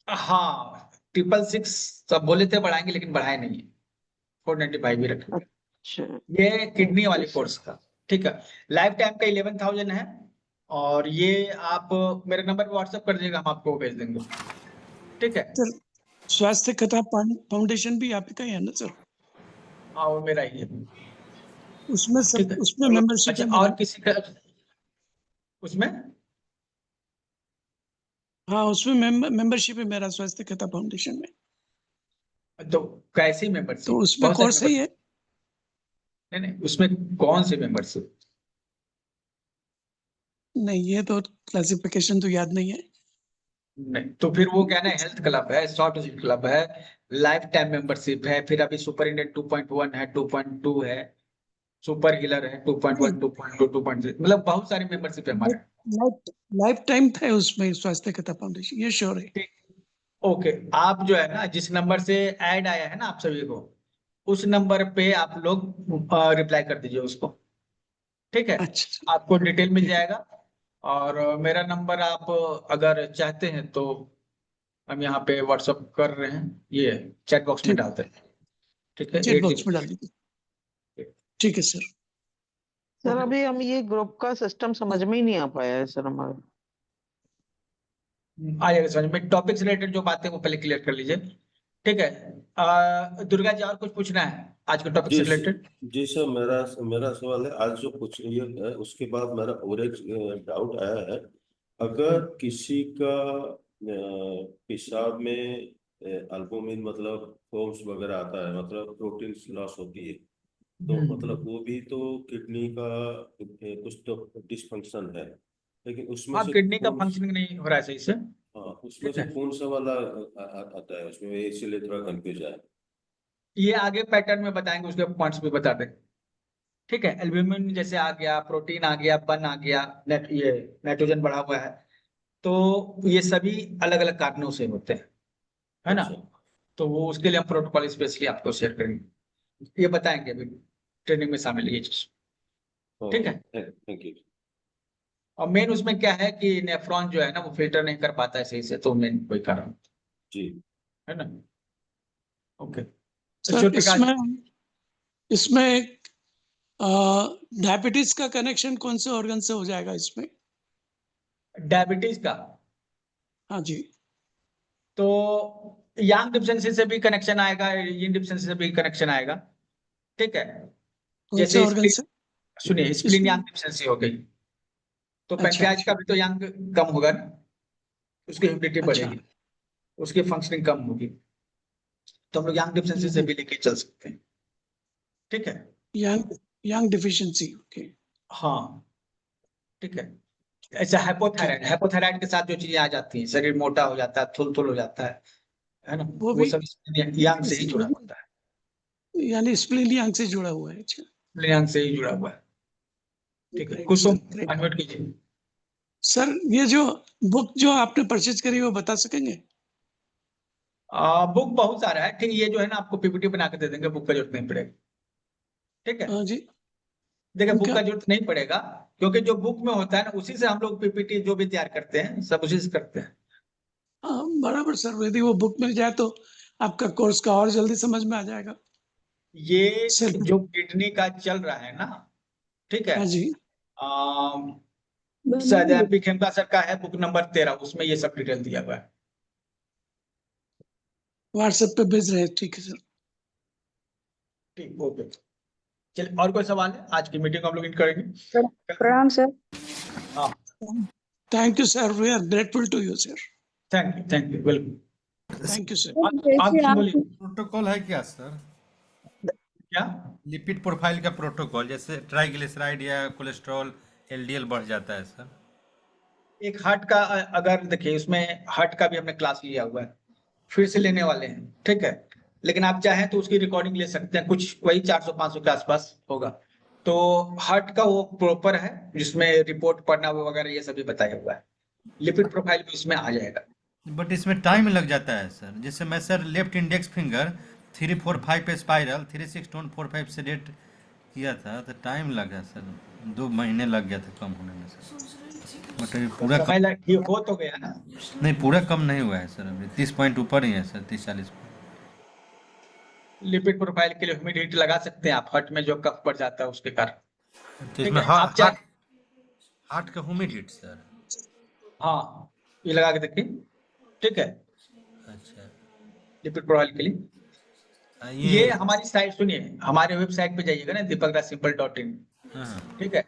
हाँ 666 सब बोले थे बढ़ाएंगे लेकिन बढ़ाए नहीं, 495 भी रखे। अच्छा ये किडनी वाले ओके कोर्स का, ठीक है। लाइफ टाइम का 11,000 है, और ये आप मेरे नंबर पे व्हाट्सएप कर दीजिएगा, हम आपको भेज देंगे, ठीक है। सर स्वास्थ्य कथा फाउंडेशन भी आप ही का ही है ना सर? हाँ वो मेरा ही है, उसमें ठीक सब है। उसमें मेंबरशिप अच्छा है मेरा। और किसी का उसमें, हाँ उसमें मेंबरशिप है मेरा स्वास्थ्य कथा फाउंडेशन में। तो कैसी तो मेंबरशिप, उसमें बहुत सारी कोर्स ही है। मेंबरशिप, नहीं नहीं उसमें कौन सी मेंबरशिप? नहीं ये तो क्लासिफिकेशन तो याद नहीं है। नहीं तो फिर वो क्या है ना, हेल्थ क्लब है, शॉर्ट क्लब है, लाइफ टाइम मेंबरशिप है, फिर अभी सुपर इंडियन 2.1 है, 2.2 है, सुपर हीलर है 2.1, 2.2, 2.3, मतलब बहुत सारी मेंबरशिप है हमारे। लाइफ लाइफ टाइम था उसमें स्वास्थ्य कथा फाउंडेशन, ये श्योर है। ठीक, ओके। आप जो है ना जिस नंबर से ऐड आया है ना आप सभी को, उस नंबर पे आप लोग रिप्लाई कर दीजिए उसको, ठीक है। अच्छा आपको डिटेल मिल ठीक है। जाएगा, और मेरा नंबर आप अगर चाहते हैं तो हम यहाँ पे व्हाट्सअप कर रहे हैं, ये चैट बॉक्स में ठीक डालते हैं, ठीक है। चेक 80, बॉक्स में डाल दीजिए। ठीक है सर। Sir okay. अभी हम ये ग्रुप का सिस्टम समझ में ही नहीं आ पाया है सर हमारा। आ जाएगा समझ में, टॉपिक से रिलेटेड जो बातें वो पहले क्लियर कर लीजिए, ठीक है। दुर्गा जी और कुछ पूछना है आज के टॉपिक से जी रिलेटेड? जी सर, मेरा मेरा सवाल है, आज जो कुछ ये है उसके बाद मेरा और एक डाउट आया है। अगर किसी का पेशाब में अल्बुमिन मतलब फोम्स वगैरह आता है, मतलब प्रोटीन लॉस होती है, तो मतलब वो भी तो किडनी का कुछ तो डिसफंक्शन है, लेकिन उसमें हाँ से किडनी का कौन फंक्शनिंग नहीं हो रहा है सही से, हाँ उसमें ठीक से है। कौन सा वाला आता है उसमें, इसीलिए थोड़ा कंफ्यूज है। ये आगे पैटर्न में बताएंगे, उसके पॉइंट्स भी बता दें, ठीक है। एल्ब्यूमिन जैसे आ गया, प्रोटीन आ गया, बन आ गया, ये नाइट्रोजन बढ़ा हुआ है, तो ये सभी अलग अलग कारणों से होते हैं, है ना। अच्छा तो वो उसके लिए हम प्रोटोकॉल स्पेशली आपको शेयर करेंगे, ये बताएंगे अभी ट्रेनिंग में शामिल ये चीज, ठीक है। Thank you. और मेन उसमें क्या है कि नेफ्रॉन जो है ना वो फिल्टर नहीं कर पाता है सही से, तो मेन कोई कारण जी है ना। ओके, तो सर शिव प्रकाश इसमें इसमें डायबिटीज का कनेक्शन कौन से ऑर्गन से हो जाएगा इसमें? डायबिटीज का, हाँ जी। तो यांग डिफिशिएंसी से भी कनेक्शन आएगा, यीन डिफिशिएंसी से भी कनेक्शन आएगा, ठीक है। कौन से जैसे ऑर्गन स्प्लीन, से सुनिए स्प्लीन इसमें? यांग डिफिशिएंसी हो गई, तो अच्छा पैंक्रियाज का भी तो यांग कम होगा ना, उसकी ह्यूमिडिटी अच्छा बढ़ेगी, उसकी फंक्शनिंग कम होगी, तो हम लोग यांग डिफिशिएंसी से हम्म, भी लेके चल सकते हैं, ठीक है। Young deficiency, okay. हाँ, ठीक है। ऐसा हाइपोथायराइड के साथ जो चीजें आ जाती हैं, शरीर मोटा हो जाता है, थुल हो जाता है ना, वो वो भी सब यांग से ही जुड़ा होता है, यानी स्प्लीन यंग से जुड़ा हुआ है। अच्छा, यांग से ही जुड़ा हुआ है। ठीक है, Great, कुछ तो sir, great. अनम्यूट कीजिए। सर ये जो बुक जो आपने परचेज करी वो बता सकेंगे? बुक बहुत सारा है, ठीक है। ये जो है ना, आपको पीपीटी बना के दे देंगे, बुक का जरूरत नहीं पड़ेगा। ठीक है, हाँ जी, देखिए बुक क्या? का जरूरत नहीं पड़ेगा, क्योंकि जो बुक में होता है ना, उसी से हम लोग पीपीटी जो भी तैयार करते हैं सब उसी से करते हैं। हाँ बराबर सर, यदि वो बुक मिल जाए तो आपका कोर्स का और जल्दी समझ में आ जाएगा। ये सर जो किडनी का चल रहा है ना, ठीक है, हाँ जी, शायद पी खेमका सर का है बुक नंबर 13, उसमें ये सब डिटेल दिया हुआ है। व्हाट्सएप पे भेज रहे हैं, ठीक है सर। ठीक, ओके। चलिए, और कोई सवाल है? आज की मीटिंग हम लोग इन करेंगे। प्रणाम सर। हाँ, thank you sir, we are grateful to you sir. Thank you, welcome. Thank you sir. आप जैसे बोलिए। प्रोटोकॉल है क्या सर? क्या? लिपिड प्रोफाइल का प्रोटोकॉल, जैसे ट्राइग्लिसराइड या कोलेस्ट्रॉल एलडीएल बढ़ जाता है सर। एक हार्ट का, अगर देखिए उसमें हार्ट का भी हमने क्लास लिया हुआ है, फिर से लेने वाले हैं, ठीक है। लेकिन आप चाहें तो उसकी रिकॉर्डिंग ले सकते हैं, कुछ वही 400-500 के आसपास होगा। तो हार्ट का वो प्रॉपर है, जिसमें रिपोर्ट पढ़ना वगैरह ये सभी बताया हुआ है। लिपिड प्रोफाइल भी उसमें आ जाएगा। बट इसमें टाइम लग जाता है सर। जैसे मैं सर लेफ्ट इंडेक्स फिंगर 3-4-5 पे स्पाइरल 3-6-4-5 से डेट किया था, तो टाइम लगा सर, 2 महीने लग गया था कम होने में सर। बट अभी पूरा समय ये हो तो गया ना। नहीं, पूरा कम नहीं हुआ है सर, अभी 30 पॉइंट ऊपर ही है सर, 30-40 पॉइंट। लिपिड प्रोफाइल के लिए ह्यूमिडिटी लगा सकते हैं आप, हार्ट में जो कफ बढ़ जाता है उसके कारण। तो ठीक इसमें है, आप हार्ट का ह्यूमिड सर। हाँ, ये लगा के देखिए, ठीक है। अच्छा, लिपिड प्रोफाइल के लिए ये हमारी साइट सुनिए, हमारे वेबसाइट पे जाइएगा ना, deepakrasimple.in, हाँ, ठीक है।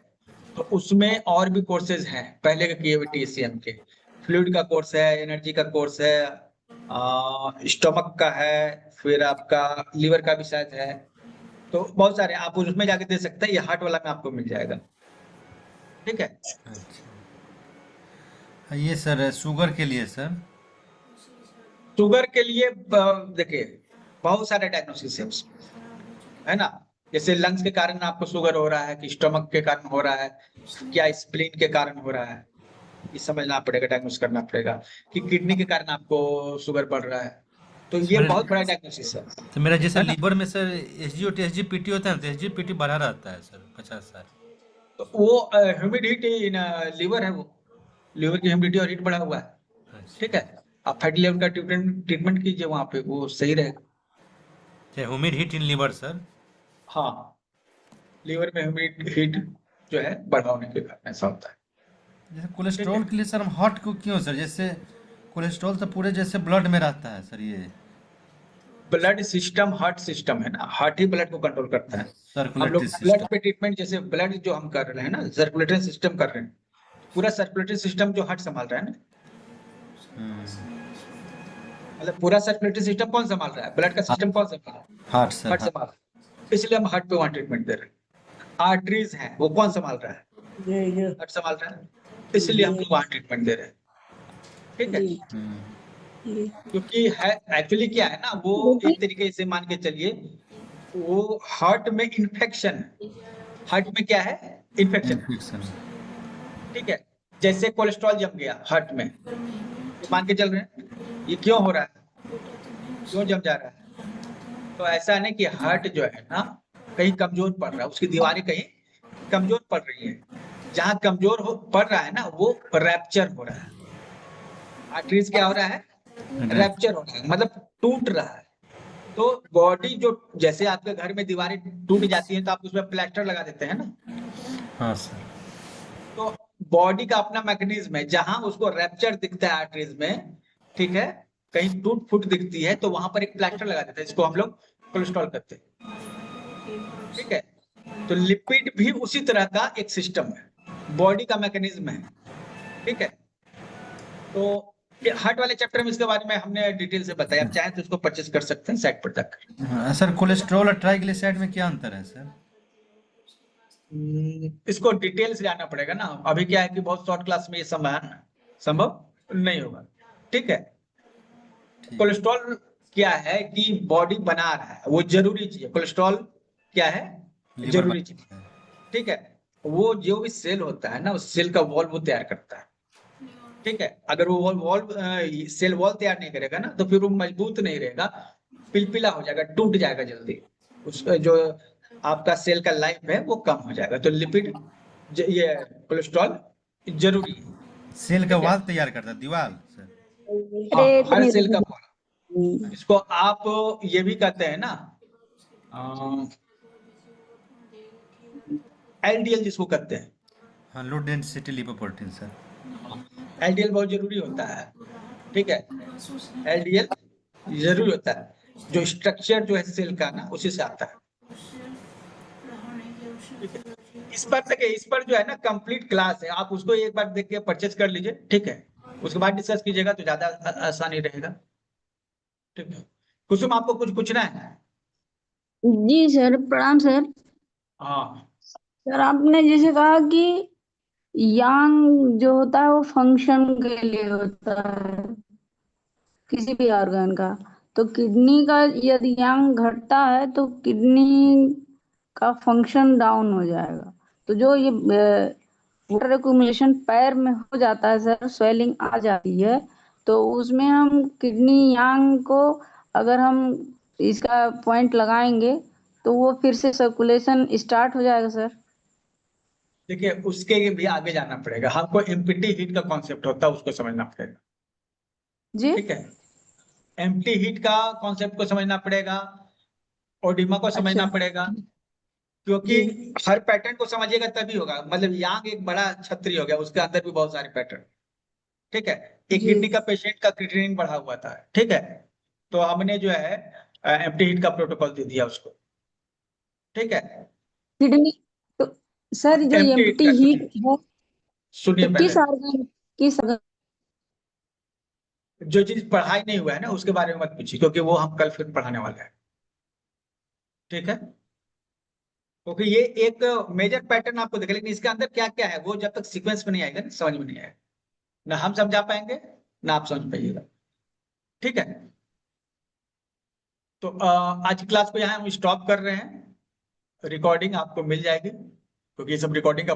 तो उसमें और भी कोर्सेज हैं पहले के किए हुए TCM के। फ्लूइड का कोर्स है, एनर्जी का कोर्स है, स्टमक का है, फिर आपका लीवर का भी शायद है। तो बहुत सारे आप उसमें जाके दे सकते हैं, ये हार्ट वाला में आपको मिल जाएगा। ठीक है, अच्छा। ये सर शुगर के लिए सर? शुगर के लिए देखिए बहुत सारे डायग्नोसिस है उसमें, है ना। जैसे लंग्स के कारण आपको शुगर हो रहा है, कि स्टमक के कारण हो रहा है, क्या स्प्लीन के कारण हो रहा है, ये समझना पड़ेगा, डायग्नोस करना पड़ेगा। कि किडनी के कारण आपको शुगर बढ़ रहा है, तो ये बहुत बड़ा डायग्नोसिस है। तो मेरा जैसे लीवर में सर SGOT SGPT होता है, तो SGPT बढ़ा रहता है सर 50 साल। तो वो ह्यूमिडिटी इन लीवर है, वो लीवर की ह्यूमिडिटी और हीट बढ़ा हुआ है। ठीक है, आप फैटी लीवर का ट्रीटमेंट कीजिए वहां पे, वो सही रहेगा। Humid heat in liver sir? हाँ, लीवर में ह्यूमिड हीट जो है बढ़ा होने के कारण ऐसा होता है। जैसे कोलेस्ट्रॉल के लिए सर हम हार्ट को क्यों सर, जैसे कोलेस्ट्रॉल तो पूरे जैसे ब्लड में रहता है सर, ये ब्लड सिस्टम हार्ट सिस्टम है ना, हार्ट ही ब्लड को कंट्रोल करता है। हम लोग सर्कुलेटरी ब्लड सिस्टम। पे ट्रीटमेंट, जैसे ब्लड जो हम कर रहे हैं ना, सर्कुलेटरी सिस्टम कर रहे हैं, पूरा सर्कुलेटरी सिस्टम जो हार्ट संभाल रहा है ना, मतलब पूरा सर्कुलेटरी सिस्टम कौन संभाल रहा है? ब्लड का सिस्टम कौन संभाल रहा है? Heart sir. हार्ट संभाल रहा है। इसलिए हम हार्ट पे वहां ट्रीटमेंट दे रहे हैं। आर्टरीज हैं, वो कौन संभाल रहा है? हार्ट संभाल रहा है, इसलिए हम लोग वहां ट्रीटमेंट दे रहे हैं। ठीक है, क्योंकि है एक्चुअली क्या है ना, वो एक तरीके से मान के चलिए, वो हार्ट में इन्फेक्शन, हार्ट में क्या है? इन्फेक्शन। ठीक है, जैसे कोलेस्ट्रॉल जम गया हार्ट में, मान के चल रहे हैं, ये क्यों हो रहा है, क्यों जम जा रहा है? तो ऐसा नहीं कि हार्ट जो है ना कहीं कमजोर पड़ रहा है, उसकी दीवारें कहीं कमजोर पड़ रही है। जहां कमजोर पड़ रहा है ना, वो रैप्चर हो रहा है। आर्टरीज क्या हो रहा है? रैप्चर हो रहा है, मतलब टूट रहा है। तो बॉडी जो, जैसे आपके घर में दीवारें टूट जाती हैं तो आप उसमें प्लास्टर लगा देते हैं ना। हाँ सर। तो बॉडी का अपना मैकेनिज्म है, जहां उसको रैप्चर दिखता है आर्टरीज में, ठीक है, कहीं टूट फूट दिखती है तो वहां पर एक प्लास्टर लगा देते हैं, इसको हम लोग कोलेस्ट्रॉल करते हैं। ठीक है, तो लिपिड भी उसी तरह का एक सिस्टम है, बॉडी का मैकेनिज्म है। ठीक है, तो हार्ट वाले चैप्टर में इसके बारे में हमने डिटेल से बताया, आप चाहें तो इसको परचेस कर सकते हैं साइट पर जाकर। हाँ, सर कोलेस्ट्रॉल और ट्राइग्लिसराइड में क्या अंतर है सर? इसको डिटेल से जानना पड़ेगा ना, अभी क्या है कि बहुत शॉर्ट क्लास में ये संभव नहीं होगा। ठीक है, कोलेस्ट्रॉल क्या है कि बॉडी बना रहा है, वो जरूरी चीज है। कोलेस्ट्रॉल क्या है? जरूरी चीज। ठीक है, वो जो भी सेल होता है ना, उस सेल का वॉल वो तैयार करता है। ठीक है, अगर वो सेल वॉल तैयार नहीं करेगा ना, तो फिर वो मजबूत नहीं रहेगा, पिलपिला हो जाएगा, टूट जाएगा जल्दी। उस जो आपका सेल का लाइफ है वो कम हो जाएगा। तो लिपिड ये कोलेस्ट्रॉल जरूरी है। सेल का वॉल तैयार करता है, दीवार सर? हाँ, हर सेल का वॉल। इसको आप ये भी कहते हैं ना, एलडीएल जिसको कहते हैं। हाँ, low density lipoprotein sir. LDL बहुत जरूरी होता है। ठीक है, एलडीएल जरूरी होता है, जो स्ट्रक्चर जो है सेल का ना, उसी से आता है। इस पर जो है ना कंप्लीट क्लास है, आप उसको एक बार देख के परचेज कर लीजिए। ठीक है, उसके बाद डिस्कस कीजिएगा तो ज्यादा आसानी रहेगा। ठीक है, कुसुम आपको कुछ पूछना है? जी सर, प्रणाम सर। हाँ सर आपने जैसे कहा कि यांग जो होता है वो फंक्शन के लिए होता है किसी भी ऑर्गन का, तो किडनी का यदि यांग घटता है तो किडनी का फंक्शन डाउन हो जाएगा। तो जो ये वाटर एक्यूमुलेशन पैर में हो जाता है सर, स्वेलिंग आ जाती है, तो उसमें हम किडनी यांग को अगर हम इसका पॉइंट लगाएंगे तो वो फिर से सर्कुलेशन स्टार्ट हो जाएगा सर। देखिए, उसके भी आगे जाना पड़ेगा, हमको एम्प्टी हीट का कॉन्सेप्ट होता है, उसको समझना पड़ेगा। जी ठीक है, एम्प्टी हीट का कॉन्सेप्ट को समझना पड़ेगा, ओडिमा को समझना पड़ेगा, क्योंकि हर पैटर्न को समझिएगा तभी होगा। मतलब यांग एक बड़ा छतरी हो गया, उसके अंदर भी बहुत सारे पैटर्न। ठीक है, एक किडनी का पेशेंट का क्रिएटिनिन बढ़ा हुआ था। ठीक है, तो हमने जो है एम्प्टी हीट का प्रोटोकॉल दे दिया उसको। ठीक है, किडनी तो सर जो एम्प्टी हीट है सुनिए तो पहले, किस organ जो चीज पढ़ाई नहीं हुआ है ना उसके बारे में मत पूछिए, क्योंकि वो हम कल फिर पढ़ाने वाले हैं। ठीक है, क्योंकि ये एक मेजर पैटर्न आपको देखेगा, लेकिन इसके अंदर क्या क्या है वो जब तक सीक्वेंस में नहीं आएगा ना, समझ में नहीं आएगा, ना हम समझा पाएंगे ना आप समझ पाइएगा। ठीक है, तो आज की क्लास को यहाँ हम स्टॉप कर रहे हैं। रिकॉर्डिंग आपको मिल जाएगी, क्योंकि ये सब रिकॉर्डिंग का